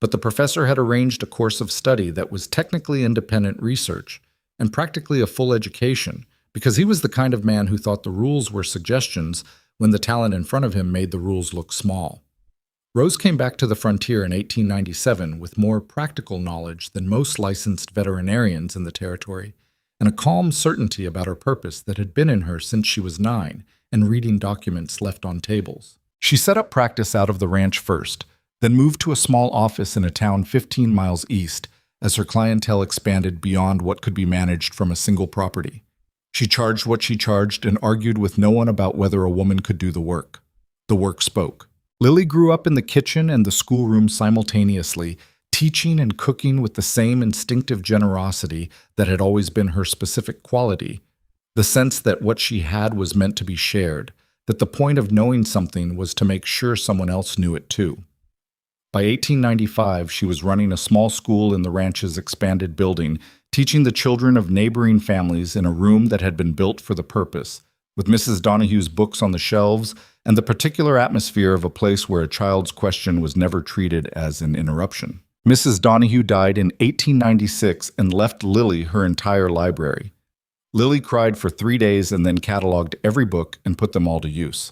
Speaker 1: but the professor had arranged a course of study that was technically independent research and practically a full education, because he was the kind of man who thought the rules were suggestions when the talent in front of him made the rules look small. Rose came back to the frontier in 1897 with more practical knowledge than most licensed veterinarians in the territory, and a calm certainty about her purpose that had been in her since she was 9 and reading documents left on tables. She set up practice out of the ranch first, then moved to a small office in a town 15 miles east as her clientele expanded beyond what could be managed from a single property. She charged what she charged and argued with no one about whether a woman could do the work. The work spoke. Lily grew up in the kitchen and the schoolroom simultaneously, teaching and cooking with the same instinctive generosity that had always been her specific quality, the sense that what she had was meant to be shared, that the point of knowing something was to make sure someone else knew it too. By 1895, she was running a small school in the ranch's expanded building, teaching the children of neighboring families in a room that had been built for the purpose, with Mrs. Donahue's books on the shelves and the particular atmosphere of a place where a child's question was never treated as an interruption. Mrs. Donahue died in 1896 and left Lily her entire library. Lily cried for 3 days and then cataloged every book and put them all to use.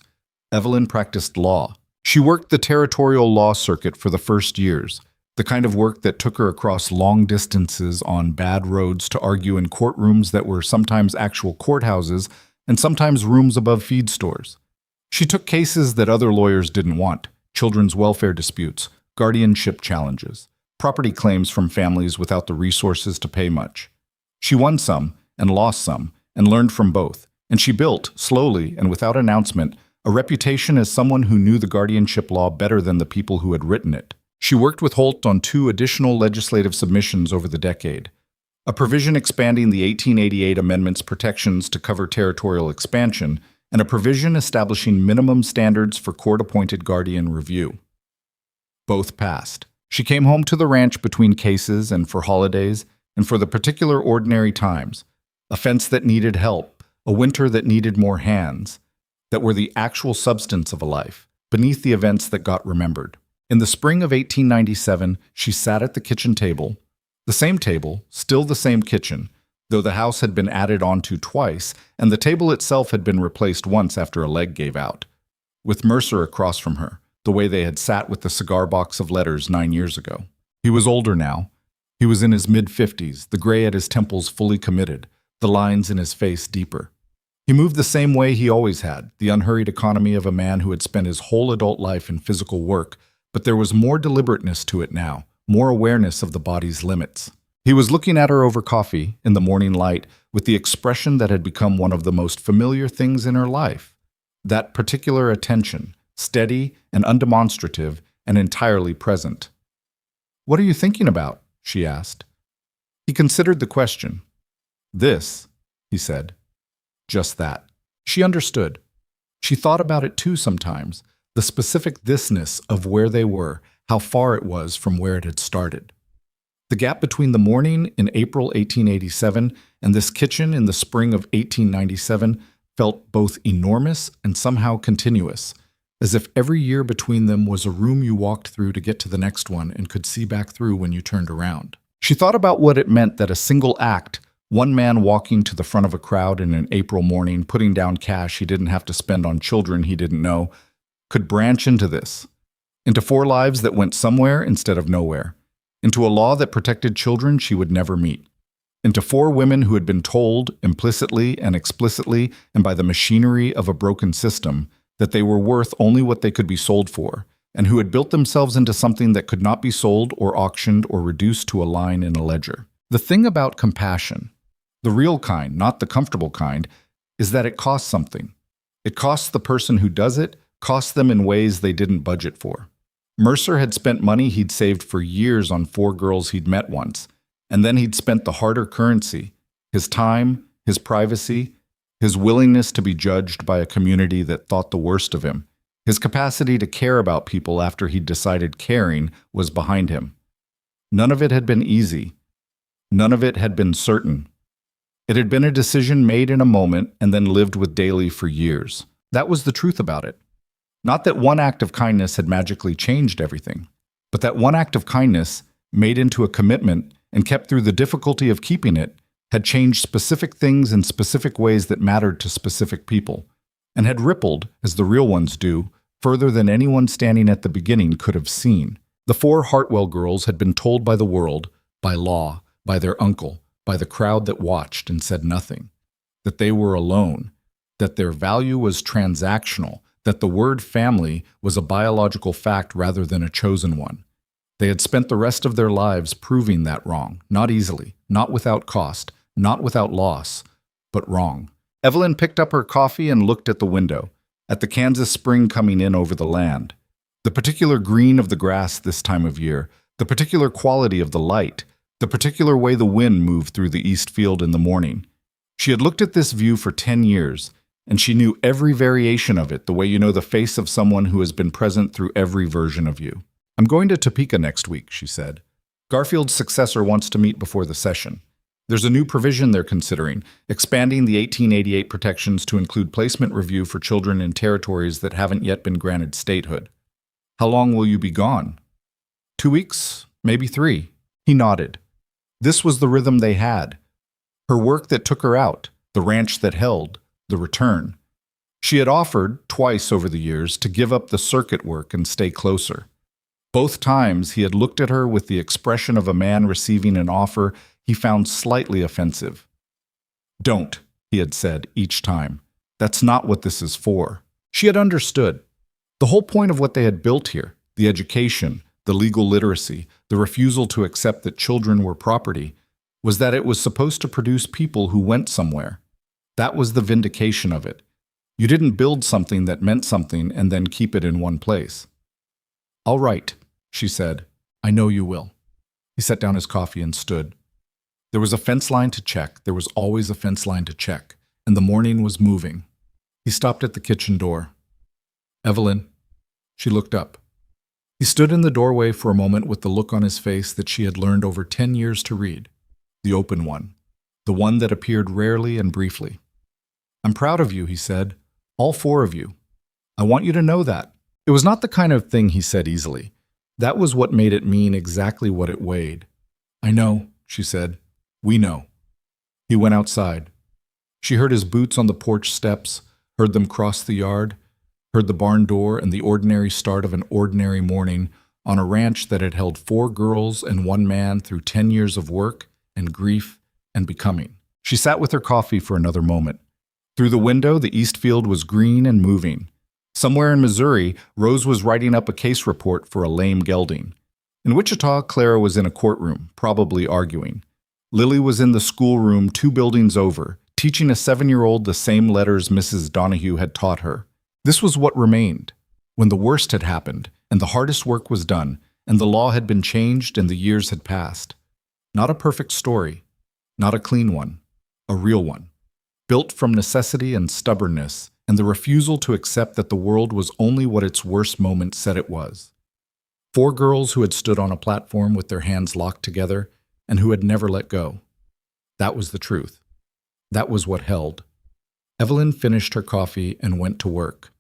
Speaker 1: Evelyn practiced law. She worked the territorial law circuit for the first years, the kind of work that took her across long distances on bad roads to argue in courtrooms that were sometimes actual courthouses and sometimes rooms above feed stores. She took cases that other lawyers didn't want: children's welfare disputes, guardianship challenges, property claims from families without the resources to pay much. She won some and lost some and learned from both, and she built, slowly and without announcement, a reputation as someone who knew the guardianship law better than the people who had written it. She worked with Holt on 2 additional legislative submissions over the decade: a provision expanding the 1888 amendment's protections to cover territorial expansion, and a provision establishing minimum standards for court-appointed guardian review. Both passed. She came home to the ranch between cases and for holidays and for the particular ordinary times: a fence that needed help, a winter that needed more hands, that were the actual substance of a life, beneath the events that got remembered. In the spring of 1897, she sat at the kitchen table, the same table, still the same kitchen, though the house had been added onto twice, and the table itself had been replaced once after a leg gave out, with Mercer across from her, the way they had sat with the cigar box of letters 9 years ago. He was older now. He was in his mid-50s, the gray at his temples fully committed, the lines in his face deeper. He moved the same way he always had, the unhurried economy of a man who had spent his whole adult life in physical work, but there was more deliberateness to it now, more awareness of the body's limits. He was looking at her over coffee, in the morning light, with the expression that had become one of the most familiar things in her life. That particular attention, steady and undemonstrative and entirely present. "What are you thinking about?" she asked. He considered the question. "This," he said. Just that. She understood. She thought about it too sometimes, the specific thisness of where they were, how far it was from where it had started. The gap between the morning in April 1887 and this kitchen in the spring of 1897 felt both enormous and somehow continuous, as if every year between them was a room you walked through to get to the next one and could see back through when you turned around. She thought about what it meant that a single act, one man walking to the front of a crowd in an April morning, putting down cash he didn't have to spend on children he didn't know, could branch into this, into 4 lives that went somewhere instead of nowhere, into a law that protected children she would never meet, into 4 women who had been told, implicitly and explicitly and by the machinery of a broken system, that they were worth only what they could be sold for, and who had built themselves into something that could not be sold or auctioned or reduced to a line in a ledger. The thing about compassion, the real kind, not the comfortable kind, is that it costs something. It costs the person who does it, costs them in ways they didn't budget for. Mercer had spent money he'd saved for years on 4 girls he'd met once, and then he'd spent the harder currency, his time, his privacy, his willingness to be judged by a community that thought the worst of him, his capacity to care about people after he'd decided caring was behind him. None of it had been easy. None of it had been certain. It had been a decision made in a moment and then lived with daily for years. That was the truth about it. Not that one act of kindness had magically changed everything, but that one act of kindness, made into a commitment and kept through the difficulty of keeping it, had changed specific things in specific ways that mattered to specific people, and had rippled, as the real ones do, further than anyone standing at the beginning could have seen. The four Hartwell girls had been told by the world, by law, by their uncle, by the crowd that watched and said nothing, that they were alone, that their value was transactional, that the word family was a biological fact rather than a chosen one. They had spent the rest of their lives proving that wrong, not easily, not without cost, not without loss, but wrong. Evelyn picked up her coffee and looked at the window, at the Kansas spring coming in over the land. The particular green of the grass this time of year, the particular quality of the light, the particular way the wind moved through the east field in the morning. She had looked at this view for 10 years, and she knew every variation of it the way you know the face of someone who has been present through every version of you. "I'm going to Topeka next week," she said. "Garfield's successor wants to meet before the session. There's a new provision they're considering, expanding the 1888 protections to include placement review for children in territories that haven't yet been granted statehood. How long will you be gone?" 2 weeks, maybe 3. He nodded. This was the rhythm they had. Her work that took her out, the ranch that held, the return. She had offered, twice over the years, to give up the circuit work and stay closer. Both times he had looked at her with the expression of a man receiving an offer he found slightly offensive. "Don't," he had said each time. "That's not what this is for." She had understood. The whole point of what they had built here, the education, the legal literacy, the refusal to accept that children were property, was that it was supposed to produce people who went somewhere. That was the vindication of it. You didn't build something that meant something and then keep it in one place. "All right," she said. "I know you will." He set down his coffee and stood. There was a fence line to check. There was always a fence line to check, and the morning was moving. He stopped at the kitchen door. "Evelyn." She looked up. He stood in the doorway for a moment with the look on his face that she had learned over 10 years to read. The open one. The one that appeared rarely and briefly. "I'm proud of you," he said. "All 4 of you. I want you to know that." It was not the kind of thing he said easily. That was what made it mean exactly what it weighed. "I know," she said. "We know." He went outside. She heard his boots on the porch steps, heard them cross the yard, heard the barn door and the ordinary start of an ordinary morning on a ranch that had held 4 girls and 1 man through 10 years of work and grief and becoming. She sat with her coffee for another moment. Through the window, the east field was green and moving. Somewhere in Missouri, Rose was writing up a case report for a lame gelding. In Wichita, Clara was in a courtroom, probably arguing. Lily was in the schoolroom 2 buildings over, teaching a 7-year-old the same letters Mrs. Donahue had taught her. This was what remained. When the worst had happened, and the hardest work was done, and the law had been changed and the years had passed. Not a perfect story, not a clean one, a real one, built from necessity and stubbornness, and the refusal to accept that the world was only what its worst moment said it was. 4 girls who had stood on a platform with their hands locked together and who had never let go. That was the truth. That was what held. Evelyn finished her coffee and went to work.